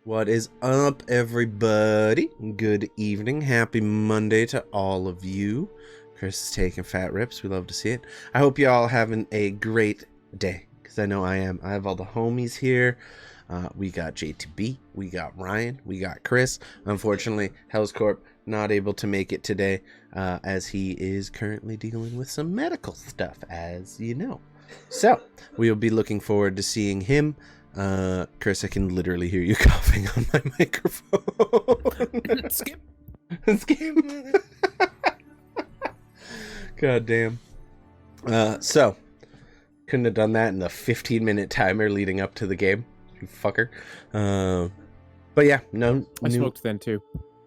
What is up, everybody? Good evening. Happy Monday to all of you. Chris is taking fat rips. We love to see it. I hope you all having a great day, because I know I am. I have all the homies here. We got JTB, we got Ryan, we got Chris. Unfortunately, Hell's Corp not able to make it today, as he is currently dealing with some medical stuff, as you know. So, we'll be looking forward to seeing him. Chris, I can literally hear you coughing on my microphone. Skip. Skip. God damn. So, couldn't have done that in the 15-minute timer leading up to the game. You fucker. But yeah, no. I smoked then too.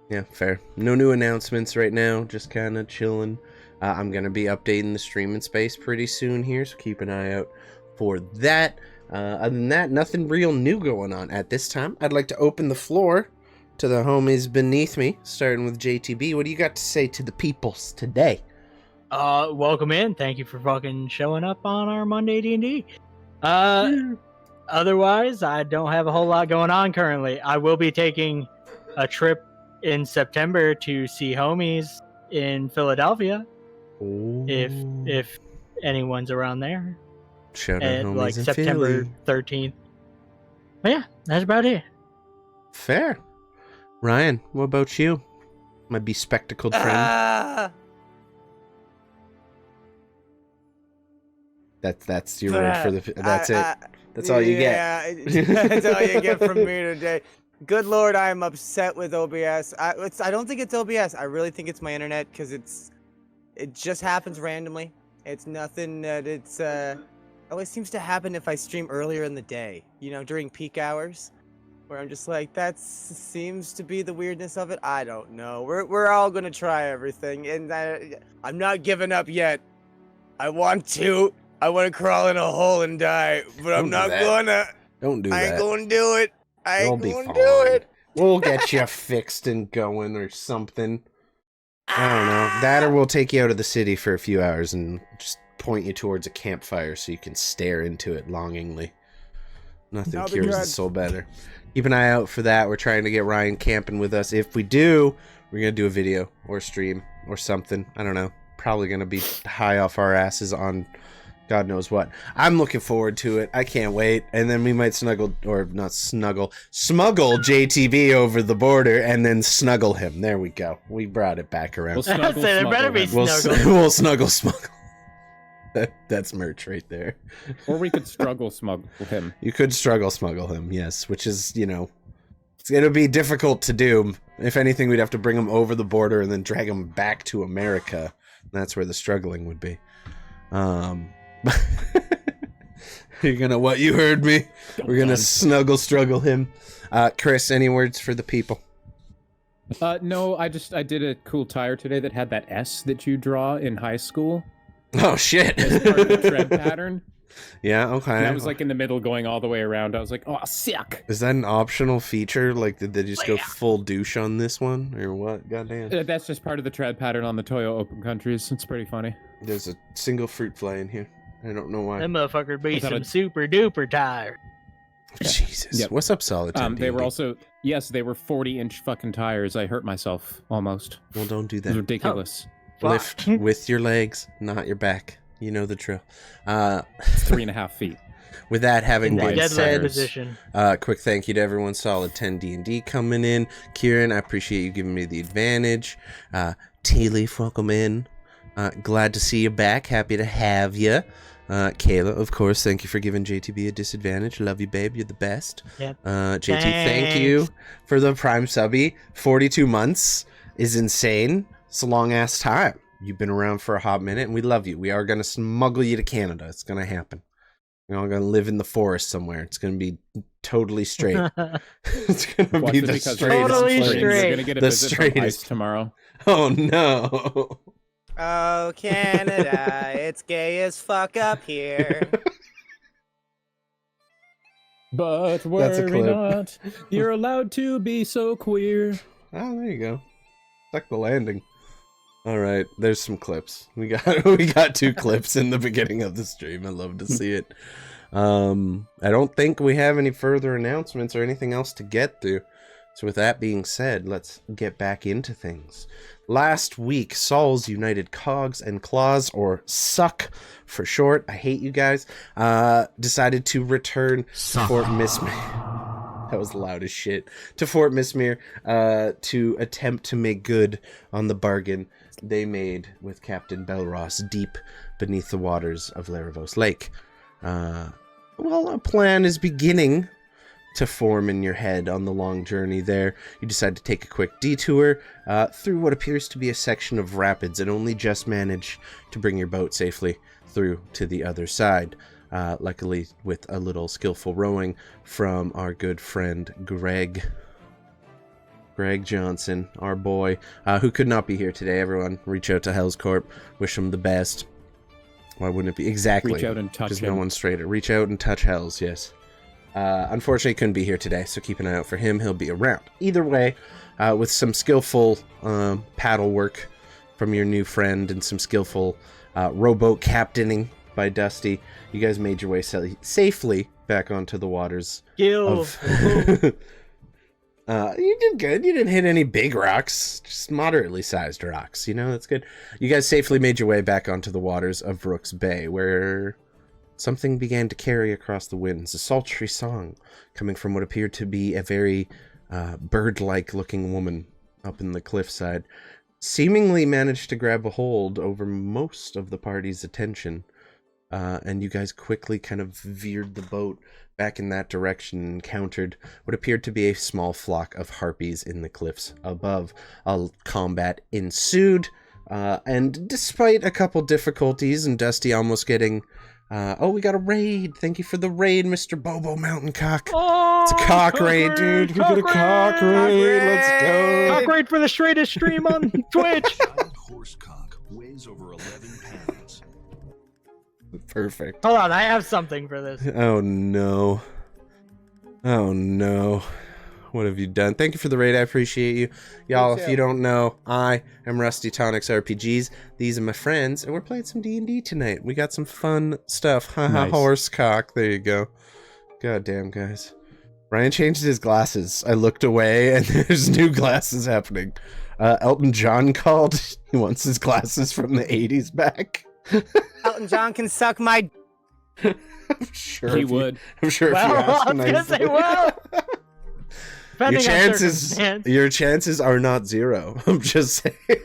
Yeah, fair. No new announcements right now. Just kind of chilling. I'm going to be updating the streaming space pretty soon here, so keep an eye out for that. Other than that, nothing real new going on at this time. I'd like to open the floor to the homies beneath me, starting with JTB. What do you got to say to the peoples today? Welcome in. Thank you for fucking showing up on our Monday D&D. Otherwise, I don't have a whole lot going on currently. I will be taking a trip in September to see homies in Philadelphia. Ooh. If anyone's around there. Shout out homies like in September Philly. 13th. But yeah, that's about it. Fair. Ryan, what about you? My bespectacled friend. That's your word for the. That's it. That's all you get. That's all you get from me today. Good Lord, I am upset with OBS. I don't think it's OBS. I really think it's my internet, because it just happens randomly. It's nothing that it's always seems to happen if I stream earlier in the day, during peak hours, where I'm just like, that seems to be the weirdness of it. I don't know. We're all gonna try everything, and I'm not giving up yet. I want to crawl in a hole and die, but I'm not gonna. Don't do that. I ain't gonna do it. I You'll ain't be gonna fine. do it. We'll get you fixed and going or something. I don't know. That, or we'll take you out of the city for a few hours and just point you towards a campfire so you can stare into it longingly. Nothing That'll be cures the good. soul better. Keep an eye out for that. We're trying to get Ryan camping with us. If we do, we're going to do a video or stream or something. I don't know. Probably going to be high off our asses on God knows what. I'm looking forward to it. I can't wait. And then we might smuggle JTB over the border and then snuggle him. There we go. We brought it back around. We'll snuggle, There better be him. We'll snuggle smuggle. That's merch right there. Or we could struggle smuggle him. You could struggle smuggle him, yes, which is, it's going to be difficult to do. If anything, we'd have to bring him over the border and then drag him back to America. That's where the struggling would be. You're gonna what? You heard me. We're gonna struggle him. Chris, any words for the people? No, I did a cool tire today that had that S that you draw in high school. Oh shit! As part of the tread pattern. Yeah, okay. And I was like in the middle, going all the way around. I was like, oh, sick. Is that an optional feature? Like, did they just go full douche on this one, or what? Goddamn. That's just part of the tread pattern on the Toyo Open Countries. It's pretty funny. There's a single fruit fly in here. I don't know why. That motherfucker be some super duper tired. Jesus. Yep. What's up, Solitude? They were also, yes, they were 40-inch fucking tires. I hurt myself almost. Well, don't do It was that. ridiculous. Lift with your legs, not your back. You know the drill. 3.5 feet. With that having In been dead said, position. Quick thank you to everyone. Solid 10 D&D coming in. Kieran, I appreciate you giving me the advantage. Tea Leaf, welcome in. Glad to see you back. Happy to have you. Kayla, of course, thank you for giving JTB a disadvantage. Love you, babe. You're the best. Yep. JT, thank you for the Prime subby. 42 months is insane. It's a long-ass time. You've been around for a hot minute, and we love you. We are going to smuggle you to Canada. It's going to happen. We're all going to live in the forest somewhere. It's going to be totally straight. It's going to be the straightest. Totally straight. You're going to get a visit from ICE tomorrow. Oh, no. Oh, Canada, it's gay as fuck up here. But That's a worry clip. not. You're allowed to be so queer. Oh, there you go. Stuck the landing. All right, there's some clips. We got 2 clips in the beginning of the stream. I love to see it. I don't think we have any further announcements or anything else to get through. So with that being said, let's get back into things. Last week, Saul's United Cogs and Claws, or S.U.C.C for short, I hate you guys, decided to return to Fort Mistmere. That was loud as shit. To Fort Mistmere to attempt to make good on the bargain they made with Captain Belros deep beneath the waters of Laravos Lake. Well, a plan is beginning to form in your head on the long journey there. You decide to take a quick detour through what appears to be a section of rapids and only just manage to bring your boat safely through to the other side. Luckily, with a little skillful rowing from our good friend Greg Johnson, our boy, who could not be here today. Everyone, reach out to Hell's Corp. Wish him the best. Why wouldn't it be? Exactly. Reach out and touch him. No one straighter. Reach out and touch Hells, yes. Unfortunately, couldn't be here today, so keep an eye out for him. He'll be around. Either way, with some skillful paddle work from your new friend and some skillful rowboat captaining by Dusty, you guys made your way safely back onto the waters. You did good. You didn't hit any big rocks, just moderately sized rocks. You know, that's good. You guys safely made your way back onto the waters of Rook's Bay, where something began to carry across the winds, a sultry song coming from what appeared to be a very bird-like looking woman up in the cliffside, seemingly managed to grab a hold over most of the party's attention, and you guys quickly kind of veered the boat back in that direction and encountered what appeared to be a small flock of harpies in the cliffs above. A combat ensued, and despite a couple difficulties and Dusty almost getting we got a raid. Thank you for the raid, Mr. Bobo Mountain Cock. Oh, it's a cock raid, dude. We got a cock raid. Let's go. Cock raid for the straightest stream on Twitch. Giant horse cock weighs over 11 pounds. Perfect. Hold on, I have something for this. Oh no. Oh no. What have you done? Thank you for the raid. I appreciate you. Y'all, if you don't know, I am Rusty Tonics RPGs. These are my friends, and we're playing some D&D tonight. We got some fun stuff. Haha, Nice. Horsecock. There you go. God damn, guys. Ryan changed his glasses. I looked away, and there's new glasses happening. Elton John called. He wants his glasses from the 80s back. Elton John can suck my... I'm sure He if you- would. I'm sure Well, if you ask I was gonna nicely. say, well. Your Depending on chances, circumstance. your chances are not zero. I'm just saying.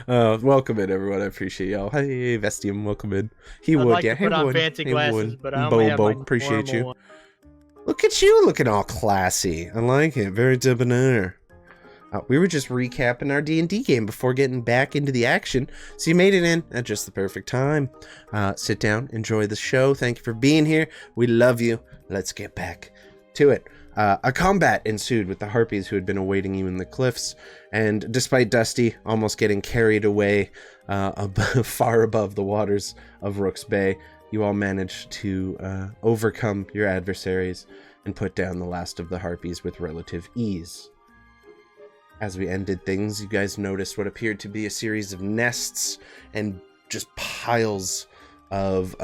Welcome in, everyone. I appreciate y'all. Hey, Vestium, welcome in. He I'd would, like yeah. to put he on would. fancy He glasses, would. but I only have Bobo, my appreciate normal you. one. Look at you looking all classy. I like it. Very debonair. We were just recapping our D&D game before getting back into the action, so you made it in at just the perfect time. Sit down, enjoy the show. Thank you for being here. We love you. Let's get back to it. A combat ensued with the harpies who had been awaiting you in the cliffs, and despite Dusty almost getting carried away far above the waters of Rook's Bay, you all managed to overcome your adversaries and put down the last of the harpies with relative ease. As we ended things, you guys noticed what appeared to be a series of nests and just piles of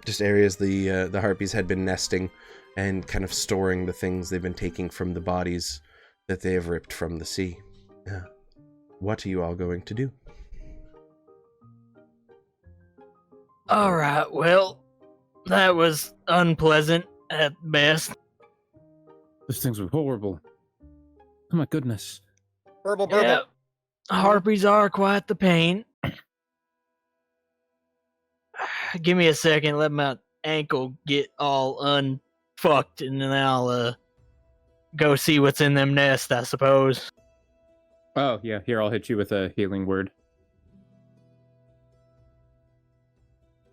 just areas the harpies had been nesting and kind of storing the things they've been taking from the bodies that they have ripped from the sea. What are you all going to do? All right, well, that was unpleasant at best. Those things were horrible. Oh my goodness. Burble. Yep. Harpies are quite the pain. Give me a second, let my ankle get all unfucked, and then I'll go see what's in them nests, I suppose. Oh, yeah. Here, I'll hit you with a healing word.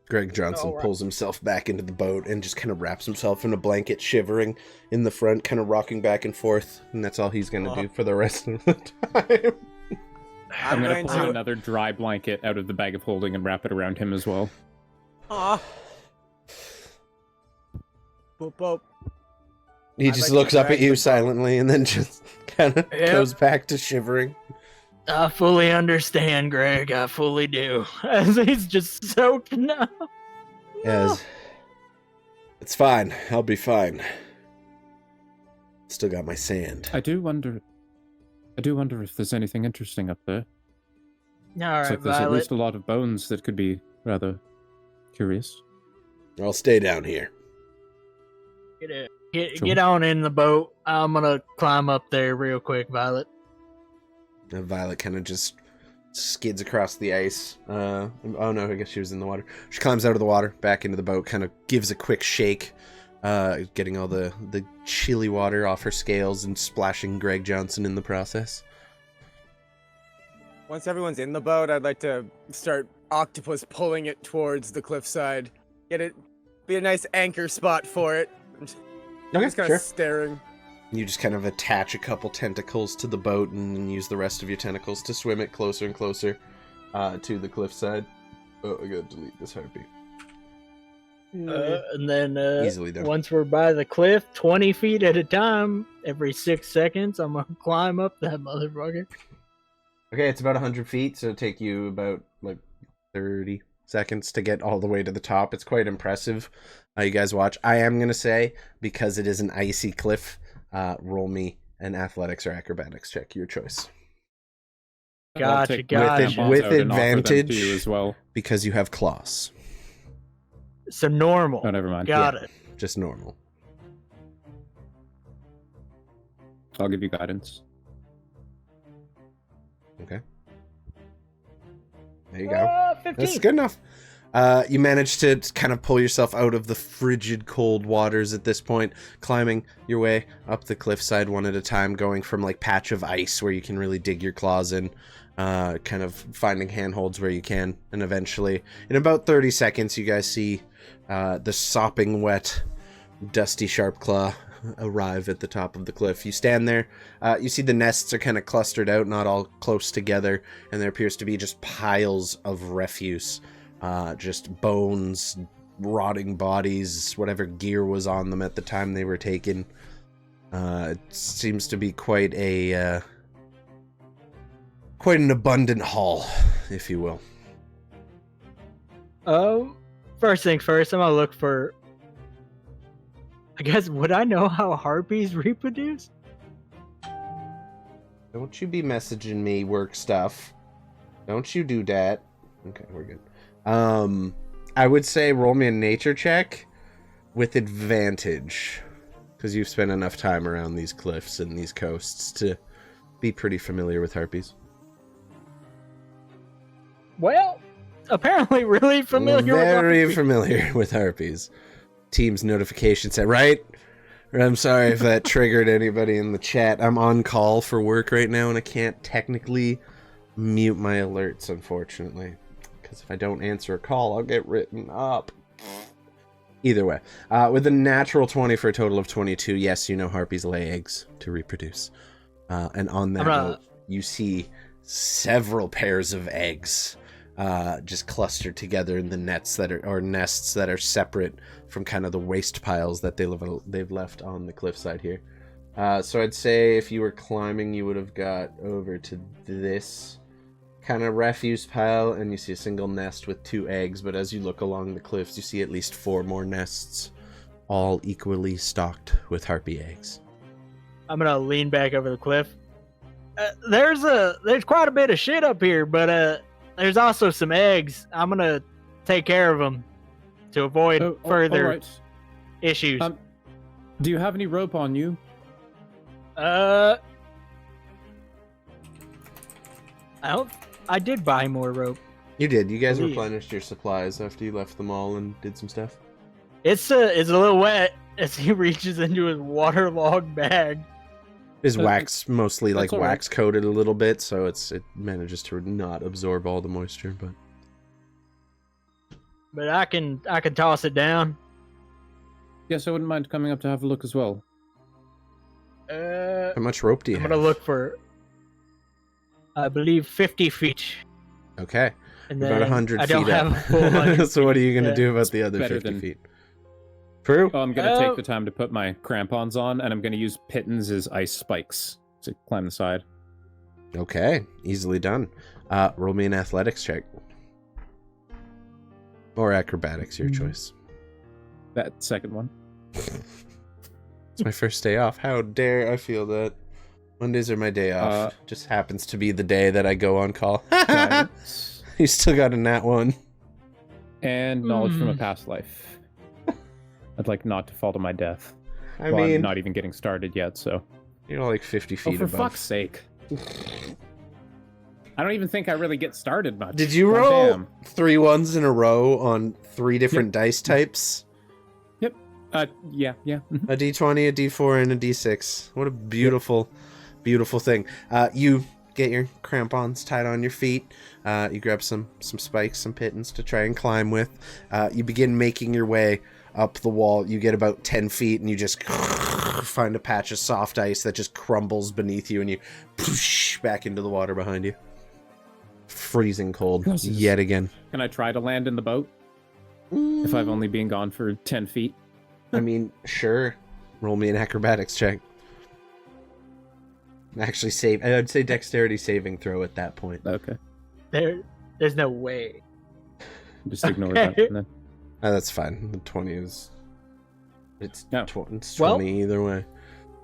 Greg Johnson pulls himself back into the boat and just kind of wraps himself in a blanket, shivering in the front, kind of rocking back and forth, and that's all he's going to do for the rest of the time. I'm going to pull to... another dry blanket out of the bag of holding and wrap it around him as well. Aw. Boop, boop. He I'd just like to looks up at drag you the boat. silently and then just kind of Yep. goes back to shivering. I fully understand, Greg. I fully do. As he's just soaked now. Yes. It's fine. I'll be fine. Still got my sand. I do wonder if there's anything interesting up there. All right, It's like there's at Violet. least a lot of bones that could be rather curious. I'll stay down here. Get on in the boat. I'm gonna climb up there real quick, Violet. And Violet kind of just skids across the ice. Oh no, I guess she was in the water. She climbs out of the water, back into the boat, kind of gives a quick shake, getting all the chilly water off her scales and splashing Greg Johnson in the process. Once everyone's in the boat, I'd like to start octopus pulling it towards the cliffside. Get it, be a nice anchor spot for it. Okay, Just kind sure. of staring. You just kind of attach a couple tentacles to the boat and then use the rest of your tentacles to swim it closer and closer to the cliffside. Oh, I gotta delete this harpy. And then Easily done. once we're by the cliff, 20 feet at a time, every 6 seconds, I'm gonna climb up that motherfucker. Okay, it's about 100 feet, so it'll take you about, 30 seconds to get all the way to the top. It's quite impressive. You guys watch. I am going to say, because it is an icy cliff, roll me an athletics or acrobatics check, your choice. Gotcha, I'll take gotcha. my crampons With out and offer them to advantage. you as well. Because you have claws. So normal. Oh, never mind. Got Yeah. it. Just normal. I'll give you guidance. Okay. There you go. 15. That's good enough. You managed to kind of pull yourself out of the frigid cold waters at this point, climbing your way up the cliffside one at a time, going from patch of ice where you can really dig your claws in, kind of finding handholds where you can, and eventually, in about 30 seconds, you guys see the sopping wet, dusty Sharpclaw arrive at the top of the cliff. You stand there, you see the nests are kind of clustered out, not all close together, and there appears to be just piles of refuse. Just bones, rotting bodies, whatever gear was on them at the time they were taken. It seems to be quite an abundant haul, if you will. First things first, I'm gonna look for. I guess, would I know how harpies reproduce? Don't you be messaging me work stuff. Don't you do that. Okay, we're good. I would say roll me a nature check with advantage, because you've spent enough time around these cliffs and these coasts to be pretty familiar with harpies. Well, apparently really familiar with Very harpies. familiar with harpies. Team's notification set, right? I'm sorry if that triggered anybody in the chat. I'm on call for work right now, and I can't technically mute my alerts, unfortunately. Because if I don't answer a call, I'll get written up. Either way. With a natural 20 for a total of 22, yes, you know harpies lay eggs to reproduce. And on that note, you see several pairs of eggs just clustered together in the nests that are separate from kind of the waste piles that they've left on the cliffside here. So I'd say if you were climbing, you would have got over to this kind of refuse pile, and you see a single nest with 2 eggs, but as you look along the cliffs, you see at least 4 more nests, all equally stocked with harpy eggs. I'm gonna lean back over the cliff. There's quite a bit of shit up here, but there's also some eggs. I'm gonna take care of them to avoid further all right. issues. Do you have any rope on you? I did buy more rope. You did. You guys Please. replenished your supplies after you left them all and did some stuff. It's a little wet as he reaches into his waterlogged bag. His wax mostly that's all right. wax coated a little bit, so it manages to not absorb all the moisture, but But I can toss it down. Yes, I wouldn't mind coming up to have a look as well. how much rope do you I'm have? gonna look for, I believe, 50 feet. Okay. And About then 100 I feet don't have a full up. 100 So what are you going to Yeah. do about the other Better 50 than- feet? True. Oh, I'm going to take the time to put my crampons on, and I'm going to use Pittons as ice spikes to climb the side. Okay, easily done. Roll me an athletics check. Or acrobatics, your choice. That second one. It's my first day off. How dare I feel that? Mondays are my day off. Just happens to be the day that I go on call. Guidance. You still got a nat one. And knowledge from a past life. I'd like not to fall to my death. I Well, mean, I'm not even getting started yet, so. you're like 50 feet For above. fuck's sake. I don't even think I really get started much. Did you God roll damn. 3 ones in a row on 3 different dice types? Yeah. A d20, a d4, and a d6. What a beautiful, beautiful thing. You get your crampons tied on your feet. You grab some spikes, some pittons to try and climb with. You begin making your way up the wall. You get about 10 feet, and you just find a patch of soft ice that just crumbles beneath you, and you push back into the water behind you. Freezing cold yet again. Can I try to land in the boat? If I've only been gone for 10 feet? I mean, sure. Roll me an acrobatics check. Actually, I'd say dexterity saving throw at that point. Okay. There's no way. Just ignore that. And then... That's fine. The 20 is... It's, No. It's 20 either way.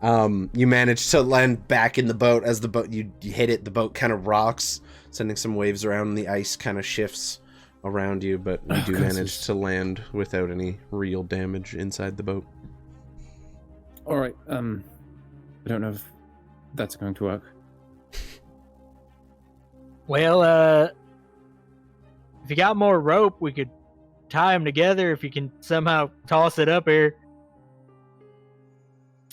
You manage to land back in the boat. As the boat, you hit it, the boat kind of rocks, sending some waves around, and the ice kind of shifts around you, but you do manage to land without any real damage inside the boat. All right. I don't know if that's going to work. Well, if you got more rope, we could tie them together. If you can somehow toss it up here.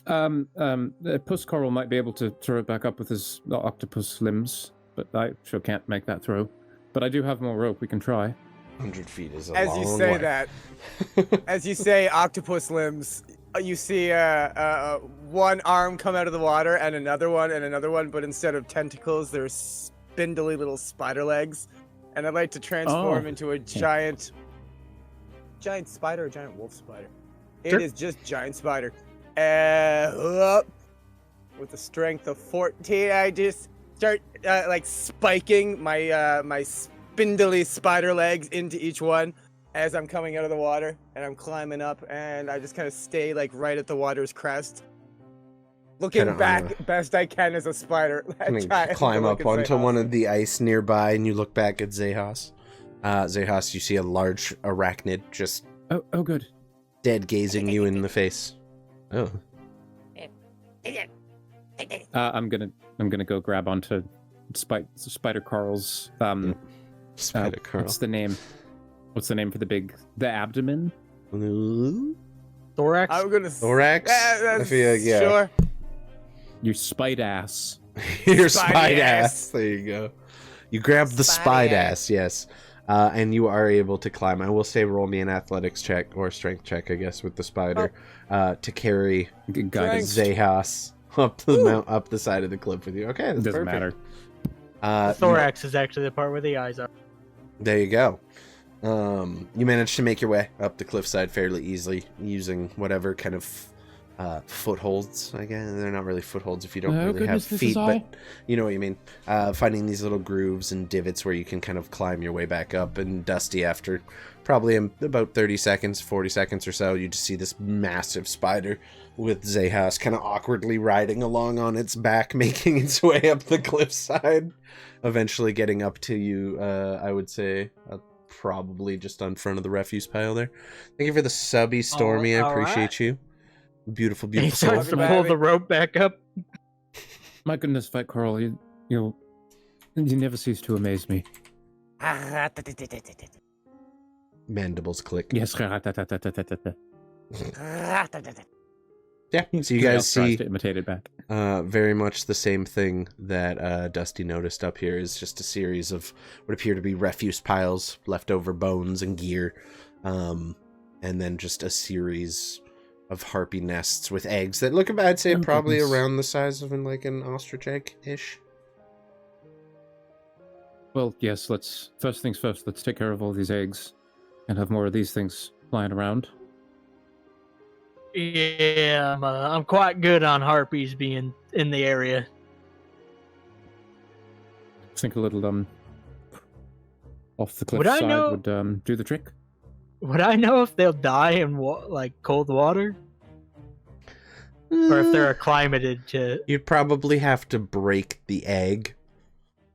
Puss Coral might be able to throw it back up with his octopus limbs, but I sure can't make that throw. But I do have more rope. We can try. 100 feet is a As long you say way. that, as you say octopus limbs, you see one arm come out of the water and another one, but instead of tentacles, there's spindly little spider legs. And I'd like to transform into a giant spider or giant wolf spider. Sure. It is just giant spider. With the strength of 14, I just start like spiking my spindly spider legs into each one as I'm coming out of the water, and I'm climbing up, and I just kind of stay like right at the water's crest, looking Kinda back best I can as a spider. Climb up onto one of the ice nearby, and you look back at Xechas. Xechas, you see a large arachnid just Oh, good. dead gazing you in the face. Oh. I'm gonna go grab onto Spider Carl's Vitekorl. what's the name? What's the name for the abdomen? Thorax? I'm gonna Thorax? I feel like, yeah. Sure. You spite ass. Your Spide spide ass. ass. There you go. You grab the Spide spide ass. ass, yes. And you are able to climb. I will say roll me an athletics check or strength check, I guess, with the spider to carry Guidance. Zehas up the side of the cliff with you. Okay, that's Doesn't perfect. matter. Thorax is actually the part where the eyes are. There you go. You managed to make your way up the cliffside fairly easily using whatever kind of footholds. Again, they're not really footholds if you don't really have feet, but you know what you mean. Finding these little grooves and divots where you can kind of climb your way back up. And Dusty, after probably about 30 seconds, 40 seconds or so, you just see this massive spider with Zehas kind of awkwardly riding along on its back, making its way up the cliffside, eventually getting up to you, I would say, probably just on front of the refuse pile there. Thank you for the subby, Stormy. I appreciate you. Beautiful, He beautiful. starts to soul. pull the rope back up. My goodness, Vitekorl, you never cease to amaze me. Mandibles click. Yes. Yeah, so you Who guys else tries see to imitate it back. very much the same thing that Dusty noticed up here is just a series of what appear to be refuse piles, leftover bones and gear, and then just a series of harpy nests with eggs that look, I'd say, Oh, probably goodness. around the size of like an ostrich egg-ish. Well, yes, first things first, let's take care of all these eggs and have more of these things flying around. Yeah, I'm quite good on harpies being in the area. think a little off the cliff Would I side know- would do the trick. Would I know if they'll die in like cold water, or if they're acclimated to? You'd probably have to break the egg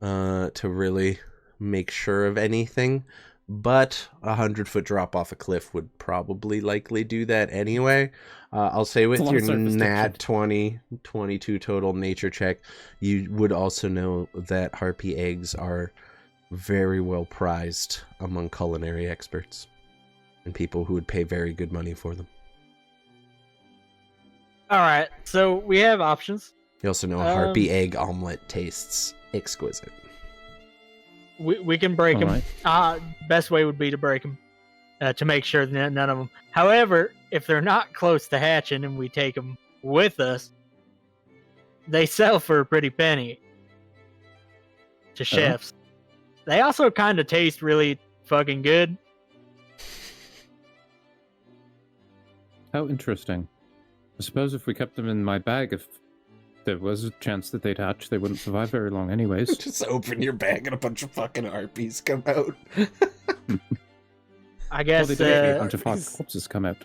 to really make sure of anything. But 100-foot drop off a cliff would probably likely do that anyway. I'll say with It's a lot your of surface nat tension. 22 total nature check, you would also know that harpy eggs are very well prized among culinary experts and people who would pay very good money for them. All right, so we have options. You also know a harpy egg omelet tastes exquisite. We can break them. Alright. Best way would be to break them to make sure that none of them. However, if they're not close to hatching and we take them with us, they sell for a pretty penny to chefs. They also kind of taste really fucking good. How interesting. I suppose if we kept them in my bag, if there was a chance that they'd hatch, they wouldn't survive very long anyways. Just open your bag and a bunch of fucking harpies come out. I Well, guess they do make a bunch of hot corpses come out.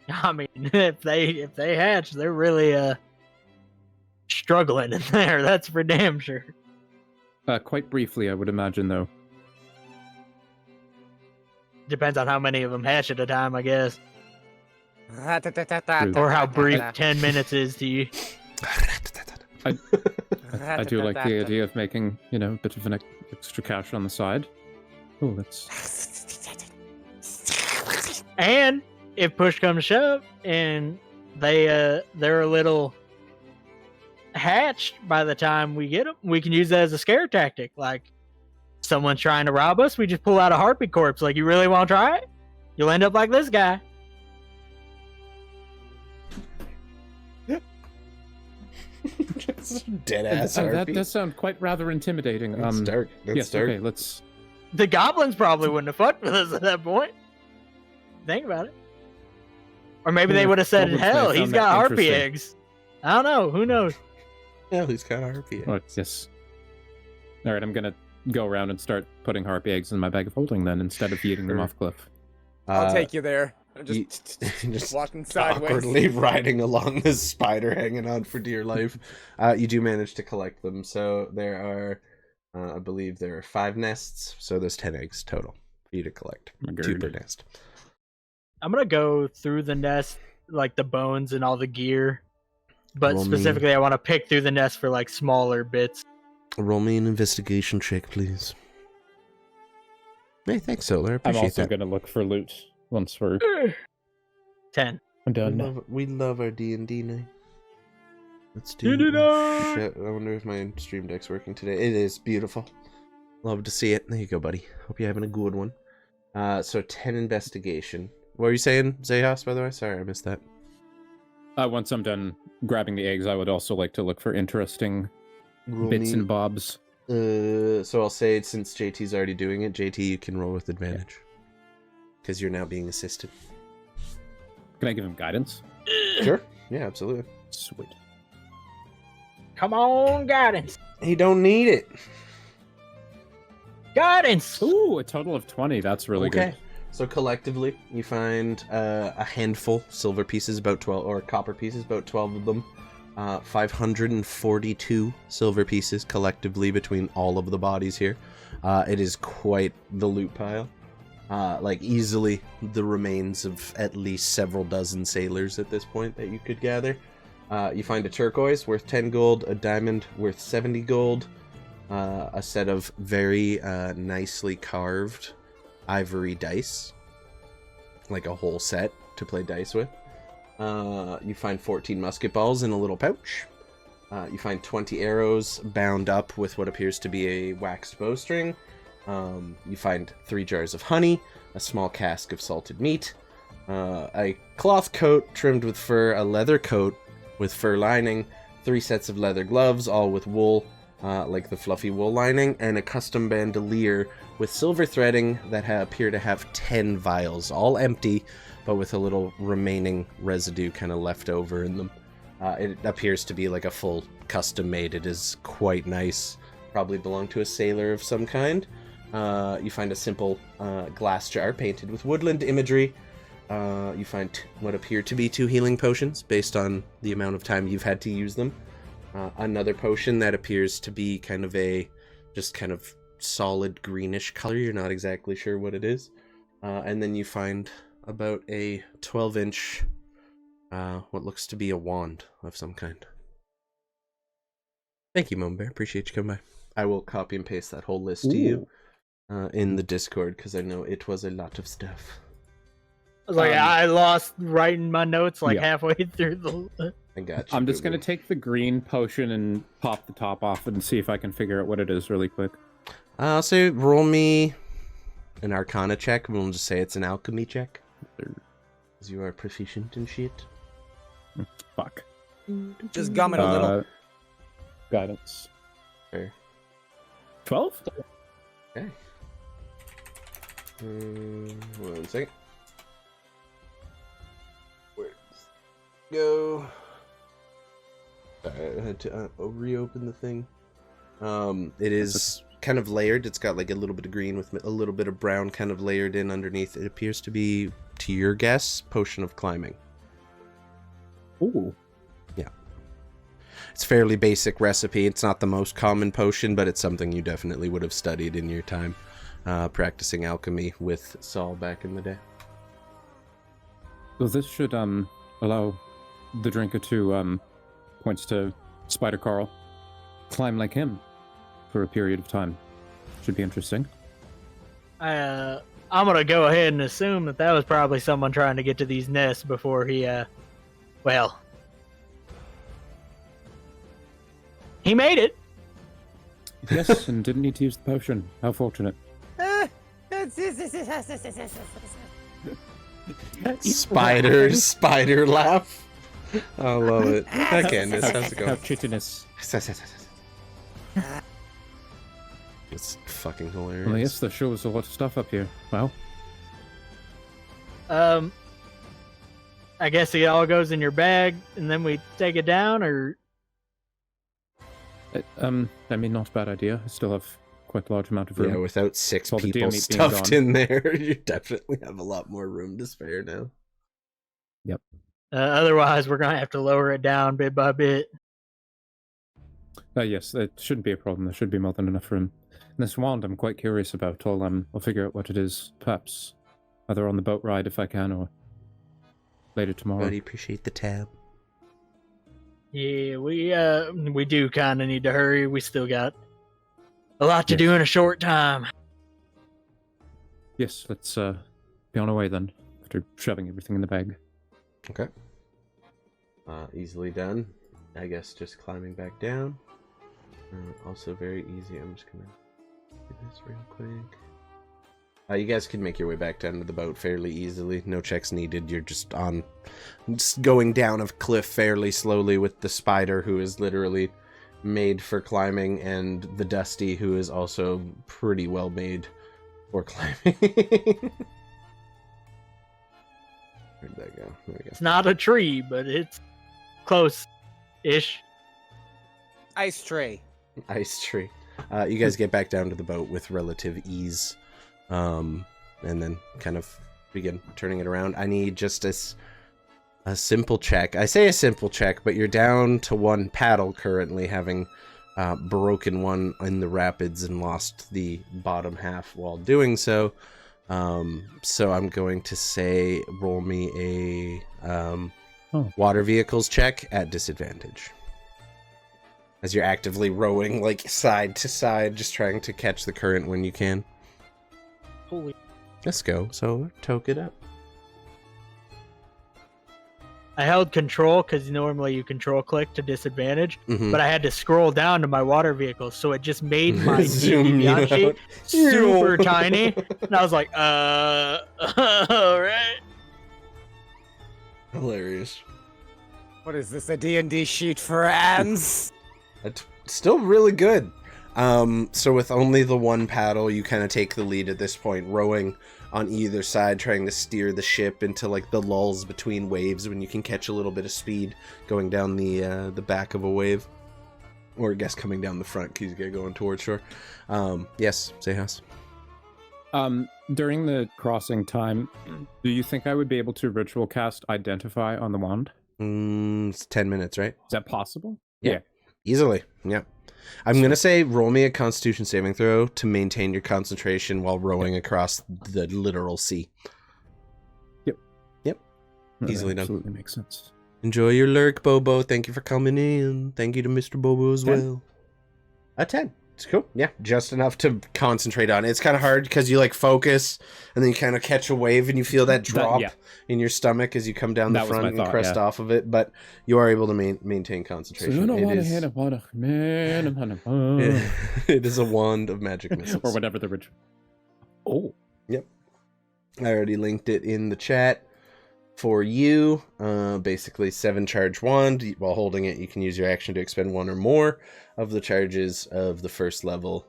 I mean, if they hatch, they're really struggling in there. That's for damn sure. Quite briefly, I would imagine, though. Depends on how many of them hatch at a time, I guess, True. or how brief 10 minutes is to you. I do like the idea of making, a bit of an extra cash on the side. Oh, that's... And if push comes to shove, and they're a little hatched by the time we get them, we can use that as a scare tactic. Like, someone's trying to rob us, we just pull out a harpy corpse. Like, you really want to try it? You'll end up like this guy. Dead ass That harpy. does sound quite rather intimidating. That's dark. That's Yes, dark. okay, let's... The goblins probably wouldn't have fucked with us at that point. Think about it. Or maybe they Yeah, would have said, goblins may have hell, found he's that got harpy interesting. eggs. I don't know. Who knows? Yeah, he's got harpy. Oh, yes. Alright, I'm gonna go around and start putting harpy eggs in my bag of holding then, instead of yeeting them Sure. off cliff. I'll take you there. I'm you- just just walking sideways. awkwardly riding along this spider hanging on for dear life. You do manage to collect them. So there are, I believe there are 5 nests. So there's 10 eggs total for you to collect. My 2 per gird. nest. I'm going to go through the nest, like the bones and all the gear. But Roll me- specifically, I want to pick through the nest for like smaller bits. Roll me an investigation check, please. Hey, thanks, Solar. I I'm appreciate also that. gonna look for loot once we're 10. done. We love our D&D night. Let's do D&D it. night! Shit, I wonder if my stream deck's working today. It is beautiful. Love to see it. There you go, buddy. Hope you're having a good one. So 10 investigation. What were you saying, Xechas, by the way? Sorry, I missed that. Once I'm done grabbing the eggs, I would also like to look for interesting Roll bits me- and bobs. So I'll say, since JT's already doing it, JT, you can roll with advantage. Because you're now being assisted. Can I give him guidance? Sure. Yeah, absolutely. Sweet. Come on, guidance. He don't need it. Guidance! Ooh, a total of 20. That's really good. So collectively, you find a handful silver pieces, about 12, or copper pieces, about 12 of them. 542 silver pieces collectively between all of the bodies here. It is quite the loot pile. Like easily the remains of at least several dozen sailors at this point that you could gather. You find a turquoise worth 10 gold, a diamond worth 70 gold, a set of very nicely carved ivory dice, like a whole set to play dice with. You find 14 musket balls in a little pouch. You find 20 arrows bound up with what appears to be a waxed bowstring. You find 3 jars of honey, a small cask of salted meat, a cloth coat trimmed with fur, a leather coat with fur lining, 3 sets of leather gloves, all with wool, like the fluffy wool lining, and a custom bandolier with silver threading that appear to have 10 vials, all empty, but with a little remaining residue kind of left over in them. It appears to be like a full custom made. It is quite nice. Probably belonged to a sailor of some kind. You find a simple glass jar painted with woodland imagery. You find what appear to be 2 healing potions based on the amount of time you've had to use them. Another potion that appears to be kind of just kind of solid greenish color. You're not exactly sure what it is. And then you find about a 12-inch, what looks to be a wand of some kind. Thank you, Moan Bear. Appreciate you coming by. I will copy and paste that whole list to you in the Discord, because I know it was a lot of stuff. I was like, I lost writing my notes halfway through the... I got you. I'm just going to take the green potion and pop the top off and see if I can figure out what it is really quick. I'll say roll me an Arcana check, and we'll just say it's an alchemy check. Because you are proficient in shit. Fuck. Just gum it a little. Guidance. Fair. 12? Okay. 1 second. Where's go? Sorry, I had to reopen the thing. It is kind of layered. It's got like a little bit of green with a little bit of brown kind of layered in underneath. It appears to be, to your guess, potion of climbing. Ooh. Yeah. It's fairly basic recipe. It's not the most common potion, but it's something you definitely would have studied in your time practicing alchemy with Saul back in the day. So this should allow the drinker to points to Vitekorl, climb like him for a period of time. Should be interesting. I'm gonna go ahead and assume that was probably someone trying to get to these nests before he he made it. Yes, and didn't need to use the potion. How fortunate. Spider laugh. I love it. Hi, Candace. How's it How going? chittiness. It's fucking hilarious. Well, yes, there sure was a lot of stuff up here. Wow. I guess it all goes in your bag, and then we take it down, or... I mean, not a bad idea. I still have quite a large amount of room. Yeah, without 6 All the deer people meat being stuffed gone. in there, you definitely have a lot more room to spare now. Yep. Otherwise, we're gonna have to lower it down bit by bit. Yes, it shouldn't be a problem. There should be more than enough room. And this wand I'm quite curious about. I'll figure out what it is, perhaps either on the boat ride if I can, or later tomorrow. Buddy, appreciate the tab. Yeah, we do kind of need to hurry. We still got a lot to do in a short time. Yes, let's be on our way then, after shoving everything in the bag. Okay. Easily done. I guess just climbing back down. Also very easy. I'm just gonna do this real quick. You guys can make your way back down to the boat fairly easily. No checks needed. You're just going down a cliff fairly slowly with the spider, who is literally made for climbing, and the Dusty, who is also pretty well made for climbing. Where'd that go? There we go. It's not a tree, but it's close-ish. Ice tray. Ice tree. You guys get back down to the boat with relative ease, and then kind of begin turning it around. I need just a simple check. I say a simple check, but you're down to 1 paddle currently, having broken one in the rapids and lost the bottom half while doing so. So I'm going to say roll me a water vehicles check at disadvantage. As you're actively rowing like side to side, just trying to catch the current when you can. Holy. Let's go. So toke it up. I held control because normally you control click to disadvantage, Mhm. but I had to scroll down to my water vehicle, so it just made my Zoom you Beyond sheet out. super tiny, and I was like, alright. Hilarious. What is this, a D&D sheet for ants? That's still really good. So with only the 1 paddle, you kind of take the lead at this point, rowing on either side, trying to steer the ship into like the lulls between waves when you can catch a little bit of speed going down the back of a wave, or I guess coming down the front because you're going towards shore. Yes, Xechas. During the crossing time, do you think I would be able to ritual cast Identify on the wand? It's 10 minutes, right? Is that possible? Yeah. Easily. Yeah. I'm going to say roll me a Constitution saving throw to maintain your concentration while rowing across the literal sea. Yep. No, Easily done. Absolutely makes sense. Enjoy your lurk, Bobo. Thank you for coming in. Thank you to Mr. Bobo as 10. well. A 10. It's cool. Yeah, just enough to concentrate on. It's kind of hard because you like focus and then you kind of catch a wave and you feel that drop in your stomach as you come down the front and crest off of it. But you are able to maintain concentration. It is a wand of magic missiles. Or whatever the ritual. Oh. Yep. I already linked it in the chat for you. Basically 7 charge wand. While holding it, you can use your action to expend 1 or more of the charges of the first level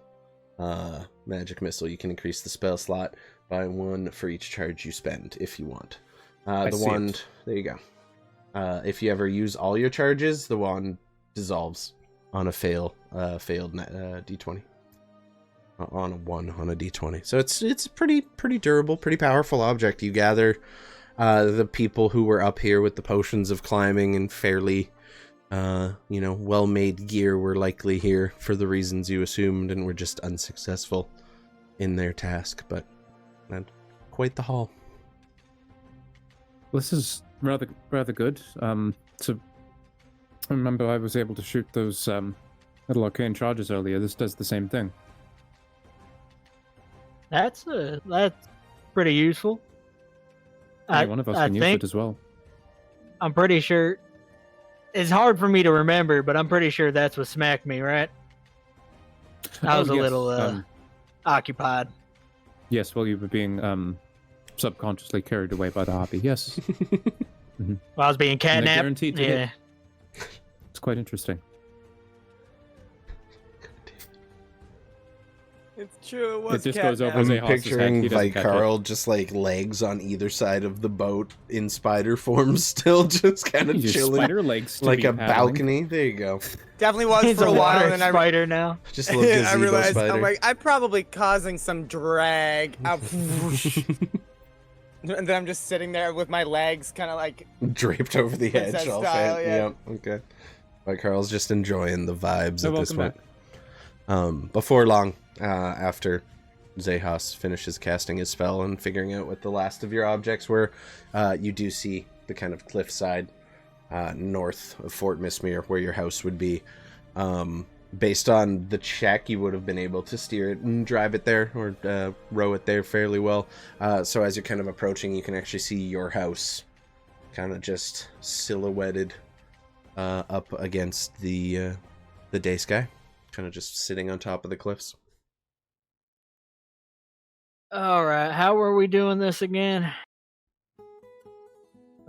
magic missile. You can increase the spell slot by 1 for each charge you spend if you want. The wand, there you go. If you ever use all your charges, the wand dissolves on a failed d20. On a 1 on a d20. So it's pretty durable, pretty powerful object. You gather the people who were up here with the potions of climbing and fairly well-made gear were likely here for the reasons you assumed and were just unsuccessful in their task, but quite the haul. This is rather good. So I remember I was able to shoot those little arcane charges earlier. This does the same thing. That's pretty useful. One of us can use it as well. I'm pretty sure. It's hard for me to remember, but I'm pretty sure that's what smacked me, right? I was a little occupied. Yes, well, you were being subconsciously carried away by the harpy. Yes. Well, I was being catnapped. Guaranteed to hit. It's quite interesting. It's true. It was it just goes over I'm Xechas's picturing head. Vitekorl just like legs on either side of the boat in spider form, still just kind of chilling, spider legs to like be a paddling. balcony. There you go. Definitely was He's for a while, water and then spider now. Just a little gazebo I realized spider. I'm like, I'm probably causing some drag. And then I'm just sitting there with my legs kind of like draped over the edge. Princess All style, fit. yeah. Yep. Okay. Vitekorl's just enjoying the vibes at this welcome point. Before long, after Xechas finishes casting his spell and figuring out what the last of your objects were, you do see the kind of cliffside north of Fort Mistmere where your house would be. Based on the check, you would have been able to steer it and drive it there or row it there fairly well. So as you're kind of approaching, you can actually see your house kind of just silhouetted up against the day sky, kind of just sitting on top of the cliffs. All right, how were we doing this again?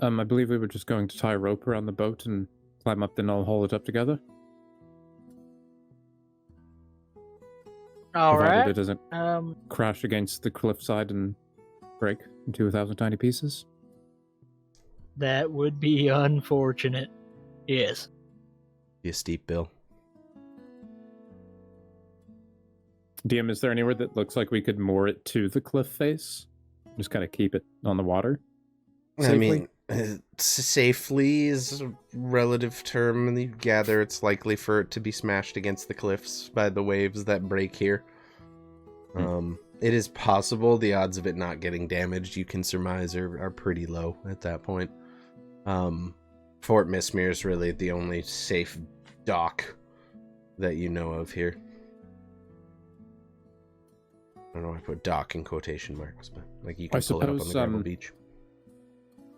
I believe we were just going to tie a rope around the boat and climb up, then all haul it up together. All Provided right. it doesn't crash against the cliffside and break into 1,000 tiny pieces. That would be unfortunate. Yes. Be a steep bill. DM, is there anywhere that looks like we could moor it to the cliff face? Just kind of keep it on the water? I mean, safely is a relative term, and you gather it's likely for it to be smashed against the cliffs by the waves that break here. It is possible. The odds of it not getting damaged, you can surmise, are pretty low at that point. Fort Mistmere is really the only safe dock that you know of here. I don't know why I put dock in quotation marks, but like you can pull it up on the gravel beach.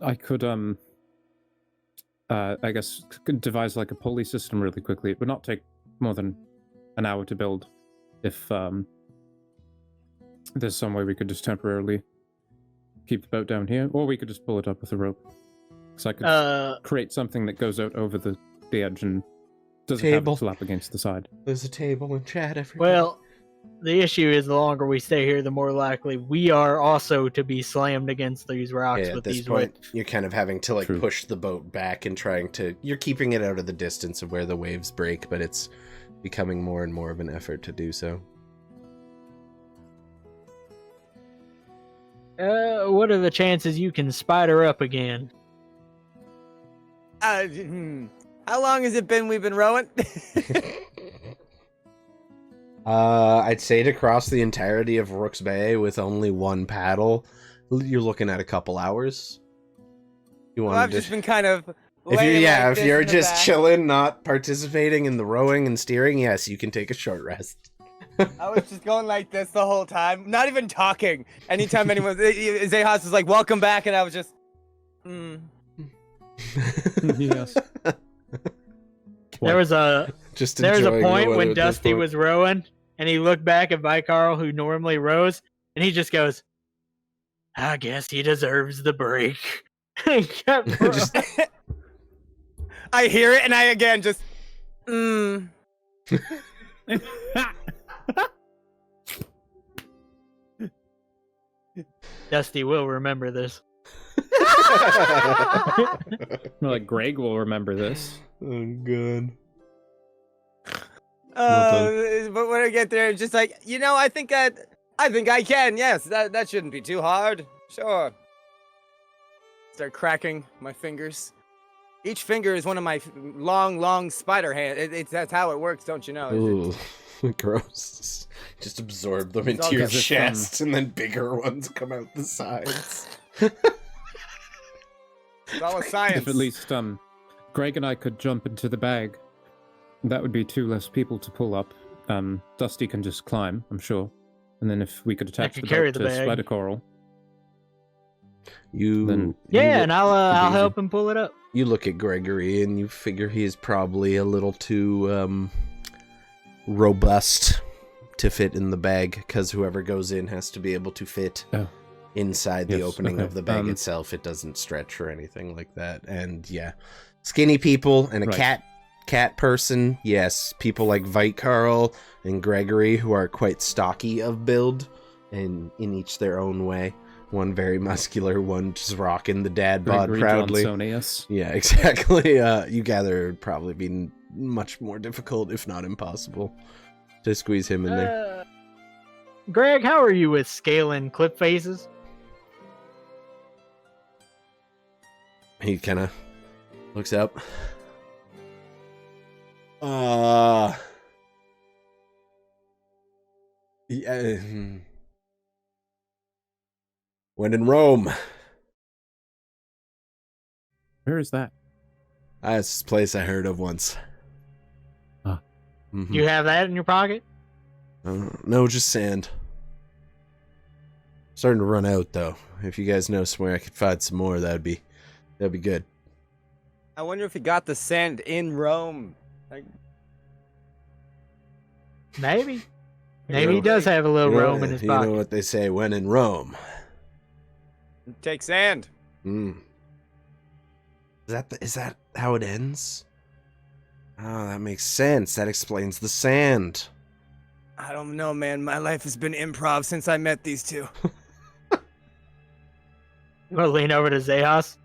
I could, I guess, could devise like a pulley system really quickly. It would not take more than an hour to build if there's some way we could just temporarily keep the boat down here, or we could just pull it up with a rope. Because I could create something that goes out over the edge and doesn't have to slap against the side. There's a table in chat everywhere. Well, the issue is the longer we stay here, the more likely we are also to be slammed against these rocks Yeah, with at this these point, you're kind of having to True. push the boat back and trying to. You're keeping it out of the distance of where the waves break, but it's becoming more and more of an effort to do so. What are the chances you can spider up again? How long has it been we've been rowing? I'd say to cross the entirety of Rook's Bay with only one paddle, you're looking at a couple hours. You Well, want I've to just been kind of. if laying you're like if this you're in the just back. chilling, not participating in the rowing and steering, yes, you can take a short rest. I was just going like this the whole time, not even talking. Anytime anyone, Xechas was like, "Welcome back," and I was just, Yes. There was a Just there was a enjoying the point weather when at this Dusty point. was rowing, and he looked back at Vitekorl, who normally rows, and he just goes, "I guess he deserves the break." He kept rowing. Just- I hear it, and I again just, Dusty will remember this. Like Greg will remember this. Oh god. But when I get there, it's just like, I think I can. Yes, that shouldn't be too hard. Sure. Start cracking my fingers. Each finger is one of my long spider hands. That's how it works, don't you know? Ooh, gross. Just absorb them It's all into your 'cause it's, chest, and then bigger ones come out the sides. It's all a science. If at least Greg and I could jump into the bag, that would be 2 less people to pull up. Dusty can just climb, I'm sure. And then if we could attach could the carry boat the to bag. Vitekorl, You, Then- you Yeah, look- and I'll easy. help him pull it up. You look at Gregory, and you figure he's probably a little too robust to fit in the bag, because whoever goes in has to be able to fit Oh. inside the Yes, opening okay. of the bag itself. It doesn't stretch or anything like that. And yeah, skinny people and a Right. cat person. Yes, people like Vitekorl and Gregory, who are quite stocky of build, and in each their own way. One very muscular, one just rocking the dad bod Gregory proudly. Johnsonius. Yeah, exactly. You gather it would probably be much more difficult, if not impossible, to squeeze him in there. Greg, how are you with scaling clip faces? He kind of looks up. Yeah. When in Rome. Where is that? That's a place I heard of once. Huh. Mhm. You have that in your pocket? No, just sand. Starting to run out though. If you guys know somewhere I could find some more, that'd be good. I wonder if he got the sand in Rome. Maybe. You Maybe he know- does have a little you know- Rome in his you know pocket. what they say, when in Rome. Take sand. Mm. Is that how it ends? Oh, that makes sense. That explains the sand. I don't know, man. My life has been improv since I met these two. We'll lean over to Xechas.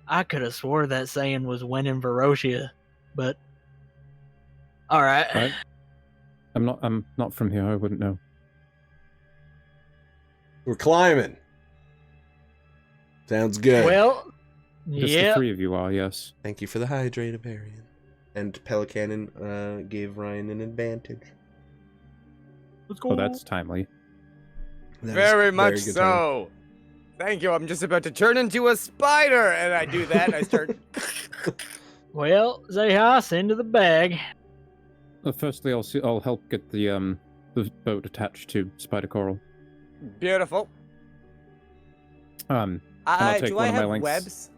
I could have swore that saying was when in Verosia, but all right. Right? I'm not from here. I wouldn't know. We're climbing. Sounds good. Well, Just the yeah. 3 of you are, yes. Thank you for the hydrate, Varian. And Pelicanon gave Ryan an advantage. Let's go. Oh, that's timely. That is Very much good time. so. Thank you. I'm just about to turn into a spider, and I do that. And I start. Well, Xechas, into the bag. Firstly, I'll help get the boat attached to Vitekorl. Beautiful. And I'll take Do one I of my have lynx. webs?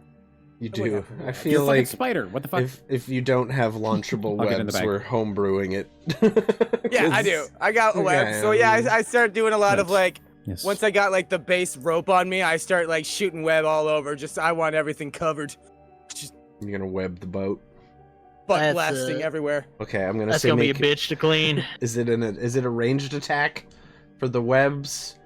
You Oh, do. yeah. I You're feel a fucking like spider. What the fuck? if you don't have launchable I'll get in the webs, bag. we're homebrewing it. Yeah, I do. I got webs. So yeah, I started doing a lot of Nice. like. Yes. Once I got like the base rope on me, I start like shooting web all over. Just I want everything covered. You're gonna web the boat. butt blasting everywhere. Okay, I'm gonna That's say gonna be make. a bitch to clean. Is it a ranged attack for the webs?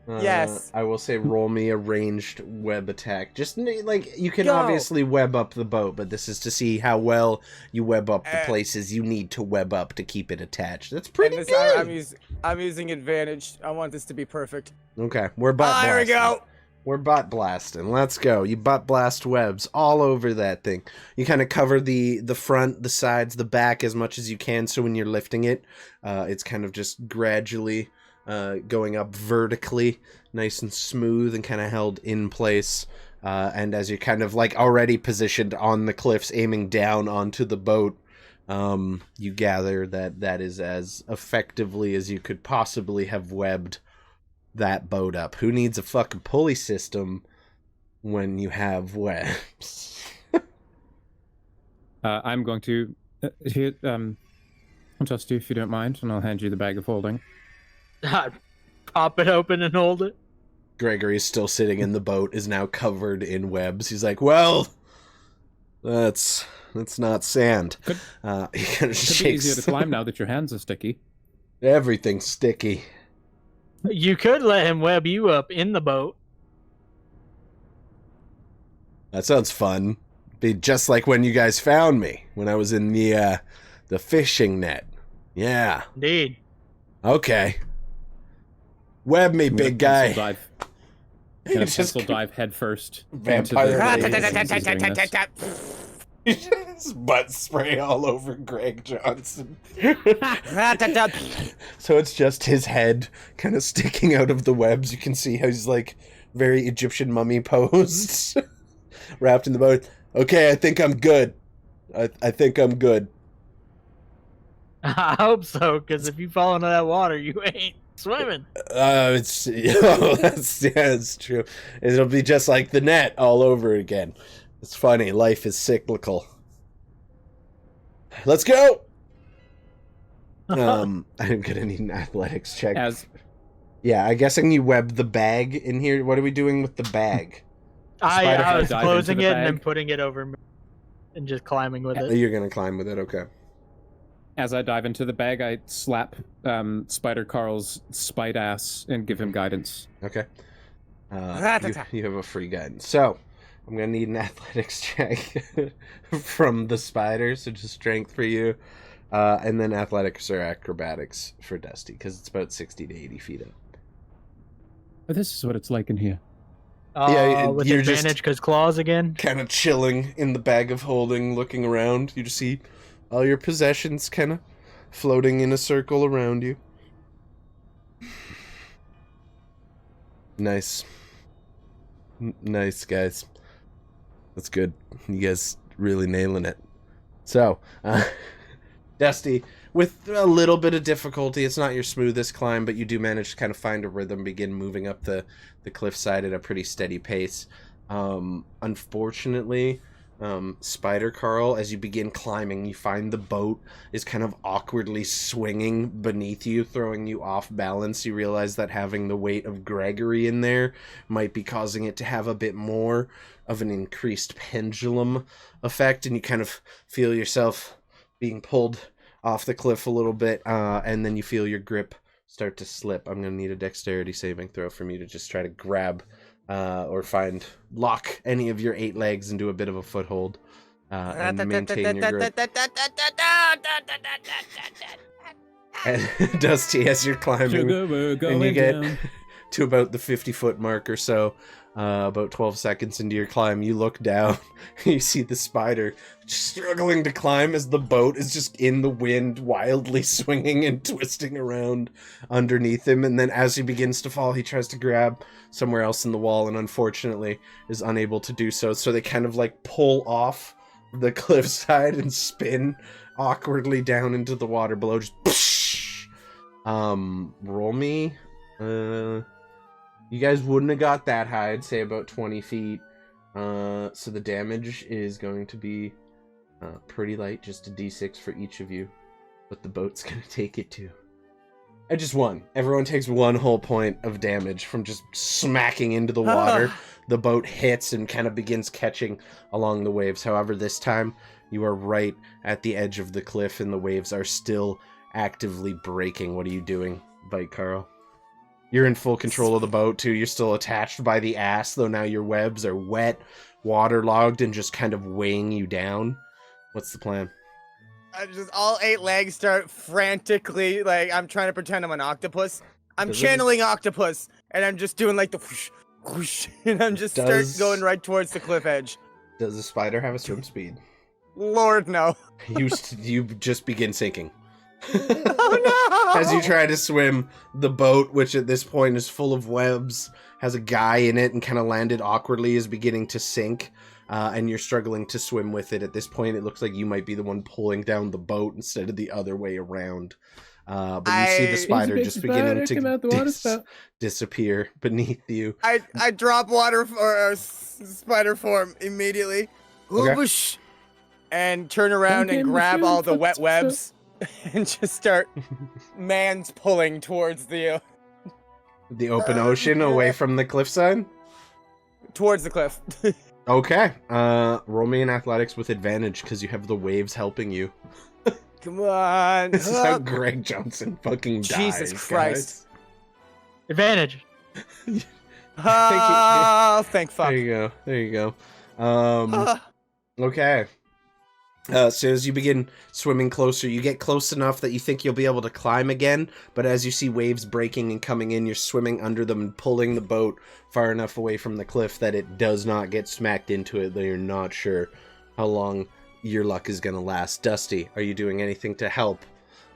Yes. I will say roll me a ranged web attack. Just like you can Go. obviously web up the boat, but this is to see how well you web up the Uh, places you need to web up to keep it attached. That's pretty And good. I'm using advantage. I want this to be perfect. Okay, we're butt blasting. There we go. We're butt blasting. Let's go. You butt blast webs all over that thing. You kind of cover the front, the sides, the back as much as you can, so when you're lifting it, it's kind of just gradually going up vertically, nice and smooth and kind of held in place. And as you're kind of like already positioned on the cliffs, aiming down onto the boat, you gather that is as effectively as you could possibly have webbed that boat up. Who needs a fucking pulley system when you have webs? I'm going to here, Dusty, if you don't mind, and I'll hand you the bag of holding. Pop it open and hold it. Gregory is still sitting in the boat, is now covered in webs. He's like, well, that's not sand. Could He kind of be easier shakes. to climb now that your hands are sticky. Everything's sticky. You could let him web you up in the boat. That sounds fun. Be just like when you guys found me, when I was in the fishing net. Yeah. Indeed. Okay. Web me, big guy. Gonna You just pencil dive head first. Vampire Into His butt spray all over Greg Johnson. So it's just his head kind of sticking out of the webs. You can see how he's like very Egyptian mummy posed, wrapped in the boat. Okay, I think I'm good. I think I'm good. I hope so, because if you fall into that water, you ain't swimming. It's that's true. It'll be just like the net all over again. It's funny. Life is cyclical. Let's go. I'm gonna need an athletics check. Yeah, I guessing you webbed the bag in here. What are we doing with the bag? I was dive closing into it the and then bag? putting it over me and just climbing with it. You're gonna climb with it, okay? As I dive into the bag, I slap Spider Carl's spite ass and give him guidance. Okay. You have a free guidance. So, I'm going to need an athletics check from the spider, so just strength for you. And then athletics or acrobatics for Dusty, because it's about 60 to 80 feet up. But this is what it's like in here. Yeah, With you're just- advantage because claws again. Kind of chilling in the bag of holding, looking around. You just see all your possessions kind of floating in a circle around you. Nice. Nice, guys. That's good. You guys really nailing it. So, Dusty, with a little bit of difficulty, it's not your smoothest climb, but you do manage to kind of find a rhythm, begin moving up the cliffside at a pretty steady pace. Unfortunately, Spider Carl, as you begin climbing, you find the boat is kind of awkwardly swinging beneath you, throwing you off balance. You realize that having the weight of Gregory in there might be causing it to have a bit more of an increased pendulum effect, and you kind of feel yourself being pulled off the cliff a little bit, and then you feel your grip start to slip. I'm going to need a dexterity saving throw from you to just try to grab or lock any of your 8 legs and do a bit of a foothold and maintain your grip. And Dusty, as you're climbing, and you get to about the 50-foot mark or so, about 12 seconds into your climb, you look down, you see the spider just struggling to climb as the boat is just in the wind, wildly swinging and twisting around underneath him. And then as he begins to fall, he tries to grab somewhere else in the wall and unfortunately is unable to do so. So they kind of like pull off the cliffside and spin awkwardly down into the water below. Just roll me. You guys wouldn't have got that high. I'd say about 20 feet. So the damage is going to be pretty light, just a d6 for each of you. But the boat's going to take it too. I just won. Everyone takes 1 whole point of damage from just smacking into the water. The boat hits and kind of begins catching along the waves. However, this time, You are right at the edge of the cliff, and the waves are still actively breaking. What are you doing, Vitekorl? You're in full control of the boat, too. You're still attached by the ass, though now your webs are wet, waterlogged, and just kind of weighing you down. What's the plan? All 8 legs start frantically, like, I'm trying to pretend I'm an octopus. I'm channeling octopus, and I'm just doing, like, the whoosh, whoosh, and I'm just start going right towards the cliff edge. Does the spider have a swim speed? Lord, no. You just begin sinking. Oh, no! As you try to swim, the boat, which at this point is full of webs, has a guy in it and kind of landed awkwardly, is beginning to sink, and you're struggling to swim with it. At this point, it looks like you might be the one pulling down the boat instead of the other way around. But you see the spider just beginning to disappear beneath you. I drop water or spider form immediately. Okay. Whoosh, and turn around and grab all the wet webs and just start man's pulling towards the open ocean away from the cliffside? Towards the cliff. Okay. Roll me in athletics with advantage because you have the waves helping you. Come on. This is how Greg Johnson fucking dies. Jesus Christ. Advantage. Oh, thank fuck. There you go. Okay. So as you begin swimming closer, you get close enough that you think you'll be able to climb again, but as you see waves breaking and coming in, you're swimming under them and pulling the boat far enough away from the cliff that it does not get smacked into it, though you're not sure how long your luck is going to last. Dusty, are you doing anything to help?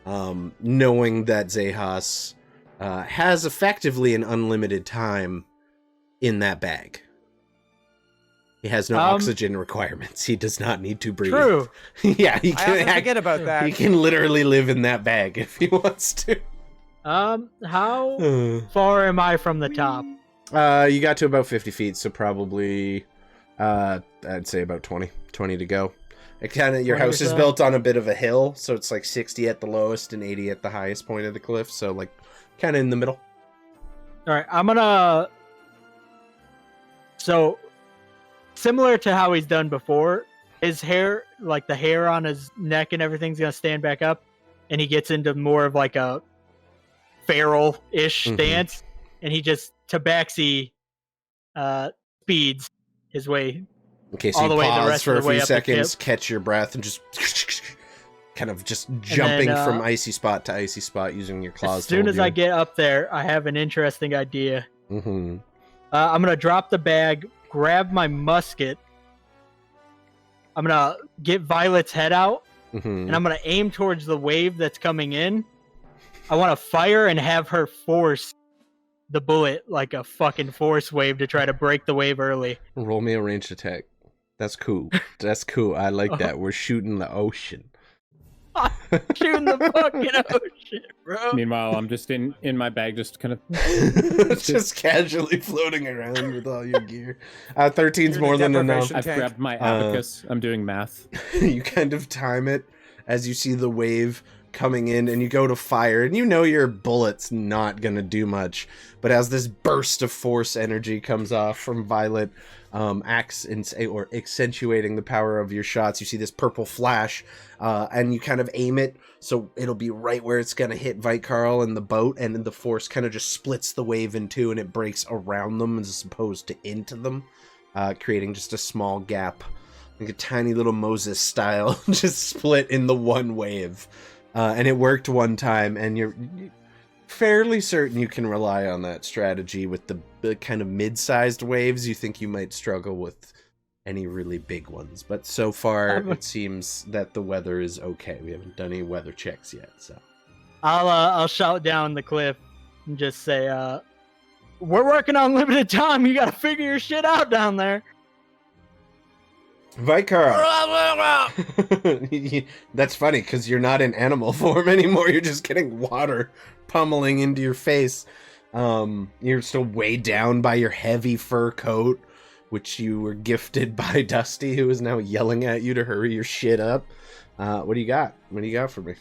Knowing that Xechas has effectively an unlimited time in that bag. He has no oxygen requirements. He does not need to breathe. True. Yeah, he I can often forget about that. He can literally live in that bag if he wants to. How far am I from the top? You got to about 50 feet, so probably, I'd say about 20 to go. It your house is built on a bit of a hill, so it's like 60 at the lowest and 80 at the highest point of the cliff, so like kind of in the middle. All right, I'm gonna. So, similar to how he's done before, his hair, like the hair on his neck and everything's gonna stand back up, and he gets into more of like a feral-ish stance, and he just tabaxi speeds his way. Okay, so all the you way pause the rest for of a the way few up the seconds, tip. catch your breath, and just kind of just jumping from icy spot to icy spot using your claws. As soon as I get up there, I have an interesting idea. Mm-hmm. I'm gonna drop the bag, grab my musket. I'm gonna get Violet's head out, and I'm gonna aim towards the wave that's coming in. I want to fire and have her force the bullet like a fucking force wave to try to break the wave early. Roll me a ranged attack. That's cool. That's cool. I like that. We're shooting the ocean. Shooting the fucking ocean, bro. Meanwhile, I'm just in my bag, just kind of just casually floating around with all your gear. 13's more than enough. I've grabbed my abacus. I'm doing math. You kind of time it as you see the wave coming in, and you go to fire, and you know your bullet's not gonna do much, but as this burst of force energy comes off from Violet, accentuating the power of your shots, you see this purple flash, and you kind of aim it so it'll be right where it's gonna hit Vitekorl and the boat, and then the force kind of just splits the wave in two, and it breaks around them as opposed to into them, creating just a small gap, like a tiny little Moses style, just split in the one wave. And it worked one time, and you're fairly certain you can rely on that strategy with the kind of mid-sized waves. You think you might struggle with any really big ones, but so far it seems that the weather is okay. We haven't done any weather checks yet, so I'll shout down the cliff and just say, "We're working on limited time. You gotta figure your shit out down there." Vitekorl. That's funny because you're not in animal form anymore. You're just getting water pummeling into your face. You're still weighed down by your heavy fur coat, which you were gifted by Dusty, who is now yelling at you to hurry your shit up. What do you got? What do you got for me?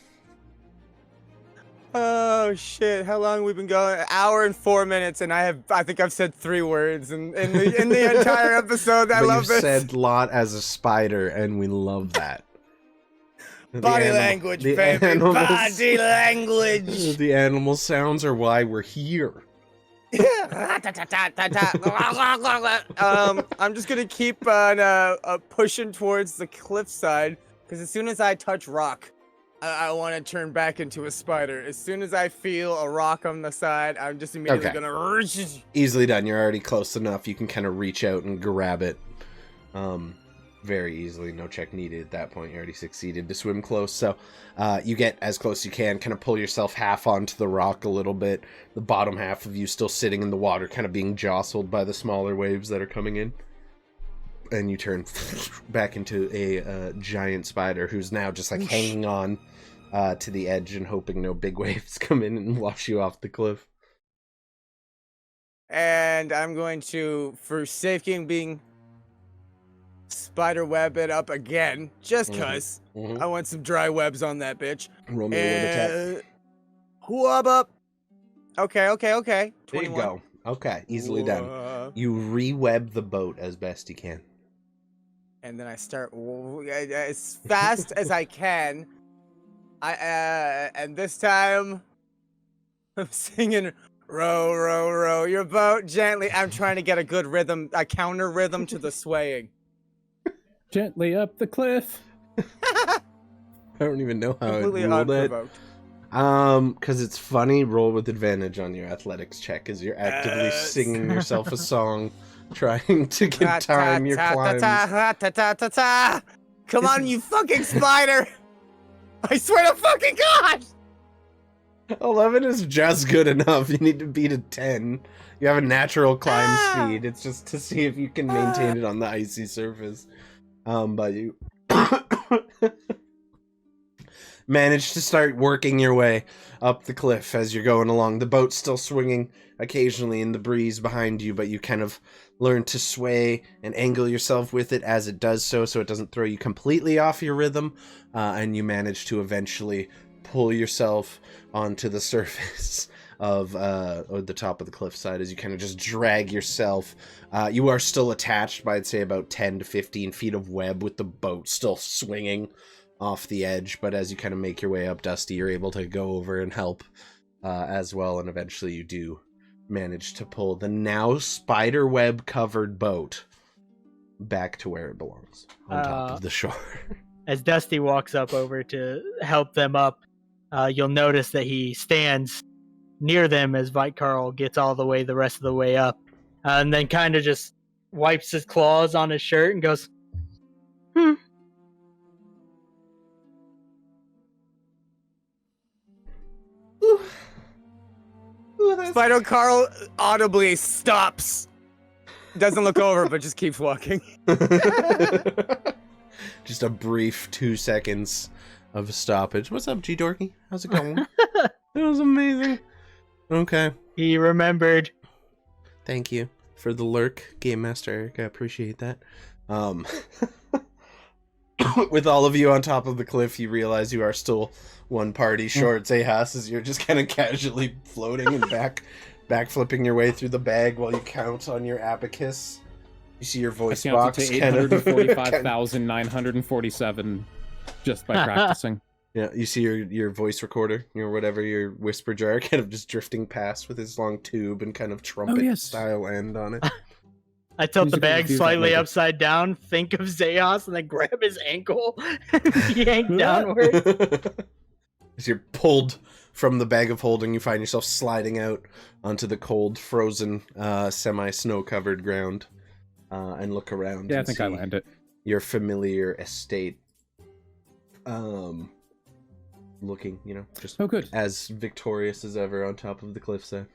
Oh shit! How long have we been going? An hour and 4 minutes, and I think I've said 3 words in the entire episode. I love you it. said "lot" as a spider, and we love that. Body language, the baby. animals- Body language. The animal sounds are why we're here. I'm just gonna keep on pushing towards the cliffside, because as soon as I touch rock, I want to turn back into a spider. As soon as I feel a rock on the side, I'm just immediately Okay. gonna. Easily done. You're already close enough. You can kind of reach out and grab it. Very easily. No check needed at that point. You already succeeded to swim close. So you get as close as you can, kind of pull yourself half onto the rock a little bit. The bottom half of you still sitting in the water, kind of being jostled by the smaller waves that are coming in. And you turn back into a giant spider who's now just like hanging on to the edge and hoping no big waves come in and wash you off the cliff. And I'm going to, for safekeeping, spider web it up again, just cause I want some dry webs on that bitch. Roll me a web attack. Wub up. Okay. There 21. you go. Okay, easily done. You re-web the boat as best you can. And then I start as fast as I can. And this time I'm singing row, row, row your boat gently. I'm trying to get a good rhythm, a counter rhythm to the swaying. Gently up the cliff. I don't even know how Completely I rolled it. unprovoked. Because it's funny, roll with advantage on your athletics check as you're actively singing yourself a song, trying to get time your climbs. Come on, you fucking spider! I swear to fucking God! 11 is just good enough. You need to beat a 10. You have a natural climb speed. It's just to see if you can maintain it on the icy surface. But you managed to start working your way up the cliff as you're going along. The boat's still swinging occasionally in the breeze behind you, but you kind of learn to sway and angle yourself with it as it does so it doesn't throw you completely off your rhythm, and you manage to eventually pull yourself onto the surface of or the top of the cliffside as you kind of just drag yourself. You are still attached by, I'd say, about 10 to 15 feet of web with the boat still swinging off the edge, but as you kind of make your way up, Dusty, you're able to go over and help as well, and eventually you do manage to pull the now spider web covered boat back to where it belongs, on top of the shore. As Dusty walks up over to help them up, you'll notice that he stands near them as Vitekorl gets all the rest of the way up, and then kind of just wipes his claws on his shirt and goes, Vitekorl audibly stops. Doesn't look over, but just keeps walking. Just a brief 2 seconds of stoppage. What's up, G Dorky? How's it going? It was amazing. Okay. He remembered. Thank you for the lurk, Game Master Eric. I appreciate that. With all of you on top of the cliff, you realize you are still one party short. Xechas, as you're just kind of casually floating and back flipping your way through the bag while you count on your abacus. You see your voice box to 845,947 just by practicing. Yeah, you see your voice recorder, whatever, your whisper jar kind of just drifting past with his long tube and kind of trumpet style end on it. I tilt the bag slightly upside down, think of Xechas, and then grab his ankle and yank downward. As you're pulled from the bag of holding, you find yourself sliding out onto the cold, frozen, semi-snow-covered ground, and look around. Yeah, I think I landed. Your familiar estate. Looking, just good. as victorious as ever on top of the cliffside.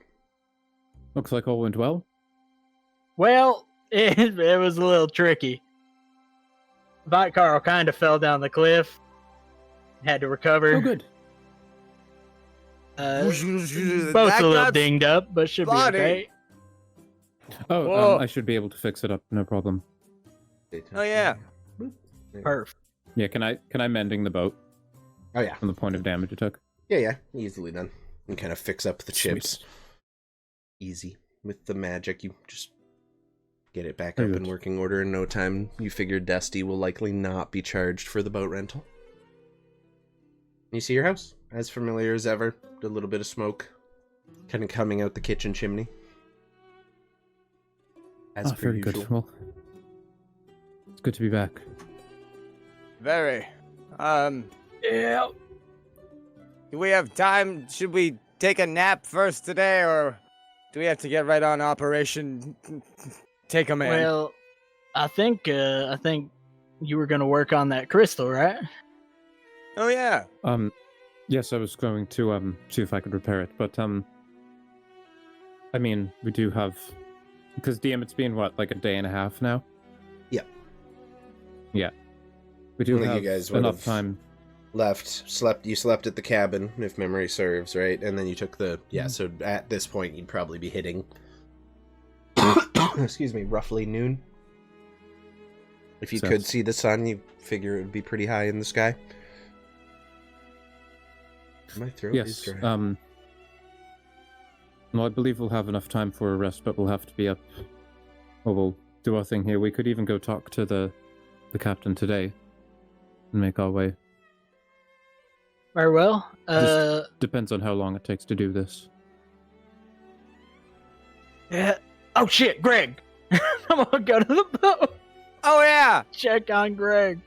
Looks like all went well. Well, it was a little tricky. Vitekorl kind of fell down the cliff. Had to recover. Oh, good. Both a little dinged up, but should be okay. Oh, I should be able to fix it up. No problem. Oh yeah. Perf. Yeah, can I mending the boat? Oh yeah. From the point of damage it took. Yeah, easily done. And kind of fix up the chips. Sweet. Easy with the magic. You just get it back up in working order in no time. You figure Dusty will likely not be charged for the boat rental. You see your house, as familiar as ever. A little bit of smoke kind of coming out the kitchen chimney. As per very usual. good. Well, it's good to be back. Very. Yeah. Do we have time? Should we take a nap first today, or do we have to get right on Operation Take a Man? Well, I think you were gonna work on that crystal, right? Oh yeah. Yes, I was going to see if I could repair it, but I mean, we do have, because DM, it's been what, like a day and a half now? Yeah. Yeah. We do I think have you guys enough would've time. You slept at the cabin, if memory serves, right? And then you took the, so at this point you'd probably be hitting, excuse me, roughly noon. If you could see the sun, you figure it would be pretty high in the sky. My throat is Yes. dry. Well, I believe we'll have enough time for a rest, but we'll have to be up. Well, we'll do our thing here. We could even go talk to the captain today and make our way. Very well. Just depends on how long it takes to do this. Yeah. Oh shit, Greg. I'm gonna go to the boat. Oh yeah. Check on Greg.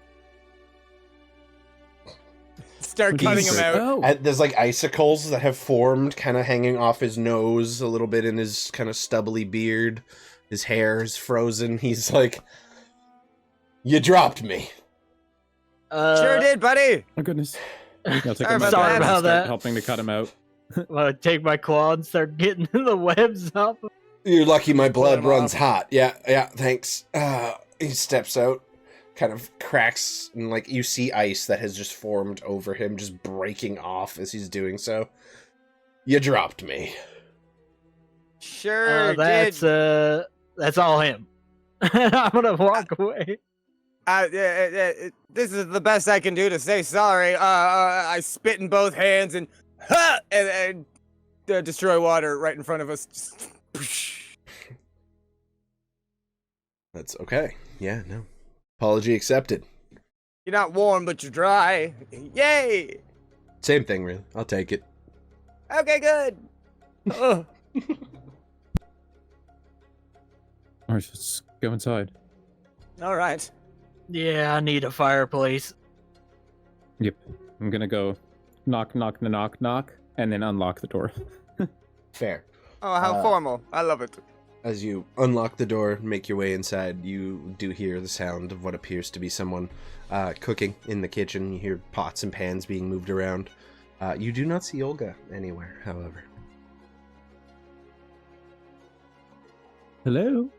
Start cutting him out. Oh, There's like icicles that have formed, kind of hanging off his nose, a little bit in his kind of stubbly beard. His hair is frozen. He's like, "You dropped me." Sure did, buddy. my goodness. I'll take Sorry a about down that. and About start that. helping to cut him out. Well, I take my claw and start getting the webs off. You're lucky my blood him runs off. hot. Yeah, thanks. He steps out, kind of cracks, and like you see ice that has just formed over him, just breaking off as he's doing so. You dropped me. Sure That's did. that's all him. I'm gonna walk away. This is the best I can do to say sorry. I spit in both hands and destroy water right in front of us. That's okay. Yeah, no. Apology accepted. You're not warm, but you're dry. Yay! Same thing, really. I'll take it. Okay, good. Ugh. Alright, let's go inside. All right. Yeah, I need a fireplace. Yep. I'm gonna go knock, knock, knock, knock, and then unlock the door. Fair. Oh, how formal. I love it. As you unlock the door, make your way inside, you do hear the sound of what appears to be someone cooking in the kitchen. You hear pots and pans being moved around. You do not see Olga anywhere, however. Hello?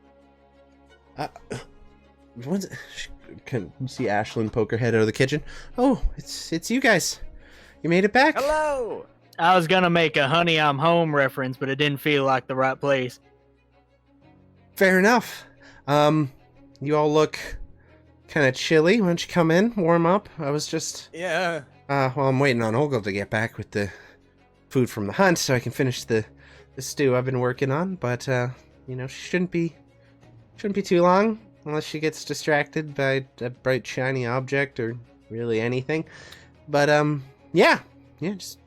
Can you see Ashlyn poke her head out of the kitchen? Oh, it's you guys. You made it back. Hello. I was gonna make a "Honey, I'm Home" reference, but it didn't feel like the right place. Fair enough. You all look kind of chilly. Why don't you come in, warm up? I was just... Yeah. well, I'm waiting on Olga to get back with the food from the hunt so I can finish the stew I've been working on. But, you know, she shouldn't be too long unless she gets distracted by a bright, shiny object or really anything. But, yeah, just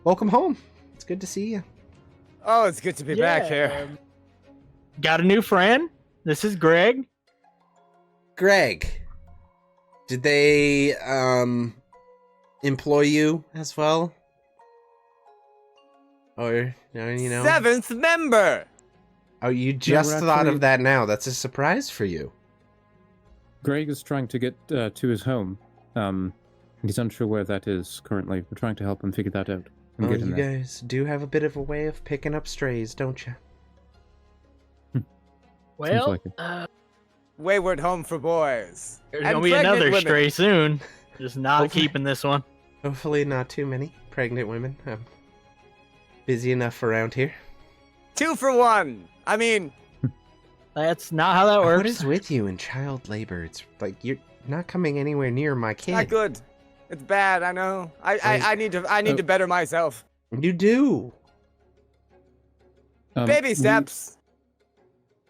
welcome home. It's good to see you. Oh, it's good to be back here. Got a new friend. This is Greg. Greg, did they, employ you as well? Or, you know... 7th member. Oh, you just we're thought actually- of that now. That's a surprise for you. Greg is trying to get to his home. He's unsure where that is currently. We're trying to help him figure that out. And Oh, get him you there. guys do have a bit of a way of picking up strays, don't you? Well, like it. Wayward home for boys. there's And gonna be pregnant another women. stray soon. Just not Hopefully. keeping this one. Hopefully not too many pregnant women. I'm busy enough around here. 2 for 1. I mean, That's not how that works. What is with you in child labor? It's like you're not coming anywhere near my kid. not good. It's bad. I know. I need to better myself. You do. Baby steps.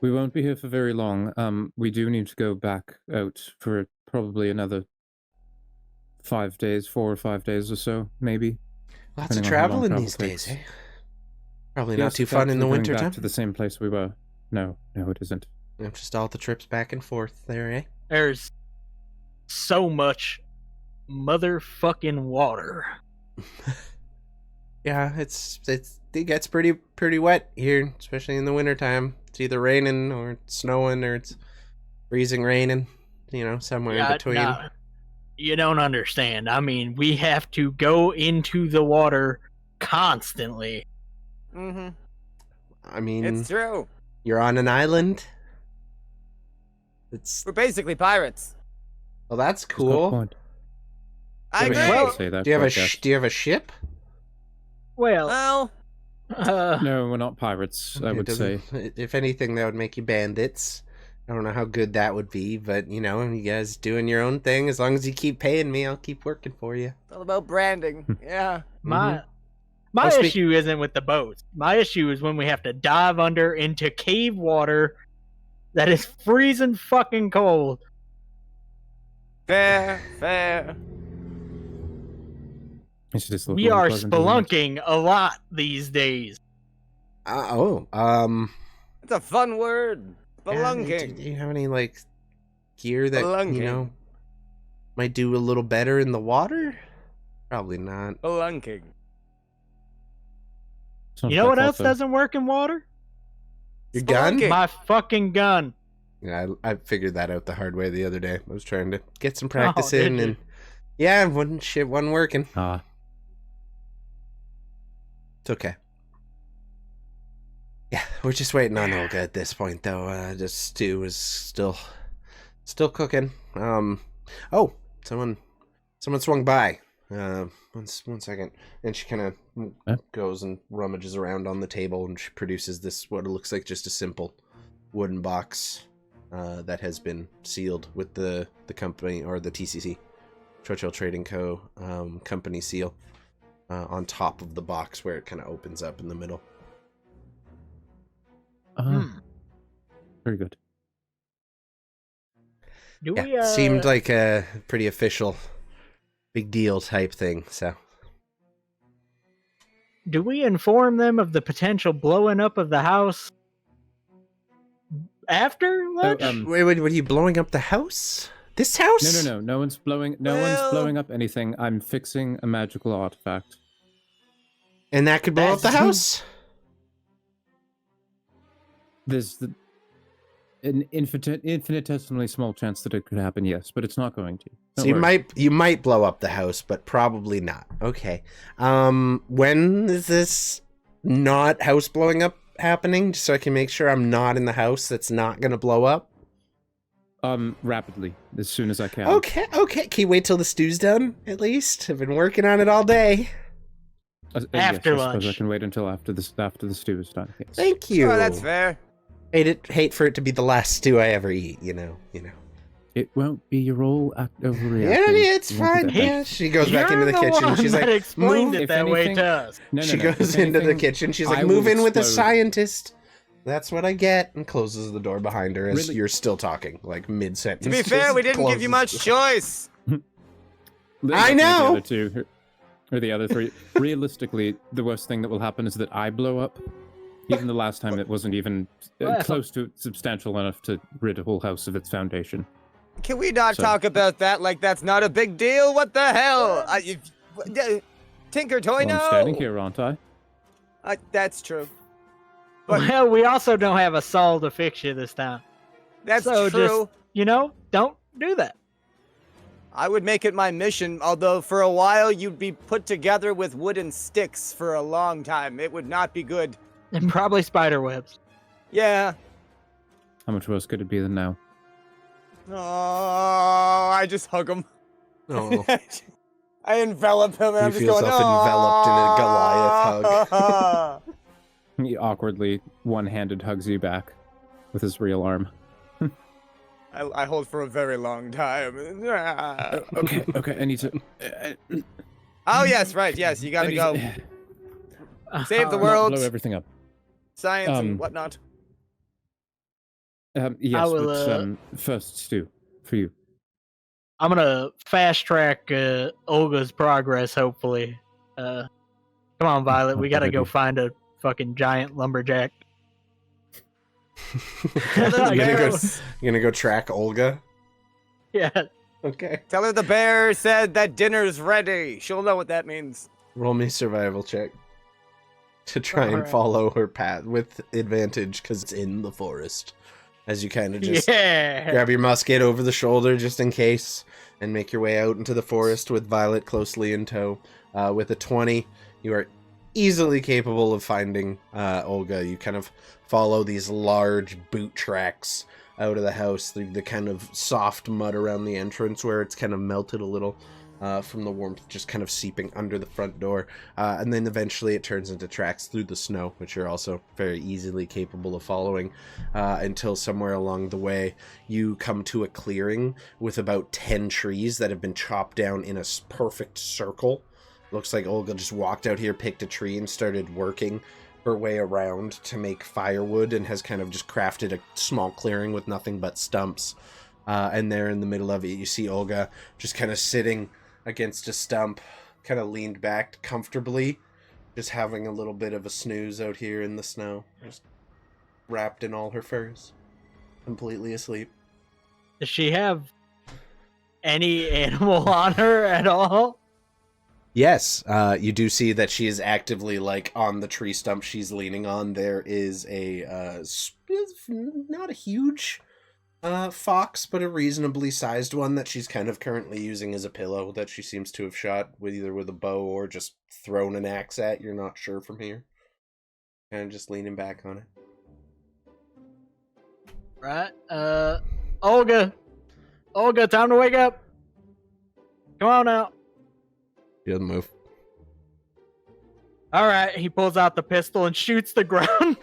We won't be here for very long. We do need to go back out for probably another 5 days, 4 or 5 days or so, maybe. Lots of depending on how long traveling travel these days, takes. eh? Probably not Yes, too it's fun in the actually coming winter back time. to the same place we were. No, it isn't. Just all the trips back and forth there, eh? There's so much motherfucking water. Yeah, it gets pretty wet here, especially in the wintertime. It's either raining or it's snowing or it's freezing raining, somewhere in between. No, you don't understand. I mean, we have to go into the water constantly. Mm-hmm. I mean, It's true. you're on an island. We're basically pirates. Well, that's Got a cool. point. I Yeah, we agree. can't Well, say that Do you have quite yet. do you have a ship? Well, Well, No, we're not pirates, I It would say. doesn't- If anything, that would make you bandits. I don't know how good that would be, but you guys doing your own thing. As long as you keep paying me, I'll keep working for you. it's all about branding. Yeah. my Oh, speak- issue isn't with the boats. My issue is when we have to dive under into cave water that is freezing fucking cold. Fair. It's just a We little are unpleasant, isn't it? spelunking a lot these days. It's a fun word. yeah, Spelunking. do you have any gear that Spelunking. might do a little better in the water? Probably not. Spelunking. It's not You know what quite else though. doesn't work in water? Your gun? Spelunking. My fucking gun. Yeah, I figured that out the hard way the other day. I was trying to get some practice did in, you? and yeah, wasn't working. Ah, It's okay. Yeah, we're just waiting on Olga at this point, though. Just stew is still cooking. Oh, someone swung by. One second, and she kind Huh? of goes and rummages around on the table, and she produces this what looks like just a simple wooden box that has been sealed with the company or the TCC, Churchill Trading Co. Company seal on top of the box where it kind of opens up in the middle. very good. Do Yeah, we seemed like a pretty official, big deal type thing. So do we inform them of the potential blowing up of the house after lunch? wait, what are you blowing up the house? This house? No. No one's blowing up anything. I'm fixing a magical artifact. And that could blow up the That's- house? There's an infinitesimally small chance that it could happen, yes, but it's not going to. So Don't worry. you might blow up the house, but probably not. Okay. When is this not house blowing up happening? Just so I can make sure I'm not in the house that's not gonna blow up. Rapidly, as soon as I can. Okay. Can you wait till the stew's done, at least? I've been working on it all day. After yes, I suppose lunch. I can wait until after the stew is done. Yes. Thank you. Oh, that's fair. Hate for it to be the last stew I ever eat, It won't be your role at overreacting. Yeah, it's It won't be fine. that bad. Yeah, she goes back You're into the kitchen. one She's that like, explained move. it If that way anything- to us. No. She If goes into the anything, kitchen. She's like, I move will in with the explode. scientist. That's what I get. And closes the door behind her as Really? you're still talking, like mid-sentence. To be fair, we Just didn't give you much closes. choice. I know! The other two, or the other three. Realistically, the worst thing that will happen is that I blow up. Even the last time, it wasn't even Well. close to substantial enough to rid a whole house of its foundation. Can we not So- talk about that like that's not a big deal? What the hell? Tinker Toy, Well, no. I'm standing here, aren't I? That's true. But- Well, we also don't have a Saul to fix you this time. That's So true. Don't do that. I would make it my mission, although for a while you'd be put together with wooden sticks for a long time. It would not be good. And probably spider webs. Yeah. How much worse could it be than now? Oh, I just hug him. Oh. I envelop him and You I'm just feel going, yourself enveloped in a Goliath hug. He awkwardly one-handed hugs you back with his real arm. I hold for a very long time. Okay, I need to... Oh, yes, right, yes, you gotta I go. need Save the to world, blow everything up. science and whatnot. Yes, will, but first, Stu, for you. I'm gonna fast track Olga's progress. Hopefully, come on, Violet. We gotta go find a fucking giant lumberjack. You're I gonna go. guess. You're gonna go track Olga. Yeah. Okay. Tell her the bear said that dinner's ready. She'll know what that means. Roll me a survival check to try and Alright. follow her path with advantage because it's in the forest. As you kind of just grab your musket over the shoulder just in case and make your way out into the forest with Violet closely in tow. With a 20, you are easily capable of finding Olga. You kind of follow these large boot tracks out of the house through the kind of soft mud around the entrance where it's kind of melted a little from the warmth just kind of seeping under the front door. And then eventually it turns into tracks through the snow, which you're also very easily capable of following until somewhere along the way you come to a clearing with about 10 trees that have been chopped down in a perfect circle. Looks like Olga just walked out here, picked a tree, and started working her way around to make firewood and has kind of just crafted a small clearing with nothing but stumps. And there in the middle of it, you see Olga just kind of sitting against a stump, kind of leaned back comfortably, just having a little bit of a snooze out here in the snow, just wrapped in all her furs, completely asleep. Does she have any animal on her at all? Yes, you do see that she is actively, like, on the tree stump she's leaning on. There is a, not a huge fox, but a reasonably sized one that she's kind of currently using as a pillow that she seems to have shot with either with a bow or just thrown an axe at. You're not sure from here. Kind of just leaning back on it. Right. Olga, time to wake up. Come on out. She doesn't move. All right. He pulls out the pistol and shoots the ground.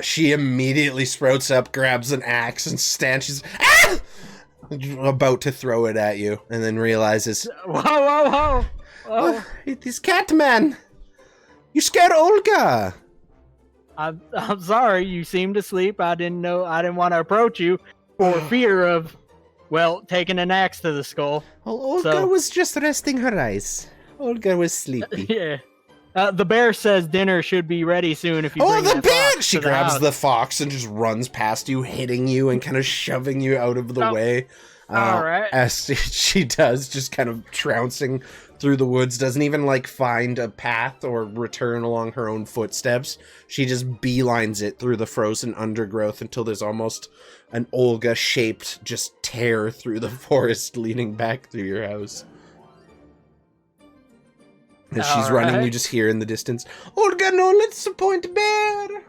She immediately sprouts up, grabs an axe, and stands. She's about to throw it at you, and then realizes, Whoa. oh, it is Catman. You scared Olga. I'm sorry. You seemed asleep. I didn't want to approach you for fear of, well, taking an axe to the skull. Well, Olga was just resting her eyes. Olga was sleepy. Yeah. The bear says dinner should be ready soon if you bring the that bear! fox She to the grabs house. the fox and just runs past you, hitting you and kind of shoving you out of the way. All right. As she does, just kind of trouncing through the woods, doesn't even like find a path or return along her own footsteps. She just beelines it through the frozen undergrowth until there's almost an Olga-shaped just tear through the forest leading back through your house. As she's running, you just hear in the distance, Olga, no, let's disappoint bear!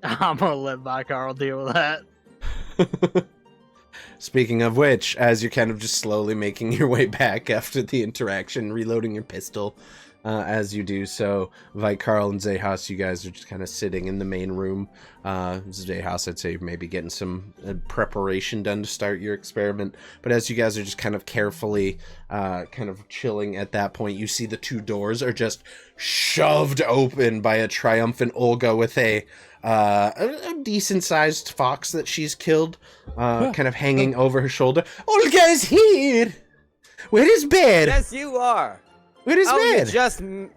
I'm gonna let Vitekorl deal with that. Speaking of which, as you're kind of just slowly making your way back after the interaction, reloading your pistol, as you do so, Vitekorl and Xechas, you guys are just kind of sitting in the main room. Xechas, I'd say maybe getting some preparation done to start your experiment. But as you guys are just kind of carefully kind of chilling at that point, you see the two doors are just shoved open by a triumphant Olga with a decent-sized fox that she's killed, kind of hanging over her shoulder. Olga is here! Where is Bear? Yes, you are. Where is Bear?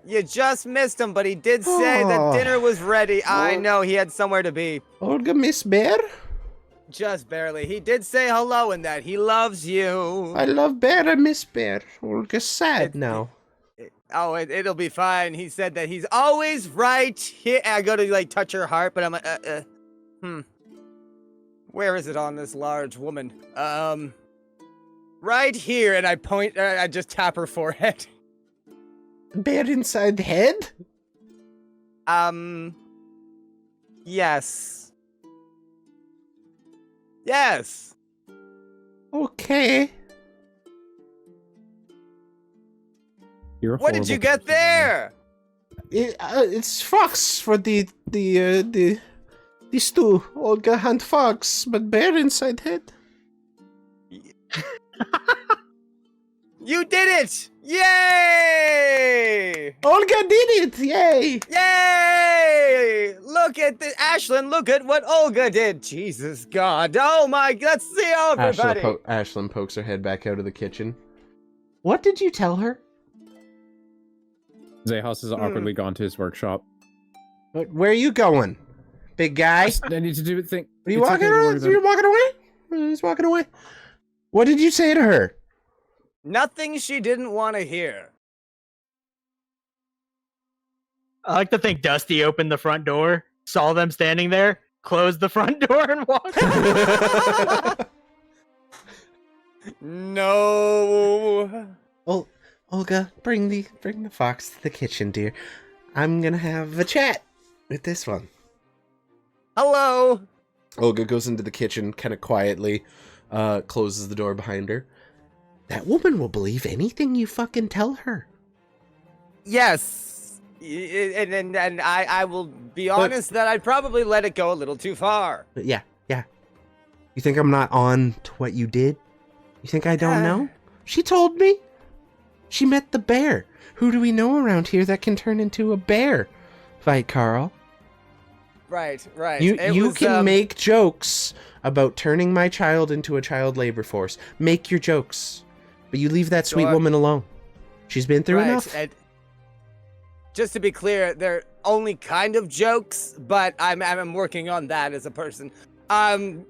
You just missed him, but he did say that dinner was ready. I know he had somewhere to be. Olga, Miss Bear? Just barely. He did say hello and that he loves you. I love Bear, I miss Bear. Olga's sad now. It'll be fine. He said that he's always right here. I go to like touch her heart, but I'm like, where is it on this large woman? Right here, and I point. I just tap her forehead. Bear inside head? Yes. Yes. Okay. You're a What did you horrible get person, there? It's fox for the stew. Olga hunt fox, but bear inside head. You did it! Yay! Olga did it! Yay! Yay! Look at the Ashlyn. Look at what Olga did. Jesus God! Oh my! Let's see everybody. Ashlyn pokes her head back out of the kitchen. What did you tell her? Xechas has awkwardly gone to his workshop. Where are you going, big guy? I need to do a thing. Are you walking around? You're walking away? He's walking away. What did you say to her? Nothing she didn't want to hear. I like to think Dusty opened the front door, saw them standing there, closed the front door, and walked. No. Well, Olga, bring the fox to the kitchen, dear. I'm gonna have a chat with this one. Hello. Olga goes into the kitchen kind of quietly, closes the door behind her. That woman will believe anything you fucking tell her. Yes. And I will be honest that I'd probably let it go a little too far. But yeah. You think I'm not on to what you did? You think I don't know? She told me. She met the bear. Who do we know around here that can turn into a bear? Vitekorl. Right. You can make jokes about turning my child into a child labor force. Make your jokes. But you leave that sweet woman alone. She's been through enough. And just to be clear, they're only kind of jokes, but I'm working on that as a person. I'll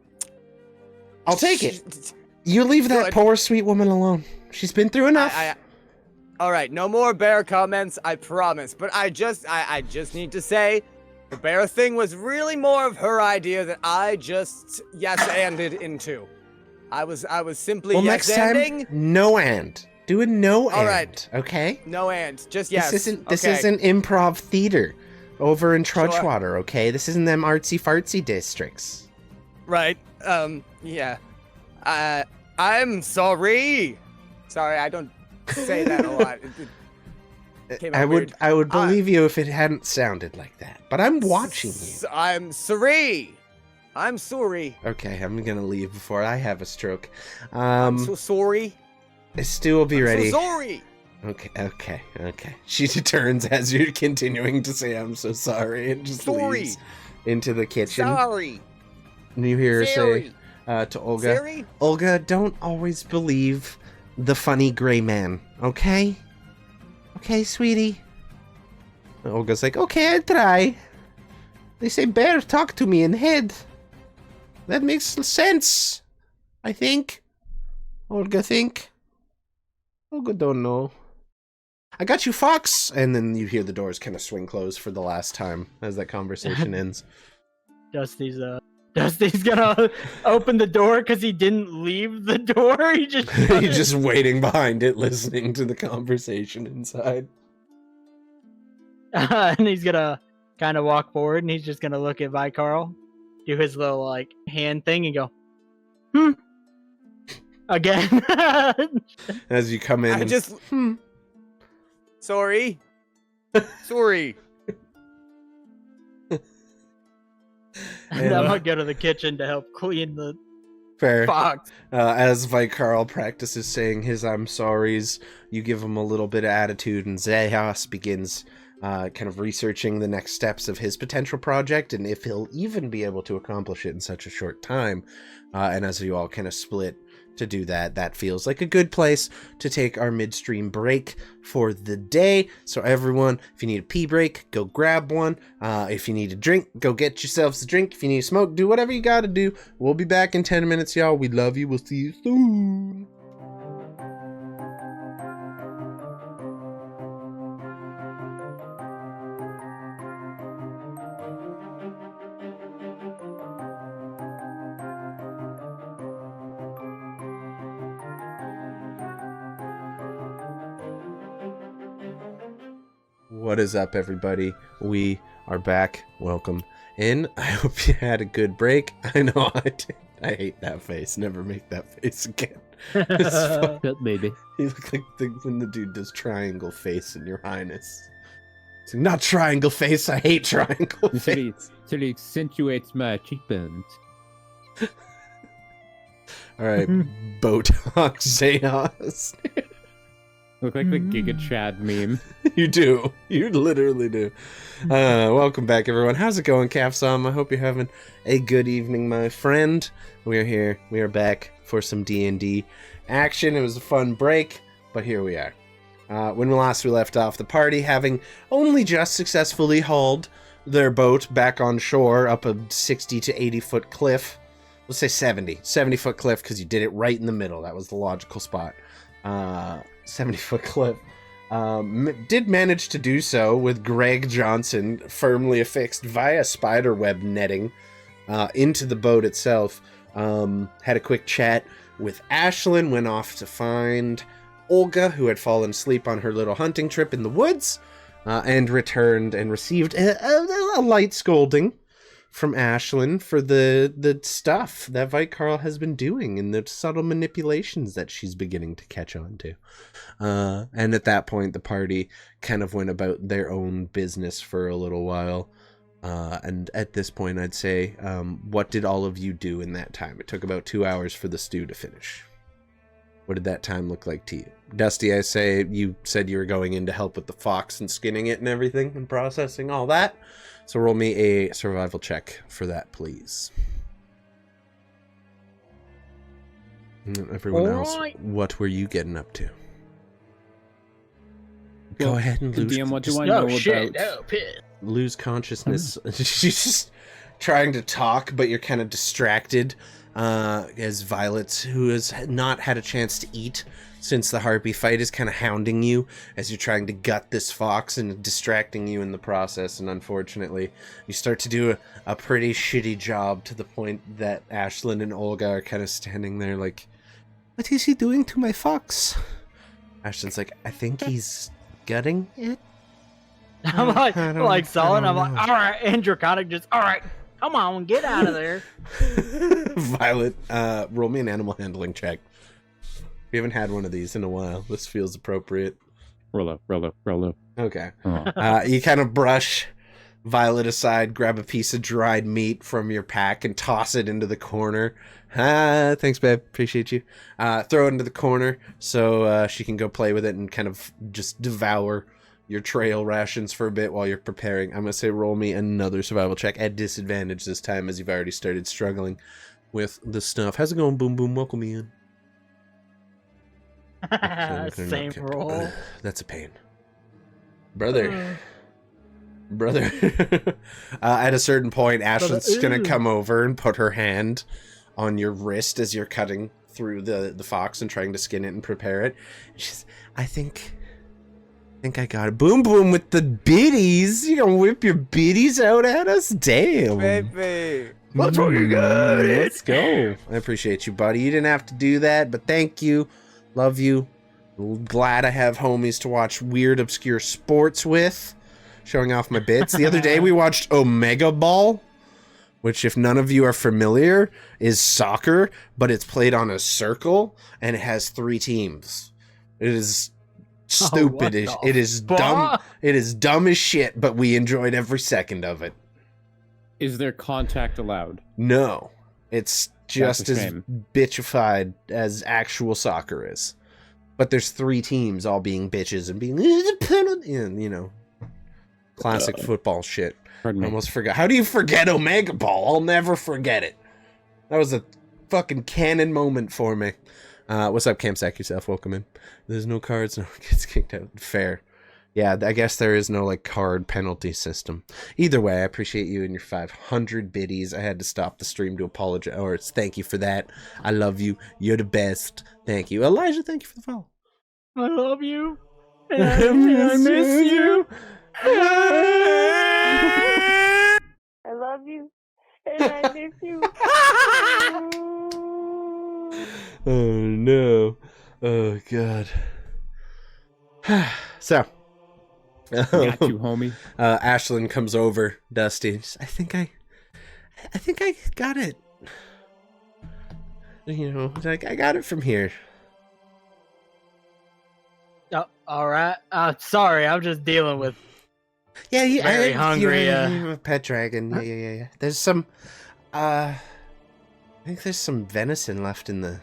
take it. You leave that poor sweet woman alone. She's been through enough. All right, no more bear comments, I promise. But I just need to say, the bear thing was really more of her idea that I just yes-anded into. I was simply yes-anding. Next time, no and. Do a no and. All right. Okay? No and. Just yes. This isn't improv theater over in Trudgewater, okay? This isn't them artsy-fartsy districts. Right. Yeah. I'm sorry. Sorry, I don't say that a lot. It came out weird. I would believe you if it hadn't sounded like that. But I'm watching you. I'm sorry. I'm sorry. Okay, I'm gonna leave before I have a stroke. I'm so sorry. Stu will be ready. So sorry. Okay. She turns as you're continuing to say "I'm so sorry" and just leaves into the kitchen. Sorry. And you hear her say to Olga, Sorry? Olga, don't always believe the funny gray man, okay? Okay, sweetie? Olga's like, okay, I'll try. They say bear talk to me in head. That makes sense, I think. Olga think. Olga don't know. I got you, fox! And then you hear the doors kind of swing closed for the last time as that conversation ends. Dusty's gonna open the door because he didn't leave the door. He's just waiting behind it, listening to the conversation inside. And he's gonna kind of walk forward, and he's just gonna look at Vitekorl, do his little like hand thing, and go, again. As you come in, Sorry. Sorry. And I'm gonna go to the kitchen to help clean the fair. fox. As Vitekorl practices saying his "I'm sorries," you give him a little bit of attitude, and Xechas begins kind of researching the next steps of his potential project and if he'll even be able to accomplish it in such a short time. And as you all kind of split to do that, that feels like a good place to take our midstream break for the day. So everyone, if you need a pee break, go grab one. If you need a drink, go get yourselves a drink. If you need to smoke, do whatever you gotta do. We'll be back in 10 minutes, y'all. We love you. We'll see you soon. What is up, everybody? We are back. Welcome in. I hope you had a good break. I know I did. I hate that face. Never make that face again. Maybe. You look like when the dude does triangle face in Your Highness. It's like, not triangle face. I hate triangle face. So it accentuates my cheekbones. All right, Botox Xenos. Look like the Giga Chad meme. You do. You literally do. Welcome back, everyone. How's it going, Capsom? I hope you're having a good evening, my friend. We are here. We are back for some D&D action. It was a fun break, but here we are. When we left off, the party, having only just successfully hauled their boat back on shore up a 60 to 80 foot cliff. Let's say 70 foot cliff, because you did it right in the middle. That was the logical spot. 70 foot cliff. Did manage to do so with Greg Johnson firmly affixed via spiderweb netting into the boat itself. Had a quick chat with Ashlyn, went off to find Olga, who had fallen asleep on her little hunting trip in the woods, and returned and received a light scolding from Ashlyn for the stuff that Vitekorl has been doing and the subtle manipulations that she's beginning to catch on to. And at that point, the party kind of went about their own business for a little while. And at this point, I'd say, what did all of you do in that time? It took about 2 hours for the stew to finish. What did that time look like to you? Dusty, I say you said you were going in to help with the fox and skinning it and everything and processing all that. So roll me a survival check for that, please. And everyone else, what were you getting up to? Go Well, ahead and lose. DM, what do I know about? Lose consciousness. She's just trying to talk, but you're kind of distracted. As Violet, who has not had a chance to eat since the harpy fight, is kind of hounding you as you're trying to gut this fox and distracting you in the process. And unfortunately, you start to do a pretty shitty job, to the point that Ashlyn and Olga are kind of standing there like, what is he doing to my fox? Ashlyn's like, I think he's gutting it. I'm like Solid. I'm like, all right, and Draconic just, all right, come on, get out of there. Violet, roll me an animal handling check. We haven't had one of these in a while. This feels appropriate. Roll up. Okay. Oh. You kind of brush Violet aside, grab a piece of dried meat from your pack, and toss it into the corner. Thanks, babe. Appreciate you. Throw it into the corner so she can go play with it and kind of just devour your trail rations for a bit while you're preparing. I'm going to say roll me another survival check at disadvantage this time, as you've already started struggling with the stuff. How's it going, Boom Boom? Welcome me in. Same roll. That's a pain. Brother. At a certain point, Ashlyn's going to come over and put her hand on your wrist as you're cutting through the fox and trying to skin it and prepare it. She's, I think I got it. Boom Boom with the biddies. You gonna whip your biddies out at us? Damn. Baby. That's what you got. Let's go. I appreciate you, buddy. You didn't have to do that, but thank you. Love you. Glad I have homies to watch weird, obscure sports with. Showing off my bits. The other day we watched Omega Ball, which, if none of you are familiar, is soccer, but it's played on a circle and it has 3 teams. It is stupid. It is dumb. It is dumb as shit, but we enjoyed every second of it. Is there contact allowed? No. It's just as shame. bitchified as actual soccer is. But there's 3 teams all being bitches and being and, you know, classic football shit. Pardon me. Almost forgot. How do you forget Omega Ball? I'll never forget it. That was a fucking canon moment for me. What's up, Campsack yourself? Welcome in. There's no cards, no one gets kicked out. Fair. Yeah, I guess there is no, like, card penalty system. Either way, I appreciate you and your 500 biddies. I had to stop the stream to apologize. Or it's thank you for that. I love you. You're the best. Thank you. Elijah, thank you for the follow. I love you. And I miss you. I love you. And I miss you. Oh, no. Oh, God. So. Got you, homie. Ashlyn comes over, Dusty. I think I got it. You know, like, I got it from here. Oh, all right. Sorry, I'm just dealing with. Yeah, Very hungry. You're a pet dragon. Yeah. There's some. I think there's some venison left in the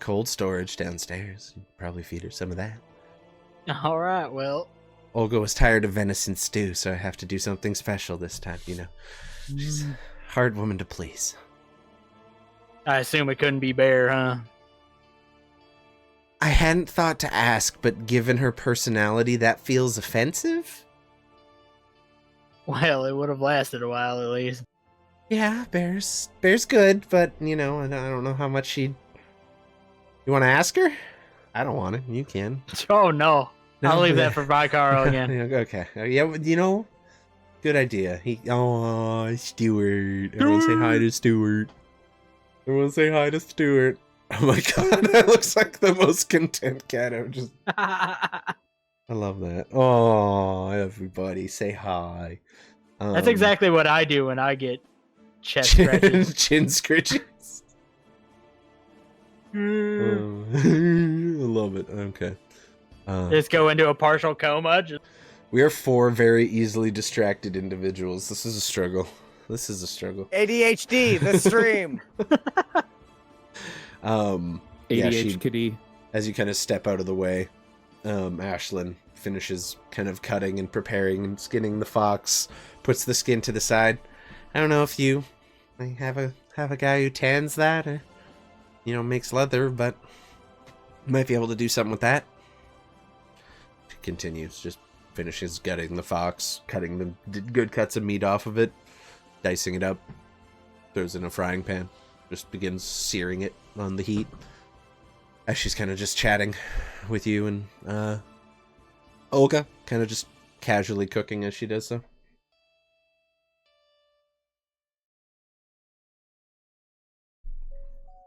cold storage downstairs. You'd probably feed her some of that. All right, well. Olga was tired of venison stew, so I have to do something special this time, you know. She's a hard woman to please. I assume it couldn't be bear, huh? I hadn't thought to ask, but given her personality, that feels offensive? Well, it would have lasted a while at least. Yeah, bear's good, but, you know, I don't know how much she'd... You want to ask her? I don't want to. You can. Oh, no. I'll leave yeah. that for Vitekorl again. Okay. Yeah, you know, good idea. Stuart. Everyone say hi to Stuart. Everyone say hi to Stuart. Oh my god, that looks like the most content cat ever. I love that. Oh, everybody, say hi. That's exactly what I do when I get chest scratches. Chin scratches. I love it. Okay. Just go into a partial coma. We are 4 very easily distracted individuals. This is a struggle. ADHD, the stream. ADHD. As you kind of step out of the way, Ashlyn finishes kind of cutting and preparing and skinning the fox, puts the skin to the side. I don't know if you have a guy who tans that or, you know, makes leather, but might be able to do something with that. She continues, just finishes gutting the fox, cutting the good cuts of meat off of it, dicing it up, throws it in a frying pan, just begins searing it on the heat. As she's kind of just chatting with you and Olga, kind of just casually cooking as she does so.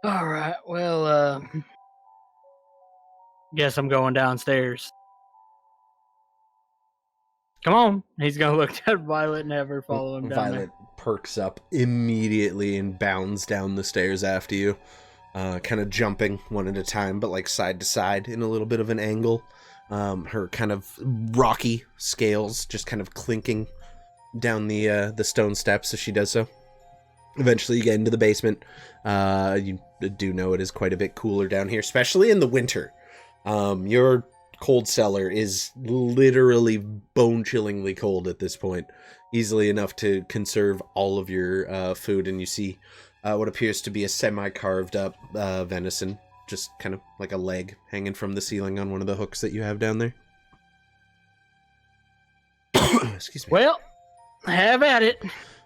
All right, well, guess I'm going downstairs. Come on. He's going to look at Violet and have her follow him down Violet perks up immediately and bounds down the stairs after you, kind of jumping one at a time, but like side to side in a little bit of an angle. Her kind of rocky scales just kind of clinking down the stone steps as she does so. Eventually you get into the basement. You do know it is quite a bit cooler down here, especially in the winter. Your cold cellar is literally bone-chillingly cold at this point. Easily enough to conserve all of your food, and you see what appears to be a semi-carved up venison, just kind of like a leg hanging from the ceiling on one of the hooks that you have down there. Excuse me. Well, have at it.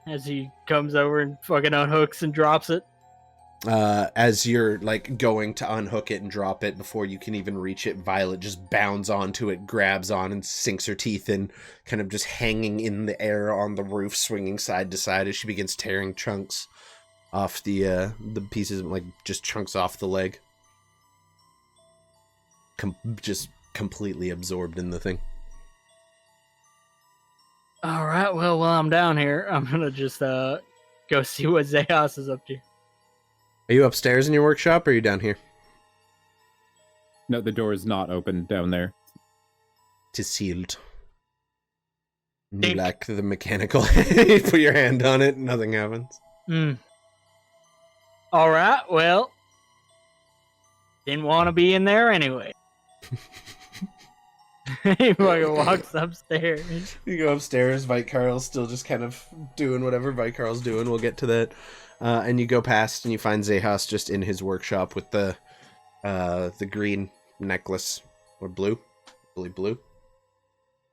As he comes over and fucking unhooks and drops it. As you're like going to unhook it and drop it before you can even reach it, Violet just bounds onto it, grabs on and sinks her teeth in, kind of just hanging in the air on the roof, swinging side to side as she begins tearing chunks off the pieces, like just chunks off the leg. Just completely absorbed in the thing. All right, well, while I'm down here, I'm going to just go see what Xechas is up to. Are you upstairs in your workshop, or are you down here? No, the door is not open down there. Tis sealed. You Dink. like the mechanical. You put your hand on it, nothing happens. All right, well, didn't want to be in there anyway. He fucking walks upstairs. You go upstairs, Vitekorl's still just kind of doing whatever Vitekorl's doing. We'll get to that. And you go past and you find Xechas just in his workshop with the green necklace. Or blue? I believe blue.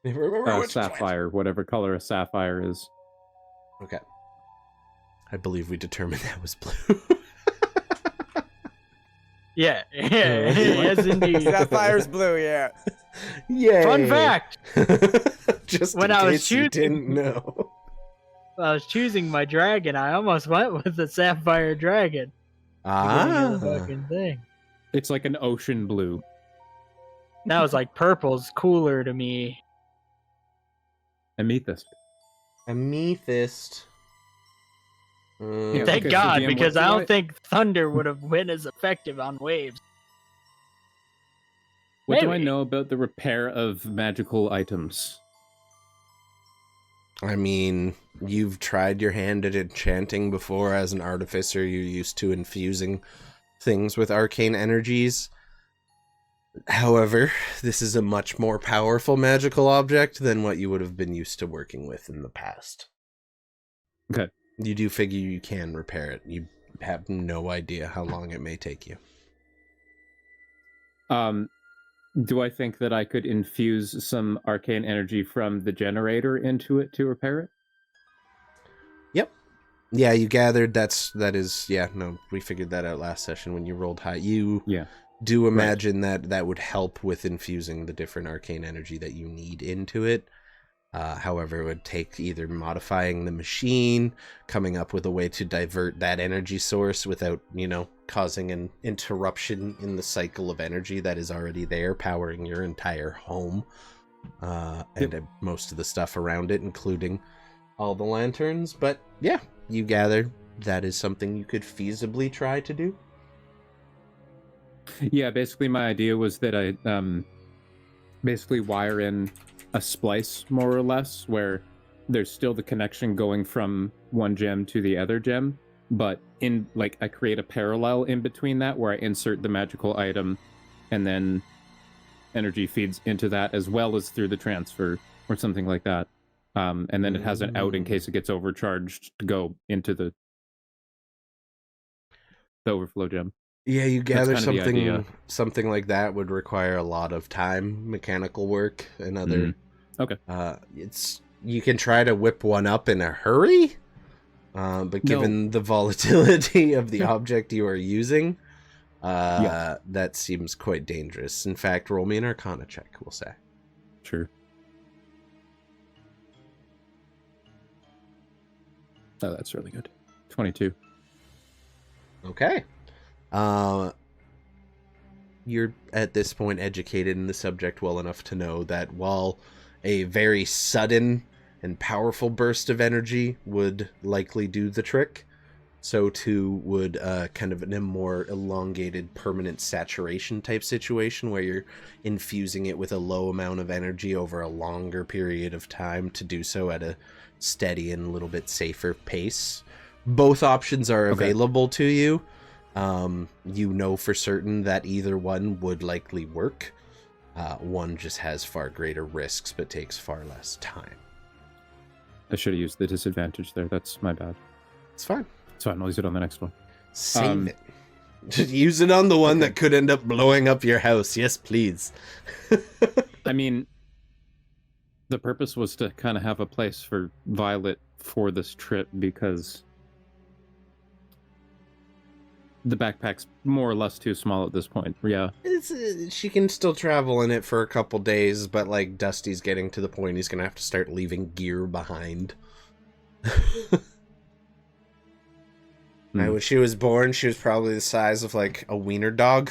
Never remember which Sapphire, whatever color a sapphire is. Okay. I believe we determined that was blue. Yeah, yes indeed. Sapphire's blue, yeah. Yay! Fun fact. Just When in I was case you shooting- didn't know. When I was choosing my dragon, I almost went with the sapphire dragon. The fucking thing. It's like an ocean blue. That was like purple's cooler to me. Amethyst. Amethyst. Yeah, Thank okay, so God, DM, because what's I the don't light? think thunder would have been as effective on waves. What do I Maybe. know about the repair of magical items? I mean, you've tried your hand at enchanting before as an artificer. You're used to infusing things with arcane energies. However, this is a much more powerful magical object than what you would have been used to working with in the past. Okay. You do figure you can repair it. You have no idea how long it may take you. Do I think that I could infuse some arcane energy from the generator into it to repair it? Yep. Yeah, you gathered we figured that out last session when you rolled high. You do imagine that would help with infusing the different arcane energy that you need into it. However, it would take either modifying the machine, coming up with a way to divert that energy source without, causing an interruption in the cycle of energy that is already there, powering your entire home, and most of the stuff around it, including all the lanterns. But yeah, you gather that is something you could feasibly try to do. Yeah, basically my idea was that I basically wire in a splice, more or less, where there's still the connection going from one gem to the other gem, but I create a parallel in between that where I insert the magical item and then energy feeds into that as well as through the transfer or something like that. And then it has an out in case it gets overcharged to go into the overflow gem. Yeah, you gather something like that would require a lot of time, mechanical work, and other. Okay. You can try to whip one up in a hurry, but given the volatility of the object you are using, that seems quite dangerous. In fact, roll me an Arcana check, we'll say. Sure. Oh, that's really good. 22. Okay. You're at this point educated in the subject well enough to know that while a very sudden and powerful burst of energy would likely do the trick, so too would kind of a more elongated permanent saturation type situation where you're infusing it with a low amount of energy over a longer period of time to do so at a steady and a little bit safer pace. Both options are available to you. You know for certain that either one would likely work. One just has far greater risks but takes far less time. I should have used the disadvantage there. That's my bad. It's fine. It's fine. I'll use it on the next one. Save it. Just use it on the one that could end up blowing up your house. Yes, please. I mean, the purpose was to kind of have a place for Violet for this trip because the backpack's more or less too small at this point. Yeah. She can still travel in it for a couple days, but like Dusty's getting to the point he's going to have to start leaving gear behind. When she was born, she was probably the size of like a wiener dog,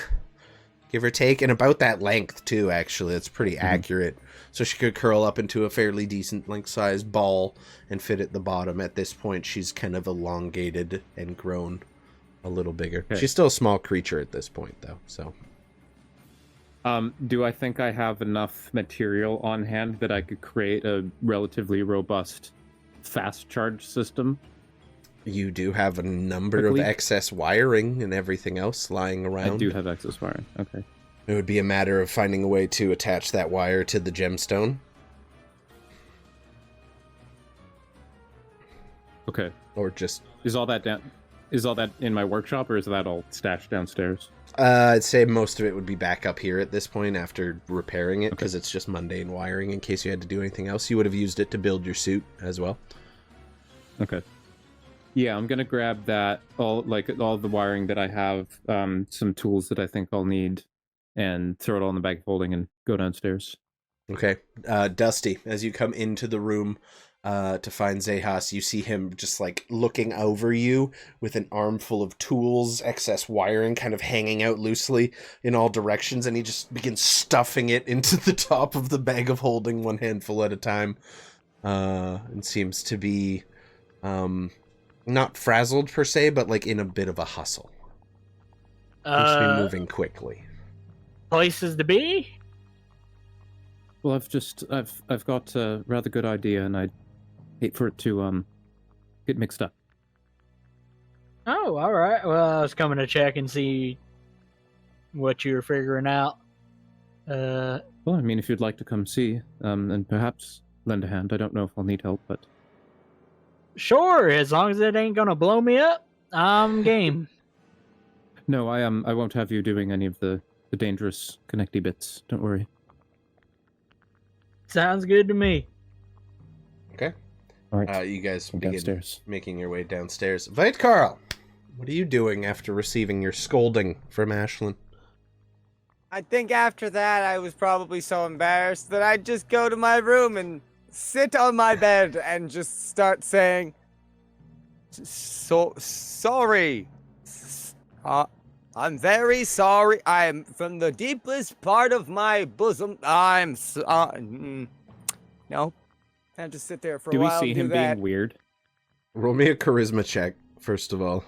give or take, and about that length too, actually. It's pretty accurate. So she could curl up into a fairly decent length-sized ball and fit at the bottom. At this point, she's kind of elongated and grown a little bigger. Okay. She's still a small creature at this point, though. So, do I think I have enough material on hand that I could create a relatively robust fast charge system? You do have a number of excess wiring and everything else lying around. I do have excess wiring. Okay. It would be a matter of finding a way to attach that wire to the gemstone. Okay. Or just... Is all that in my workshop, or is that all stashed downstairs? I'd say most of it would be back up here at this point after repairing it, because it's just mundane wiring in case you had to do anything else. You would have used it to build your suit as well. Okay. Yeah, I'm going to grab that, all the wiring that I have, some tools that I think I'll need, and throw it all in the bag of holding and go downstairs. Okay. Dusty, as you come into the room to find Xechas, you see him just like looking over you with an armful of tools, excess wiring kind of hanging out loosely in all directions, and he just begins stuffing it into the top of the bag of holding, one handful at a time, and seems to be not frazzled per se, but like in a bit of a hustle. Seems to be moving quickly. Places to be? Well, I've got a rather good idea, and I'd hate for it to get mixed up. Oh, all right. Well, I was coming to check and see what you were figuring out. Uh, Well, I mean, if you'd like to come see, and perhaps lend a hand. I don't know if I'll need help, but sure, as long as it ain't gonna blow me up, I'm game. no, I won't have you doing any of the dangerous connecty bits. Don't worry. Sounds good to me. Okay. All right. You guys I'm begin downstairs. making your way downstairs. Vitekorl, what are you doing after receiving your scolding from Ashlyn? I think after that, I was probably so embarrassed that I'd just go to my room and sit on my bed and just start saying, sorry. I'm very sorry. I'm from the deepest part of my bosom. I'm no. I just sit there for a Do we while see and do him that. being weird? Roll me a charisma check, first of all.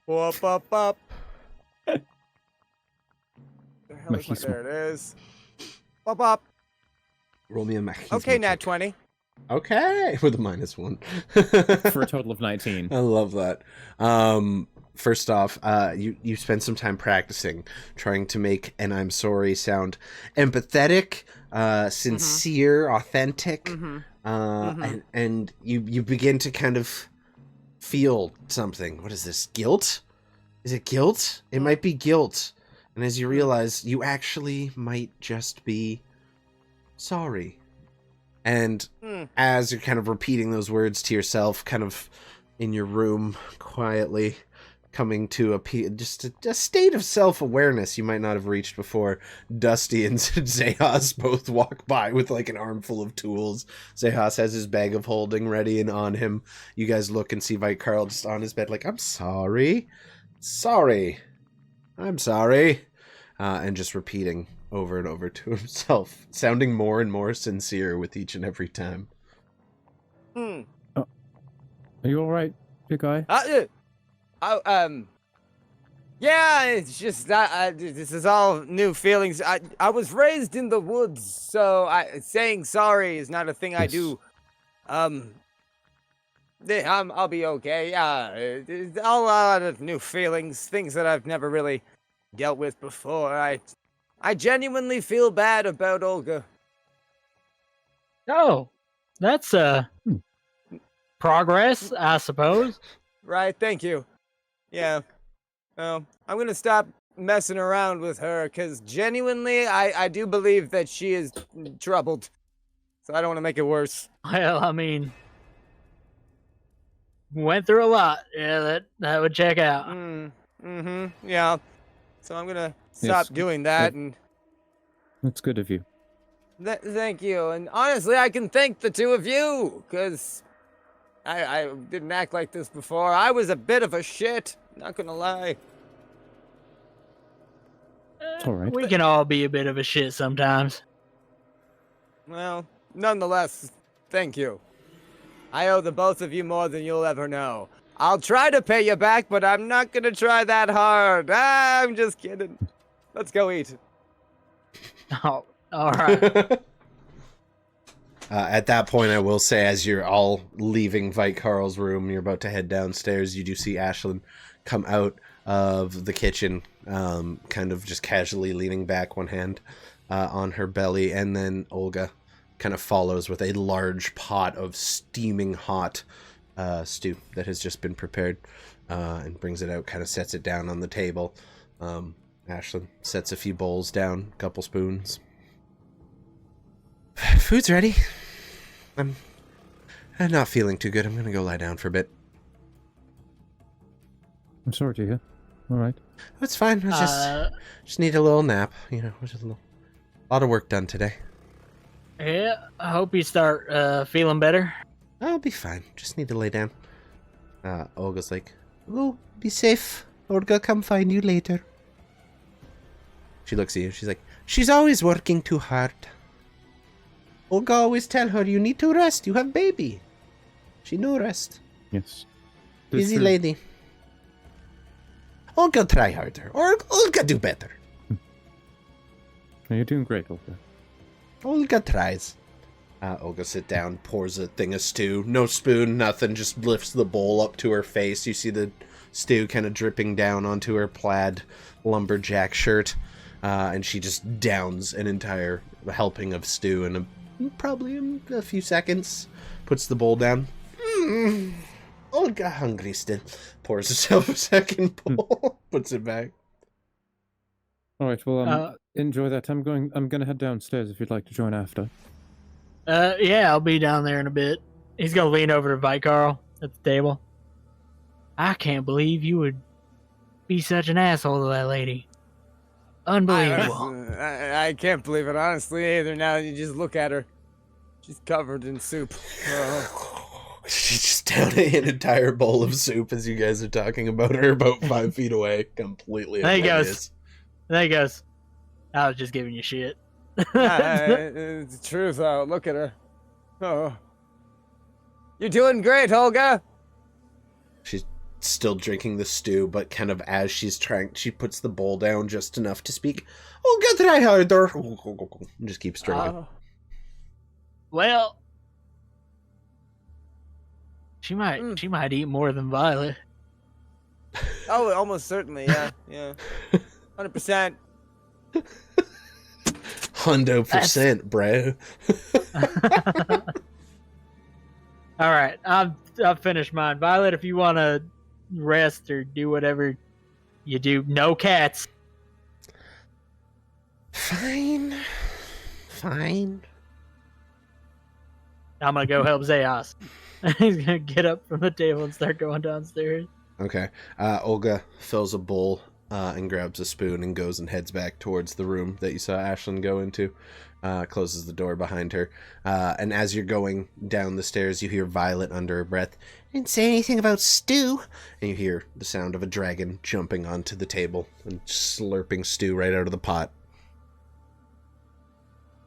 Up. The hell is my, Machismo. there it is. Up. Roll me a machismo Okay, nat check. 20. Okay, with a -1. For a total of 19. I love that. First off, you spend some time practicing, trying to make an I'm sorry sound empathetic, sincere, authentic, and you begin to kind of feel something. What is this? Guilt? Is it guilt? It might be guilt. And as you realize, you actually might just be sorry. And as you're kind of repeating those words to yourself, kind of in your room, quietly coming to just a state of self-awareness you might not have reached before, Dusty and Xechas both walk by with like an armful of tools. Xechas has his bag of holding ready and on him. You guys look and see Vitekorl just on his bed like, I'm sorry. I'm sorry. And just repeating over and over to himself, sounding more and more sincere with each and every time. Are you all right, big guy? Yeah, it's just this is all new feelings. I was raised in the woods, so saying sorry is not a thing I do. I'll be okay. Yeah, it's all a lot of new feelings, things that I've never really dealt with before. I genuinely feel bad about Olga. Oh, that's progress, I suppose. Right, thank you. Yeah. Well, I'm gonna stop messing around with her, because genuinely, I do believe that she is troubled. So I don't want to make it worse. Well, I mean, went through a lot. Yeah, that would check out. Yeah. So I'm gonna stop doing that, and That's good of you. thank you. And honestly, I can thank the two of you, because I didn't act like this before. I was a bit of a shit, not gonna lie. It's all right. We can all be a bit of a shit sometimes. Well, nonetheless, thank you. I owe the both of you more than you'll ever know. I'll try to pay you back, but I'm not gonna try that hard. I'm just kidding. Let's go eat. Oh, all right. At that point, I will say, as you're all leaving Vitekorl's room, you're about to head downstairs, you do see Ashlyn come out of the kitchen, kind of just casually leaning back, one hand on her belly, and then Olga kind of follows with a large pot of steaming hot stew that has just been prepared, and brings it out, kind of sets it down on the table. Ashlyn sets a few bowls down, a couple spoons. Food's ready. I'm not feeling too good. I'm gonna go lie down for a bit. I'm sorry to hear. All right. It's fine. I just need a little nap. You know, just a lot of work done today. Yeah, I hope you start feeling better. I'll be fine. Just need to lay down. Olga's like, "Oh, be safe. Olga, come find you later." She looks at you. She's like, "She's always working too hard. Olga always tell her you need to rest. You have baby. She no rest. Yes. Busy lady. Olga try harder. Or Olga do better. You're doing great, Olga. Olga tries." Olga sit down, pours a thing of stew. No spoon, nothing. Just lifts the bowl up to her face. You see the stew kind of dripping down onto her plaid lumberjack shirt. and she just downs an entire helping of stew in probably a few seconds. Puts the bowl down. Olga hungry still. Pours herself a second bowl. Puts it back. All right. Well, enjoy that. I'm gonna head downstairs if you'd like to join after. Yeah, I'll be down there in a bit. He's gonna lean over to Vitekorl at the table. I can't believe you would be such an asshole to that lady. Unbelievable. I can't believe it, honestly, either. Now you just look at her. She's covered in soup. She's just down an entire bowl of soup as you guys are talking about her about 5 feet away. Completely There he oblivious. goes. There he goes. I was just giving you shit. It's the truth, though. Look at her. Oh. You're doing great, Olga. She's still drinking the stew, but kind of as she's trying, she puts the bowl down just enough to speak. Olga, try harder. And just keeps drinking. Well, she might eat more than Violet. Oh, almost certainly, yeah. 100%. 100%, bro. All right, I've finished mine. Violet, if you want to rest or do whatever you do, no cats. Fine. I'm gonna go help Zayas. He's gonna get up from the table and start going downstairs. Okay. Olga fills a bowl and grabs a spoon and goes and heads back towards the room that you saw Ashlyn go into. Closes the door behind her. And as you're going down the stairs, you hear Violet under her breath. Didn't say anything about stew. And you hear the sound of a dragon jumping onto the table and slurping stew right out of the pot.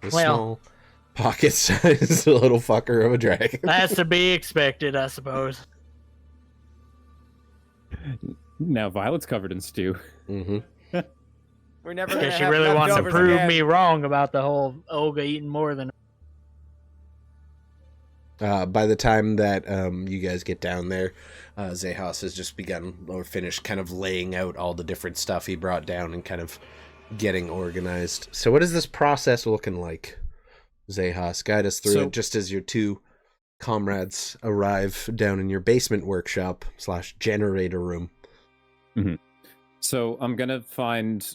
A small pocket-sized little fucker of a dragon. That's to be expected, I suppose. Now Violet's covered in stew. Mm-hmm. We're never gonna Because she have really wants to leftovers prove again. me wrong about the whole Olga eating more than. By the time that you guys get down there, Xechas has just begun or finished kind of laying out all the different stuff he brought down and kind of getting organized. So what is this process looking like? Xechas, guide us through it just as your two comrades arrive down in your basement workshop / generator room. Mm-hmm. So I'm gonna find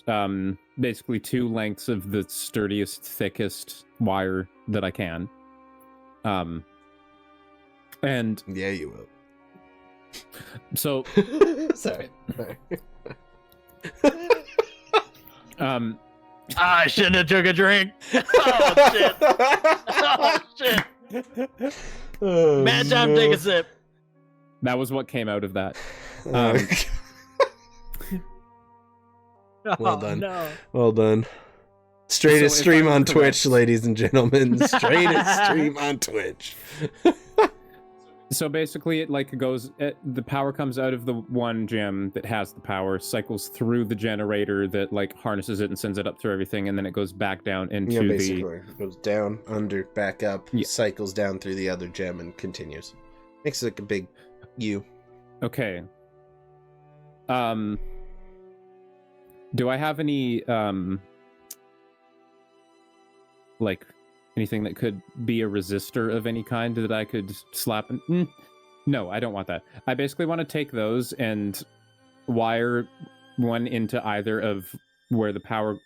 basically 2 lengths of the sturdiest, thickest wire that I can. And yeah, you will. So sorry. I shouldn't have took a drink. Oh shit! Oh shit! Bad time to take a sip. That was what came out of that. Well done. No. Well done. Straightest So if stream I'm on correct- Twitch, ladies and gentlemen. Straightest stream on Twitch. So basically, it goes. The power comes out of the one gem that has the power, cycles through the generator that harnesses it and sends it up through everything, and then it goes back down into basically. It goes down, under, back up, cycles down through the other gem, and continues. Makes it like a big U. Okay. Do I have any anything that could be a resistor of any kind that I could slap in? No, I don't want that. I basically want to take those and wire one into either of where the power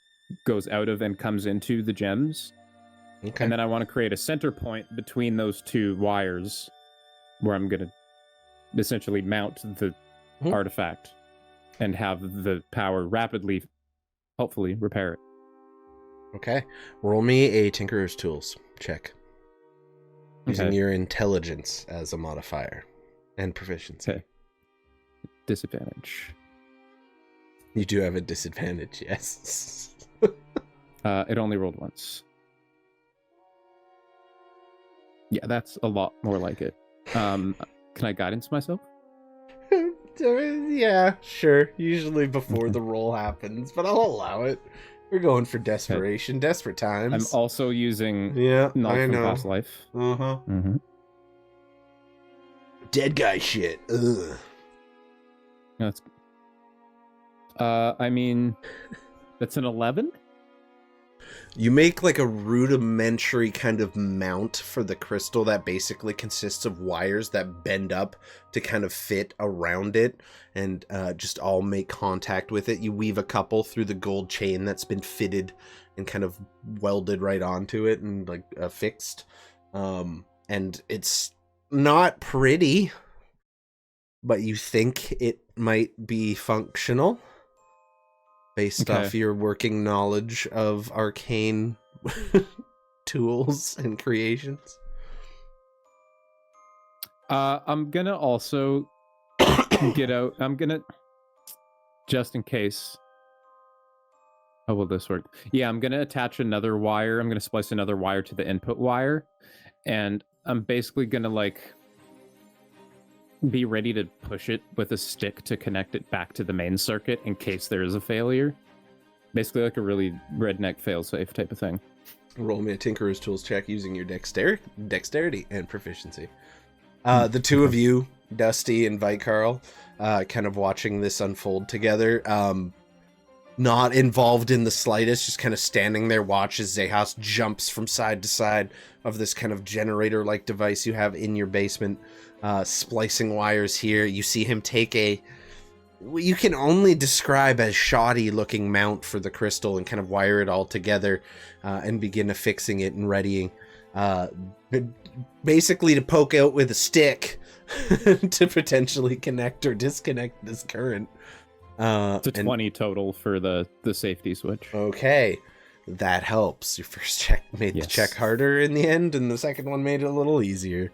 goes out of and comes into the gems. Okay. And then I want to create a center point between those 2 wires where I'm going to essentially mount the artifact and have the power rapidly, hopefully, repair it. Okay. Roll me a Tinkerer's Tools check. Using Okay. your intelligence as a modifier. And proficiency. Okay. Disadvantage. You do have a disadvantage, yes. It only rolled once. Yeah, that's a lot more like it. Can I guidance myself? Yeah, sure. Usually before the roll happens, but I'll allow it. We're going for desperation. Desperate times. I'm also using Yeah, I knowledge from know. past life. Uh-huh. Mm-hmm. Dead guy shit. Ugh. That's. I mean, that's an 11. You make like a rudimentary kind of mount for the crystal that basically consists of wires that bend up to kind of fit around it and just all make contact with it. You weave a couple through the gold chain that's been fitted and kind of welded right onto it and like fixed. And it's not pretty, but you think it might be functional. Based off your working knowledge of arcane tools and creations. I'm gonna also get out. I'm gonna, just in case. How will this work? Yeah, I'm gonna attach another wire. I'm gonna splice another wire to the input wire, and I'm basically gonna like be ready to push it with a stick to connect it back to the main circuit in case there is a failure. Basically like a really redneck failsafe type of thing. Roll me a Tinkerer's Tools check using your dexterity and proficiency. The two of you, Dusty and Vitekorl, kind of watching this unfold together. Not involved in the slightest, just kind of standing there, watch as Xechas jumps from side to side of this kind of generator-like device you have in your basement. Splicing wires here. You see him take what you can only describe as shoddy looking mount for the crystal and kind of wire it all together and begin affixing it and readying. Basically to poke out with a stick to potentially connect or disconnect this current. It's a 20 total for the safety switch. Okay. That helps. Your first check made the check harder in the end, and the second one made it a little easier.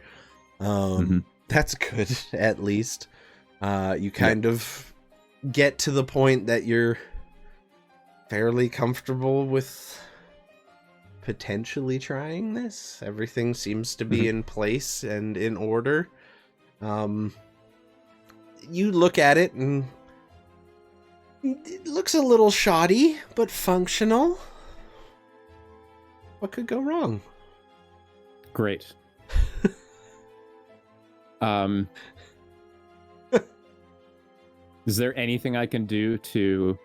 That's good, at least. You kind of get to the point that you're fairly comfortable with potentially trying this. Everything seems to be in place and in order. You look at it and it looks a little shoddy, but functional. What could go wrong? Great. Is there anything I can do to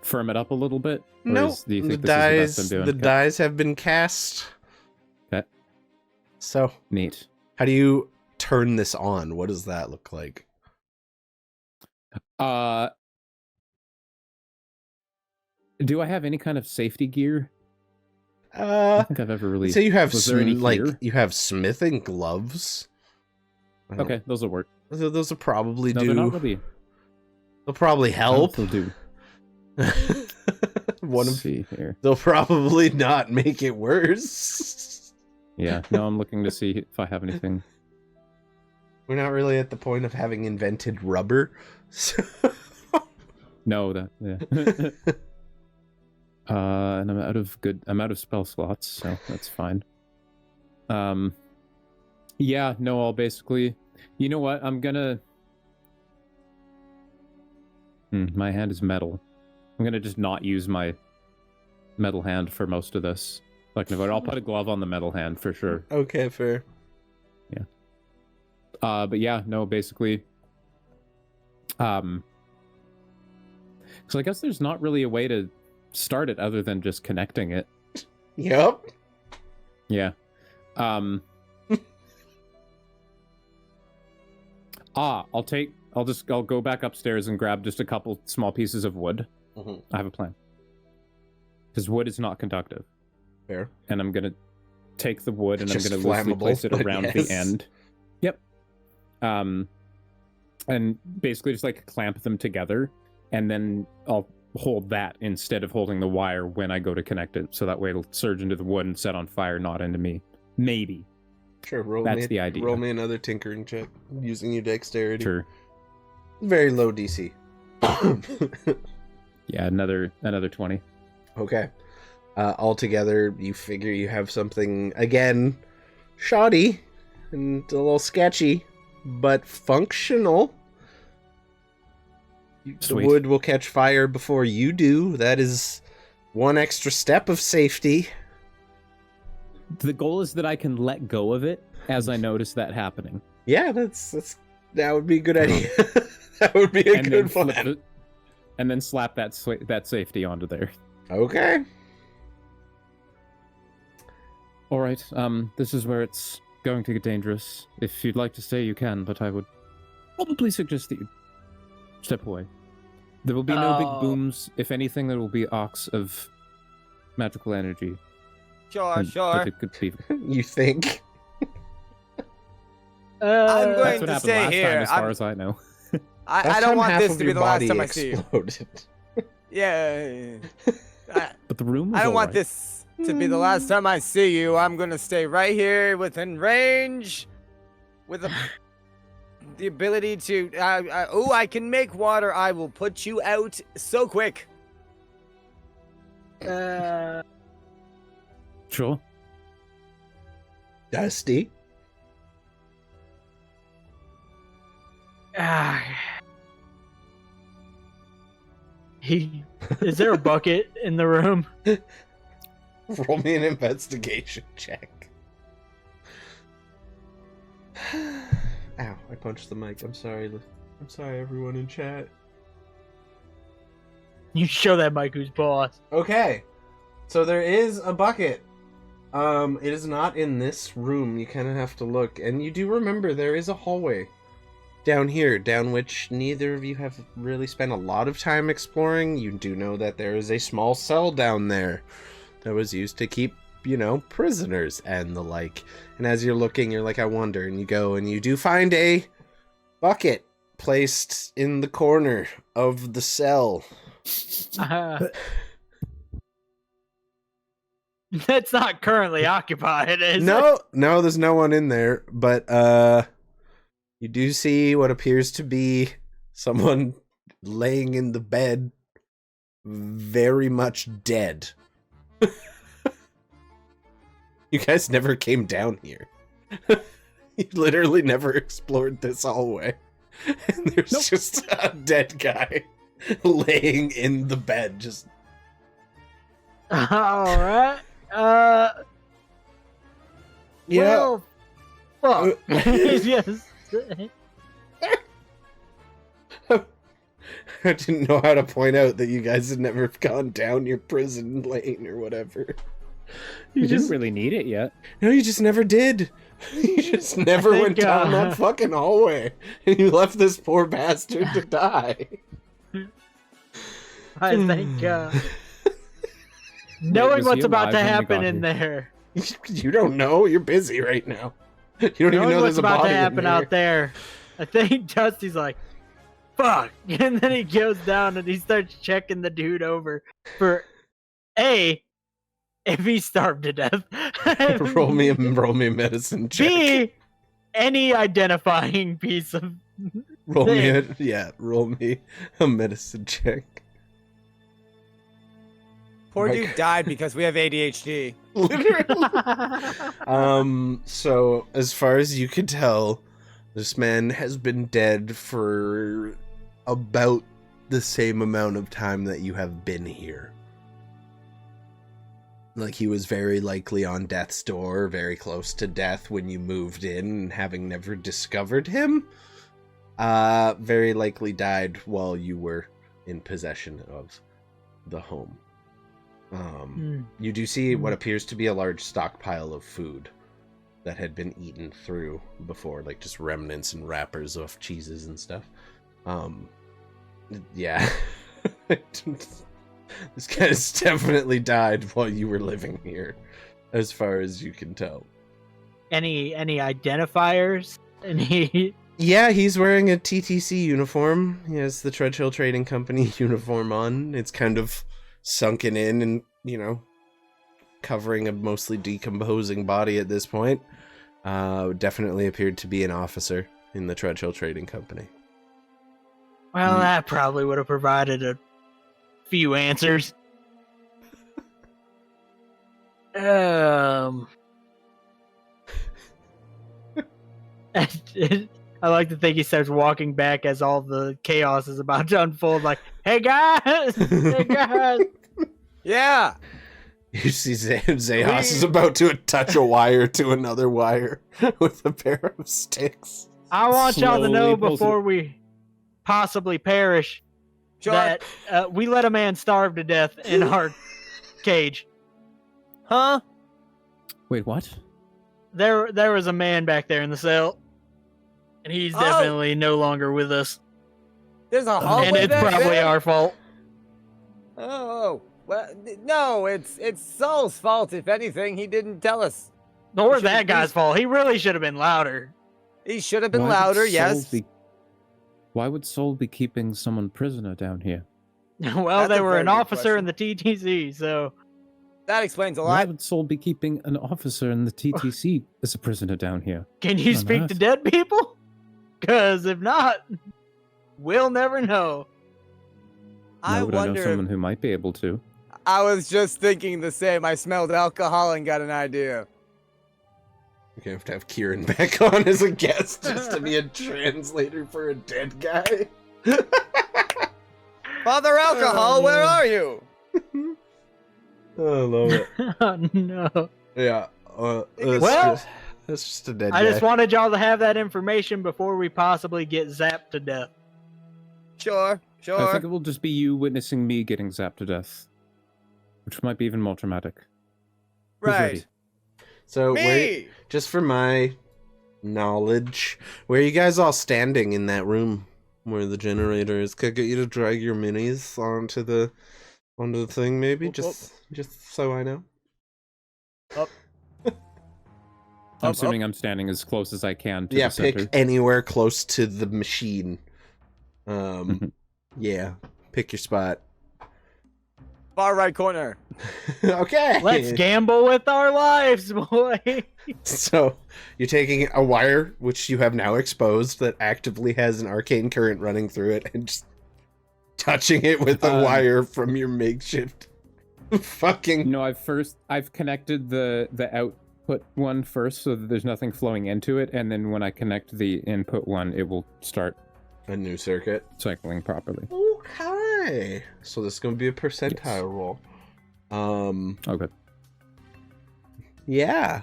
firm it up a little bit? No, the dies have been cast. Okay. So neat. How do you turn this on? What does that look like? Do I have any kind of safety gear? I don't think I've ever really. So you have you have smithing gloves. Okay, those will work. Those will probably do. They're not really. They'll probably help. They'll do. See here. They'll probably not make it worse. Yeah. No, I'm looking to see if I have anything. We're not really at the point of having invented rubber. So... No, yeah. And I'm out of spell slots, so that's fine. Yeah, no, I'll basically, you know what, I'm gonna, my hand is metal. I'm gonna just not use my metal hand for most of this. I'll put a glove on the metal hand for sure. Okay, fair. Yeah. But yeah, no, basically, so I guess there's not really a way to start it other than just connecting it. Yep. Yeah. I'll go back upstairs and grab just a couple small pieces of wood. I have a plan. Because wood is not conductive. Fair. And I'm gonna take the wood and Just I'm gonna loosely place it around yes. the end. Yep. And basically just like clamp them together, and then I'll hold that instead of holding the wire when I go to connect it, so that way it'll surge into the wood and set on fire, not into me. Maybe. Sure, That's the idea. Roll me another tinkering check using your dexterity. Sure. Very low DC. Yeah, another 20. Okay. Altogether, you figure you have something, again, shoddy and a little sketchy, but functional. The wood will catch fire before you do. That is one extra step of safety. The goal is that I can let go of it as I notice that happening. Yeah, that would be a good idea. That would be a good plan. And then slap that safety onto there. Okay. All right. This is where it's going to get dangerous. If you'd like to stay, you can, but I would probably suggest that you step away. There will be no big booms. If anything, there will be arcs of magical energy. Sure. But it could be. You think? I'm That's going what to happened stay last here. time, as far as I know. I don't want half this of to be your the last body time I see you. exploded. Yeah. But the room was I don't want alright. this to be the last time I see you. I'm gonna stay right here within range, with the ability to. I can make water. I will put you out so quick. Sure. Dusty. Is there a bucket in the room? Roll me an investigation check. Ow, I punched the mic. I'm sorry. I'm sorry, everyone in chat. You show that Mike who's boss. Okay. So there is a bucket. It is not in this room. You kind of have to look. And you do remember there is a hallway down here, down which neither of you have really spent a lot of time exploring. You do know that there is a small cell down there that was used to keep, prisoners and the like. And as you're looking, you're like, I wonder, and you go and you do find a bucket placed in the corner of the cell. That's not currently occupied, is it? No, there's no one in there, but you do see what appears to be someone laying in the bed, very much dead. You guys never came down here. You literally never explored this hallway. And there's just a dead guy laying in the bed, just... Alright. Yeah. Well, fuck. Yes. I didn't know how to point out that you guys had never gone down your prison lane or whatever. You didn't really need it yet. No, you just never did. You just never went down that fucking hallway. And you left this poor bastard to die. I think, knowing what's about to happen in there. You don't know. You're busy right now. You don't even know what's there's a about body to happen out there. I think Dusty's like, fuck. And then he goes down and he starts checking the dude over for if he starved to death. roll me a medicine check. B, any identifying piece of roll me a medicine check. Poor dude died because we have ADHD. Literally. So as far as you can tell, this man has been dead for about the same amount of time that you have been here. Like, he was very likely on death's door, very close to death when you moved in, and having never discovered him, very likely died while you were in possession of the home. You do see what appears to be a large stockpile of food that had been eaten through before, like just remnants and wrappers of cheeses and stuff. Yeah. This guy's definitely died while you were living here, as far as you can tell. Any identifiers? Yeah, he's wearing a TTC uniform. He has the Treadhill Trading Company uniform on. It's kind of sunken in and, covering a mostly decomposing body at this point. Definitely appeared to be an officer in the Treadhill Trading Company. Well, that probably would have provided a few answers. I like to think he starts walking back as all the chaos is about to unfold. Like, hey guys, hey guys. Yeah. You see Zayas is about to attach a wire to another wire with a pair of sticks. I want y'all to know Slowly pulls before we possibly perish that we let a man starve to death in our cage. Huh? Wait, what? There was a man back there in the cell, and he's definitely no longer with us. There's a hallway And it's back probably there? our fault. Oh, well, no, it's Saul's fault. If anything, he didn't tell us. Or should've- that guy's fault. He really should have been louder. He should have been Why would louder. Saul Yes. Why would Saul be keeping someone prisoner down here? Well, That's they a were very an good officer in question. the TTC, so That explains a Why lot. would Saul be keeping an officer in the TTC as a prisoner down here? can you On speak to Earth. dead people? Because if not, we'll never know. I No, but I know wonder. someone who might be able to. I was just thinking the same. I smelled alcohol and got an idea. You're gonna have Kieran back on as a guest just to be a translator for a dead guy. Father Alcohol, where are you? I love it. Oh, no. Yeah. Well, that's just a dead I guy. just wanted y'all to have that information before we possibly get zapped to death. Sure, I sure. think it will just be you witnessing me getting zapped to death, which might be even more traumatic. Who's Right. ready? So, Me. just for my knowledge, where are you guys all standing in that room where the generator is? Could I get you to drag your minis onto the thing, maybe? Whoop, Just so I know. I'm Up, assuming I'm standing as close as I can to Yeah, the center. pick anywhere close to the machine. Mhm. Yeah, pick your spot. Far right corner. Okay. Let's gamble with our lives, boy. So you're taking a wire, which you have now exposed, that actively has an arcane current running through it, and just touching it with a wire from your makeshift fucking. No, I've connected the output one first, so that there's nothing flowing into it, and then when I connect the input one, it will start A new circuit. cycling properly. Okay. So this is gonna be a percentile Yes. roll. Okay. Yeah.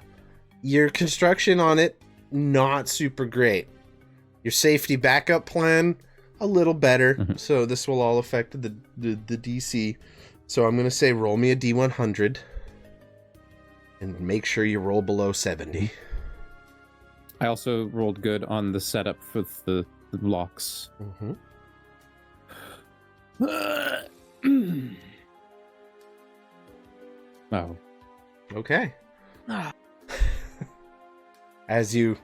Your construction on it, not super great. Your safety backup plan, a little better. Mhm. So this will all affect the DC. So I'm gonna say roll me a D100. And make sure you roll below 70. I also rolled good on the setup for the locks. Mm-hmm. Oh. Okay. As you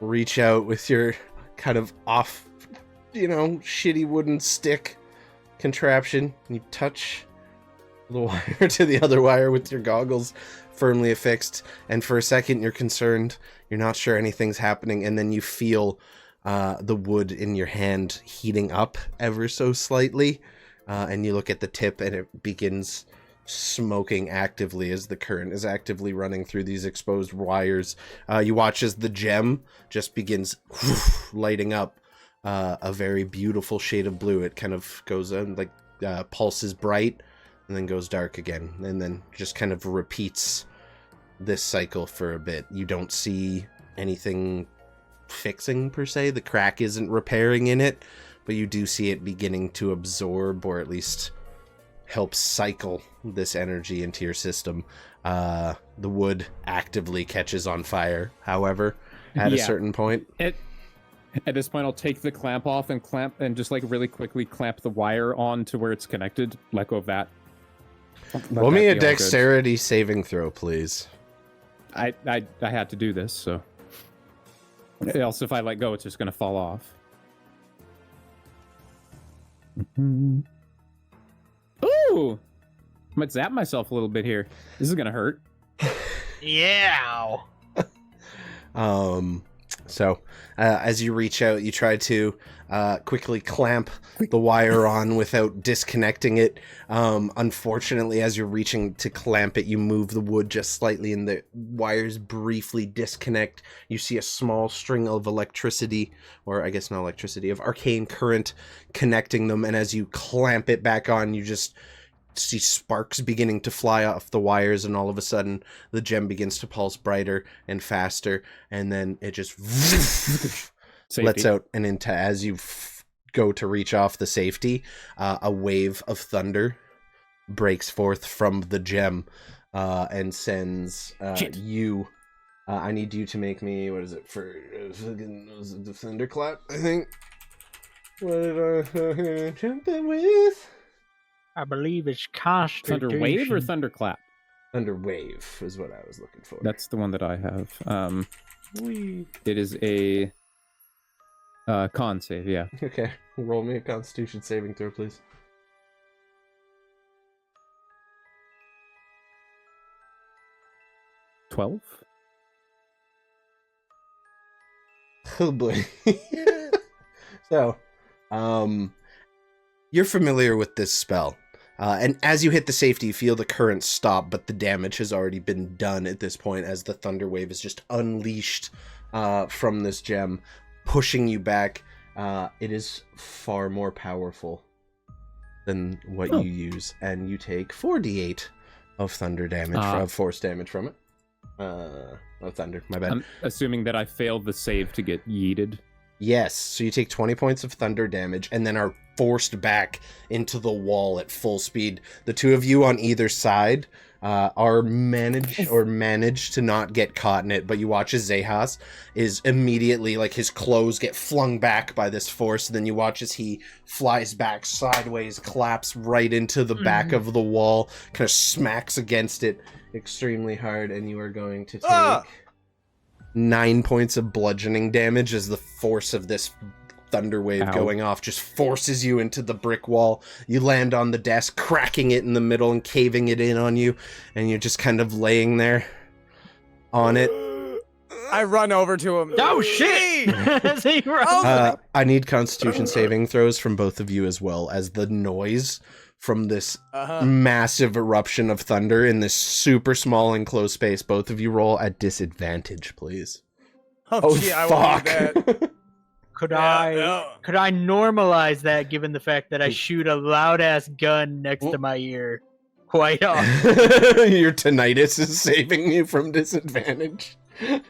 reach out with your kind of off, shitty wooden stick contraption, you touch the wire to the other wire with your goggles firmly affixed, and for a second you're concerned, you're not sure anything's happening, and then you feel the wood in your hand heating up ever so slightly, and you look at the tip and it begins smoking actively as the current is actively running through these exposed wires. You watch as the gem just begins lighting up a very beautiful shade of blue. It kind of goes on pulses bright and then goes dark again, and then just kind of repeats this cycle for a bit. You don't see anything fixing per se. The crack isn't repairing in it, but you do see it beginning to absorb, or at least help cycle this energy into your system. The wood actively catches on fire, however, at a certain point. At this point, I'll take the clamp off and just really quickly clamp the wire on to where it's connected. Let go of that. Roll me a dexterity saving throw, please. I had to do this, so. Else, if I let go, it's just going to fall off. Ooh! I might zap myself a little bit here. This is going to hurt. Yeah. So as you reach out, you try to quickly clamp the wire on without disconnecting it. Unfortunately, as you're reaching to clamp it, you move the wood just slightly and the wires briefly disconnect. You see a small string of electricity, or I guess not electricity, of arcane current connecting them, and as you clamp it back on, you just see sparks beginning to fly off the wires, and all of a sudden the gem begins to pulse brighter and faster, and then it just lets out and into, as you go to reach off the safety, a wave of thunder breaks forth from the gem, and sends you. I need you to make me, what is it, for the thunderclap, I think? What did I jump in with? I believe it's Constitution. Thunder Wave or Thunderclap? Thunder Wave is what I was looking for. That's the one that I have. It is a con save, yeah. Okay, roll me a Constitution saving throw, please. $12? Oh boy. So, you're familiar with this spell. And as you hit the safety, you feel the current stop, but the damage has already been done at this point as the Thunder Wave is just unleashed from this gem, pushing you back. It is far more powerful than what you use, and you take 4d8 of thunder damage, of force damage from it. Of thunder, my bad. I'm assuming that I failed the save to get yeeted. Yes, so you take 20 points of thunder damage and then are forced back into the wall at full speed. The two of you on either side are managed to not get caught in it, but you watch as Xechas is immediately, like, his clothes get flung back by this force, and then you watch as he flies back sideways, claps right into the back of the wall, kind of smacks against it extremely hard, and you are going to take 9 points of bludgeoning damage as the force of this thunder wave going off just forces you into the brick wall. You land on the desk, cracking it in the middle and caving it in on you, and you're just kind of laying there on it. I run over to him. Oh shit! As he runs. I need Constitution saving throws from both of you as well, as the noise from this massive eruption of thunder in this super small enclosed space. Both of you roll at disadvantage, please. Oh shit, I won't do that. Could I normalize that, given the fact that I shoot a loud ass gun next to my ear quite often? Your tinnitus is saving you from disadvantage. You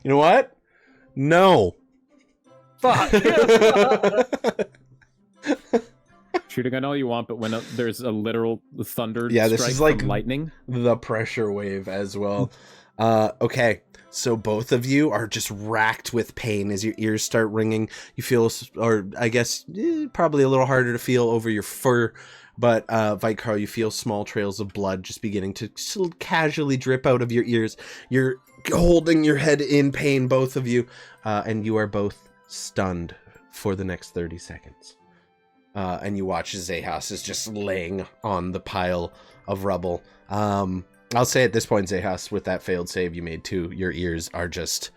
know what? No. Fuck. Shoot a gun all you want, but when there's a literal thunder this strike is like from lightning, the pressure wave as well. Okay, so both of you are just racked with pain as your ears start ringing. You feel, or I guess probably a little harder to feel over your fur, but Vitekorl, you feel small trails of blood just beginning to casually drip out of your ears. You're holding your head in pain, both of you, and you are both stunned for the next 30 seconds. And you watch as Xechas is just laying on the pile of rubble. I'll say at this point, Xechas, with that failed save you made too, your ears are just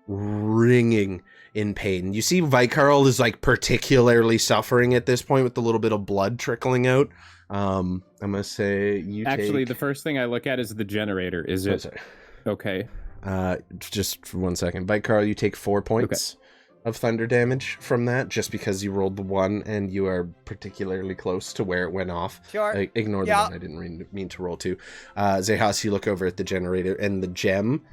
ringing in pain. You see Vitekorl is like particularly suffering at this point with a little bit of blood trickling out. I'm gonna say you actually the first thing I look at is the generator. Is it okay? Just for 1 second. Vitekorl, you take 4 points of thunder damage from that, just because you rolled the 1 and you are particularly close to where it went off. Sure. Ignore the 1. I didn't mean to roll 2. Xechas, you look over at the generator, and the gem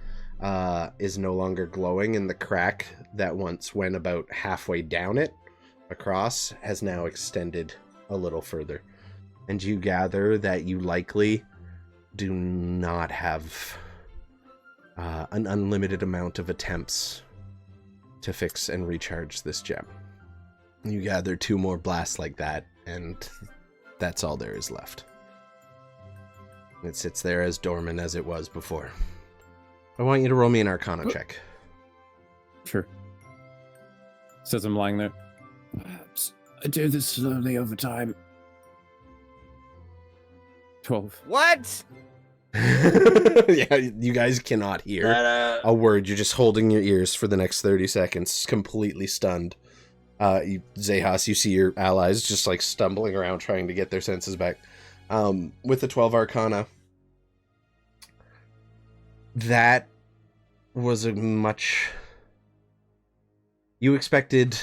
is no longer glowing, and the crack that once went about halfway down it across has now extended a little further. And you gather that you likely do not have an unlimited amount of attempts to fix and recharge this gem. You gather 2 more blasts like that, and that's all there is left. It sits there as dormant as it was before. I want you to roll me an Arcana check. Sure. Says I'm lying there. Perhaps I do this slowly over time. 12. What? Yeah, you guys cannot hear a word. You're just holding your ears for the next 30 seconds, completely stunned. Xechas, you see your allies just like stumbling around trying to get their senses back. With the 12 Arcana, that was a much... You expected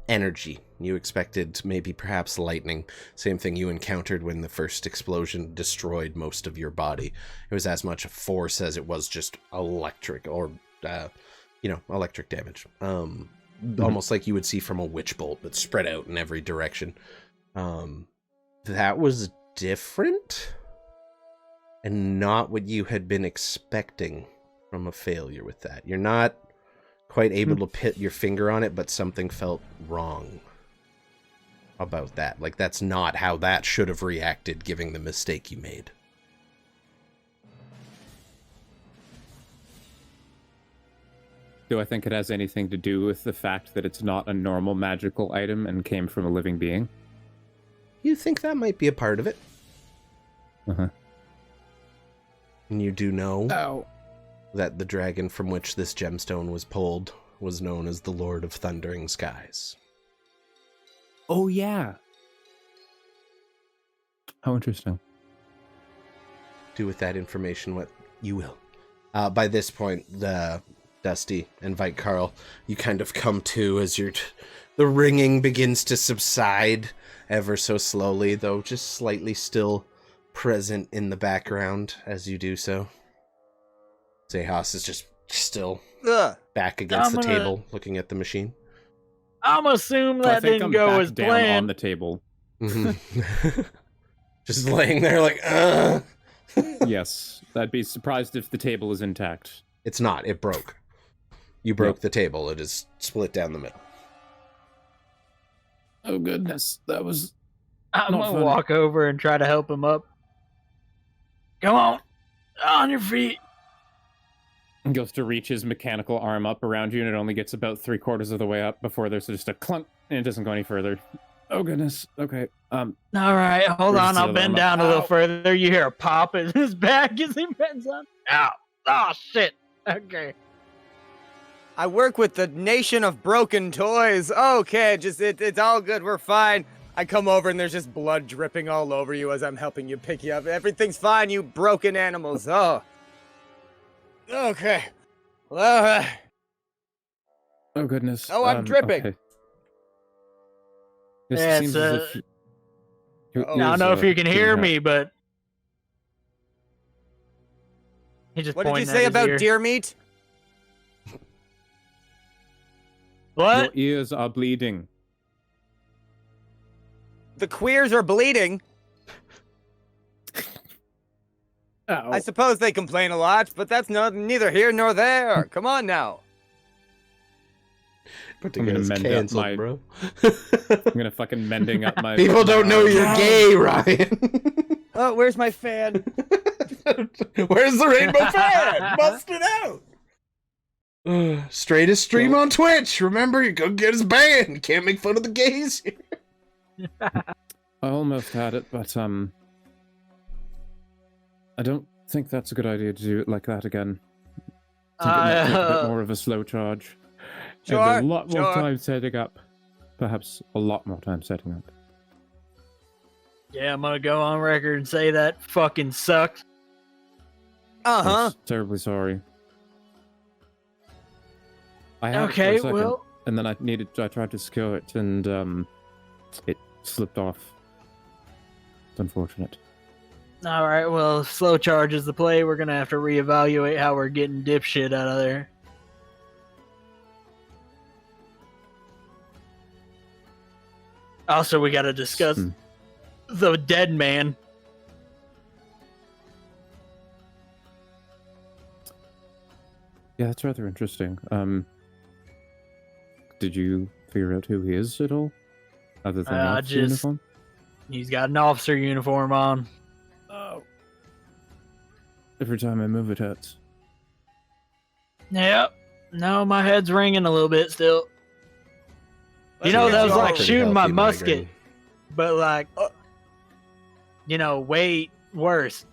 energy. You expected maybe perhaps lightning. Same thing you encountered when the first explosion destroyed most of your body. It was as much a force as it was just electric, or, electric damage. Almost like you would see from a witch bolt, but spread out in every direction. That was different. and not what you had been expecting from a failure with that. You're not quite able to put your finger on it, but something felt wrong about that. Like, that's not how that should have reacted, given the mistake you made. Do I think it has anything to do with the fact that it's not a normal magical item and came from a living being? You think that might be a part of it. Uh-huh. And you do know Oh. that the dragon from which this gemstone was pulled was known as the Lord of Thundering Skies. Oh, yeah. How interesting. Do with that information what you will. By this point, Dusty and Vitekorl, you kind of come to as the ringing begins to subside ever so slowly, though just slightly still present in the background as you do so. Xechas is just still back against the table, looking at the machine. I'm assume that didn't go as down planned. on the table. Mm-hmm. Just laying there like, Yes, I'd be surprised if the table is intact. It's not. It broke. You broke the table. It is split down the middle. Oh, goodness. That was I'm not gonna funny. walk over and try to help him up. Come on your feet. He goes to reach his mechanical arm up around you, and it only gets about 3/4 of the way up before there's just a clunk, and it doesn't go any further. Oh, goodness. Okay. All right, hold on. I'll bend down a little further. You hear a pop in his back as he bends down. Ow! Oh shit! Okay. I work with the nation of broken toys. Okay, it's all good. We're fine. I come over and there's just blood dripping all over you as I'm helping you pick you up. Everything's fine, you broken animals. Oh. Okay. Well, Oh, goodness. Oh, I'm dripping. Okay. This Yeah, seems it's, as if your Oh. Now, I don't ears know if are you can getting hear hot. me, but he just what did you pointing say at his about ear. deer meat? What? Your ears are bleeding. The queers are bleeding. Ow. I suppose they complain a lot, but that's neither here nor there. Come on now. But I'm gonna mend up canceled, my- bro. I'm gonna fucking mending up my... People don't know you're gay, Ryan. Oh, where's my fan? Where's the rainbow fan? Bust it out. Straightest stream on Twitch. Remember, you go get us banned. Can't make fun of the gays here. I almost had it, but I don't think that's a good idea to do it like that again. I think it might take a bit more of a slow charge. Sure, And a lot more sure. time setting up. Perhaps a lot more time setting up. Yeah, I'm gonna go on record and say that fucking sucks. Uh-huh. I'm terribly sorry. I had it for Okay, a second, well, and then I tried to secure it, and it slipped off. It's unfortunate. all right. Well, if slow charge is the play. We're gonna have to reevaluate how we're getting dipshit out of there. Also, we gotta discuss the dead man. Yeah, that's rather interesting. Did you figure out who he is at all? Other than the officer uniform? He's got an officer uniform on. Oh. Every time I move, it hurts. Yep. No, my head's ringing a little bit still. You know, get that was you like all- shooting my Healthy musket, migraine. but like, way worse.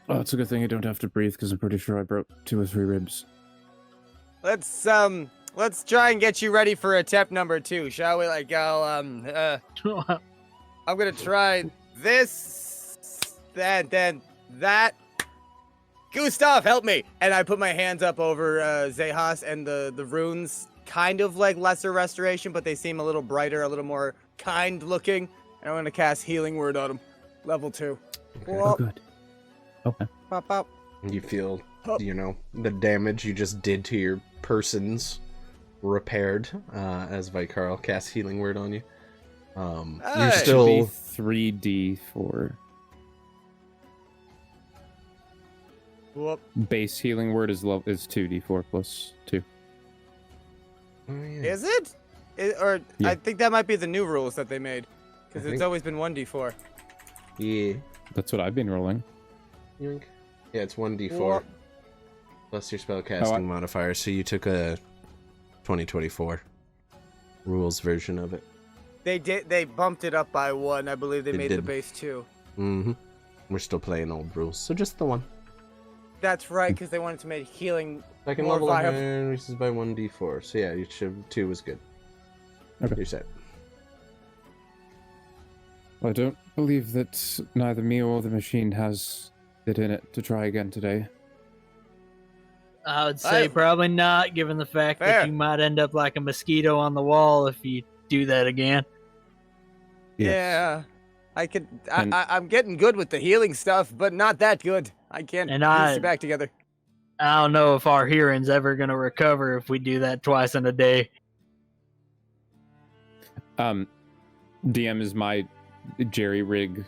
Oh, it's a good thing I don't have to breathe, because I'm pretty sure I broke 2 or 3 ribs. Let's try and get you ready for attempt number 2, shall we? Like, I'm gonna try this, then that. Gustav, help me! And I put my hands up over Xechas, and the runes kind of like lesser restoration, but they seem a little brighter, a little more kind looking. And I'm gonna cast Healing Word on him, level 2. Okay. Oh, good. Okay. Pop, pop. You feel, the damage you just did to your persons repaired as Vitekorl casts Healing Word on you. You're Hey. still... Should be 3d4. Whoop. Base healing word is 2d4 plus 2. Oh, yeah. Is it? Yeah. I think that might be the new rules that they made. Because I it's think- always been 1d4. Yeah. That's what I've been rolling. Yoink. Yeah, it's 1d4 Whoop. plus your spellcasting modifier. So you took a 2024 rules version of it. They bumped it up by 1. I believe they It made the did. base 2. Mm-hmm. We're still playing old rules, so just the one. That's right, because they wanted to make healing Second more level viable. increases by 1d4. So yeah, you should 2 was good. Okay. You're set. I don't believe that neither me or the machine has it in it to try again today. I would say probably not, given the fact Fair. that you might end up like a mosquito on the wall if you do that again. Yes. Yeah. And- I'm getting good with the healing stuff, but not that good. I can't And piece it back together. I don't know if our hearing's ever going to recover if we do that twice in a day. DM, is my jerry rig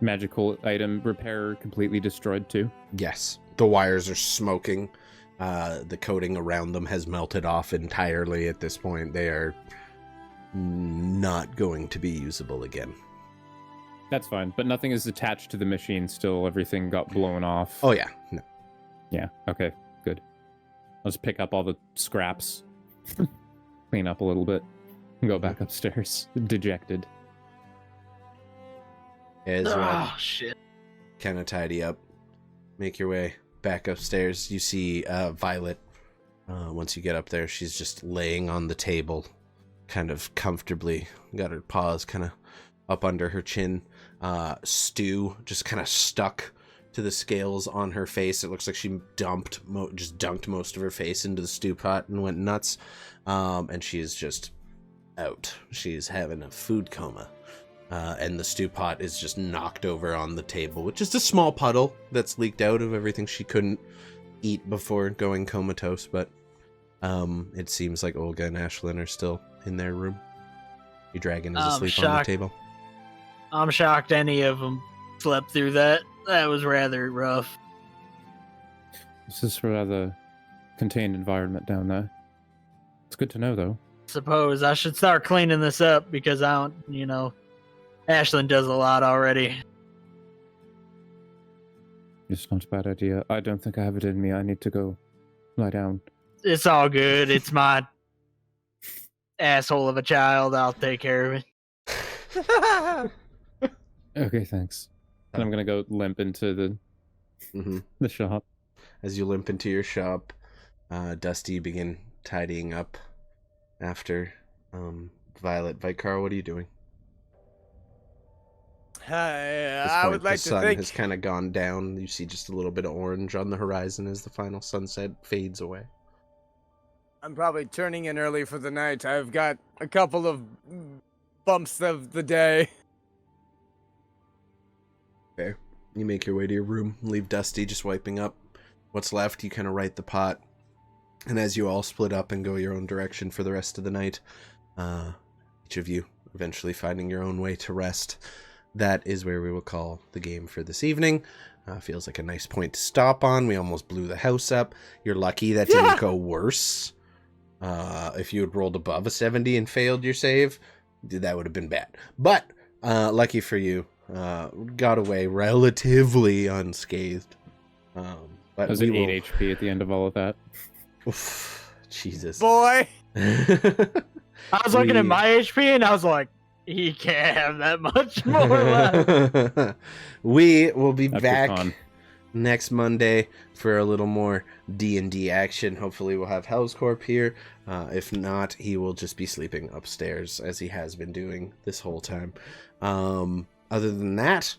magical item repair completely destroyed too? Yes. The wires are smoking. The coating around them has melted off entirely at this point. They are not going to be usable again. That's fine, but nothing is attached to the machine still. Everything got blown off. Oh yeah. No. Yeah, okay, good. I'll just pick up all the scraps, clean up a little bit, and go back upstairs, dejected. As Oh, shit. kind of tidy up, make your way back upstairs. You see Violet. Once you get up there, she's just laying on the table, kind of comfortably, got her paws kind of up under her chin. Stew just kind of stuck to the scales on her face. It looks like she just dunked most of her face into the stew pot and went nuts. And she is just out. She's having a food coma. And the stew pot is just knocked over on the table with just a small puddle that's leaked out of everything she couldn't eat before going comatose. But it seems like Olga and Ashlyn are still in their room. Your dragon is I'm asleep on the shocked. table. I'm shocked any of them slept through that. That was rather rough. This is a rather contained environment down there. It's good to know, though. Suppose I should start cleaning this up because I don't, Ashlyn does a lot already. It's not a bad idea. I don't think I have it in me. I need to go lie down. It's all good. It's my asshole of a child. I'll take care of it. Okay, thanks. And I'm gonna go limp into the shop. As you limp into your shop, Dusty, you begin tidying up after Violet. Vitekorl, what are you doing? I would like the to sun think. has kind of gone down. You see just a little bit of orange on the horizon as the final sunset fades away. I'm probably turning in early for the night. I've got a couple of bumps of the day. Fair. You make your way to your room, leave Dusty just wiping up what's left. You kind of right the pot. And as you all split up and go your own direction for the rest of the night, each of you eventually finding your own way to rest, that is where we will call the game for this evening. Feels like a nice point to stop on. We almost blew the house up. You're lucky that didn't go worse. If you had rolled above a 70 and failed your save, that would have been bad. But lucky for you, got away relatively unscathed. But I was at 8 HP at the end of all of that. Oof, Jesus. Boy! I was looking at my HP and I was like, he can't have that much more left. We will be That's back Recon. next Monday for a little more D&D action. Hopefully we'll have Hellscorp here. If not, he will just be sleeping upstairs as he has been doing this whole time. Other than that,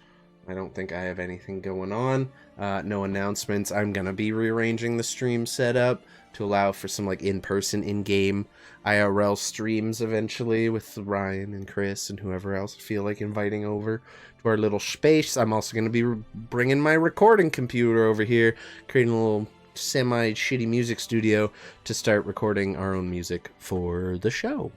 I don't think I have anything going on. No announcements. I'm going to be rearranging the stream setup to allow for some in-person, in-game IRL streams eventually with Ryan and Chris and whoever else I feel like inviting over to our little space. I'm also going to be bringing my recording computer over here, creating a little semi-shitty music studio to start recording our own music for the show.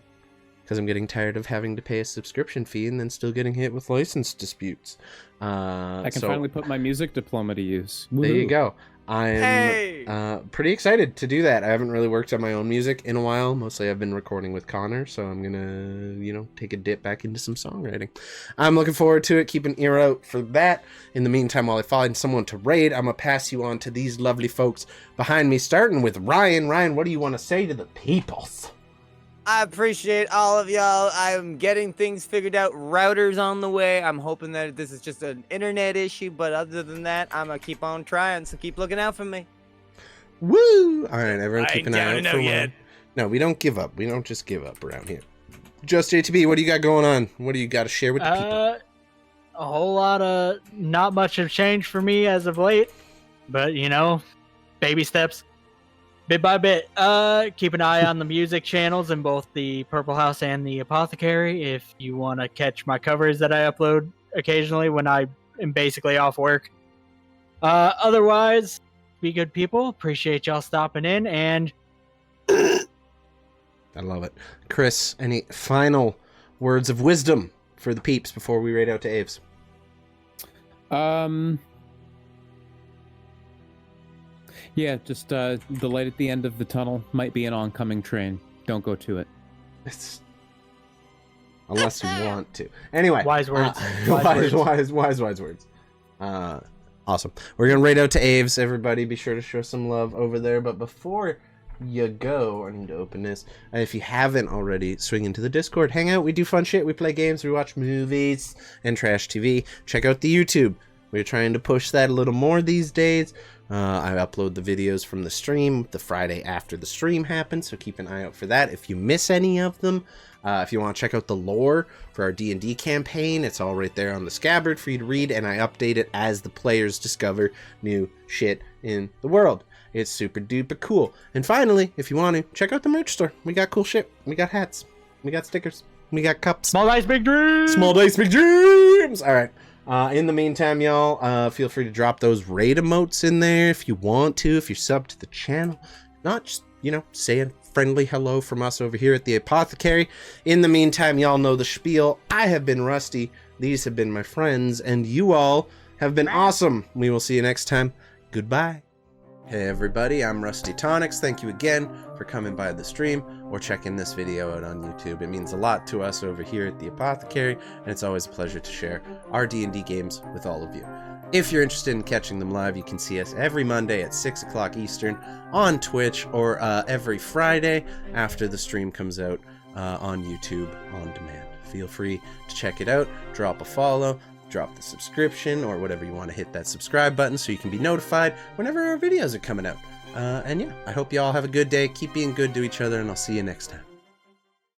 Because I'm getting tired of having to pay a subscription fee and then still getting hit with license disputes. I can finally put my music diploma to use. There you Woohoo. go. I'm pretty excited to do that. I haven't really worked on my own music in a while. Mostly I've been recording with Connor, so I'm gonna, take a dip back into some songwriting. I'm looking forward to it. Keep an ear out for that. In the meantime, while I find someone to raid, I'm gonna pass you on to these lovely folks behind me, starting with Ryan. Ryan, what do you want to say to the peoples? I appreciate all of y'all. I'm getting things figured out. Routers on the way. I'm hoping that this is just an internet issue, but other than that, I'm gonna keep on trying, so keep looking out for me. Woo! All right, everyone, keep an I eye out ain't for down yet. Ryan. No, we don't give up. We don't just give up around here. Just JTB, what do you got going on? What do you got to share with the people? A whole lot of not much have changed for me as of late, but baby steps, bit by bit. Keep an eye on the music channels in both the Purple House and the Apothecary if you want to catch my covers that I upload occasionally when I am basically off work. Otherwise, be good people. Appreciate y'all stopping in, and I love it. Chris, any final words of wisdom for the peeps before we raid out to Aves? Yeah, just the light at the end of the tunnel might be an oncoming train. Don't go to it. Unless you want to. Anyway. Wise words. Wise words. Awesome. We're going to raid out to Aves. Everybody be sure to show some love over there. But before you go, I need to open this. If you haven't already, swing into the Discord. Hang out. We do fun shit. We play games. We watch movies and trash TV. Check out the YouTube. We're trying to push that a little more these days. I upload the videos from the stream the Friday after the stream happens, so keep an eye out for that if you miss any of them. If you want to check out the lore for our D&D campaign, it's all right there on the scabbard for you to read, and I update it as the players discover new shit in the world. It's super duper cool. And finally, if you want to, check out the merch store. We got cool shit. We got hats. We got stickers. We got cups. small dice, big dreams. Small dice, big dreams. All right. In the meantime, y'all, feel free to drop those raid emotes in there if you want to, if you're subbed to the channel. Not just, say a friendly hello from us over here at the Apothecary. In the meantime, y'all know the spiel. I have been Rusty. These have been my friends, and you all have been awesome. We will see you next time. Goodbye. Hey everybody, I'm Rusty Tonics. Thank you again for coming by the stream or checking this video out on YouTube. It means a lot to us over here at the Apothecary, and it's always a pleasure to share our D&D games with all of you. If you're interested in catching them live, you can see us every Monday at 6 o'clock Eastern on Twitch, or every Friday after the stream comes out on YouTube on demand. Feel free to check it out, drop a follow, drop the subscription, or whatever you want to hit that subscribe button so you can be notified whenever our videos are coming out. And yeah, I hope you all have a good day. Keep being good to each other, and I'll see you next time.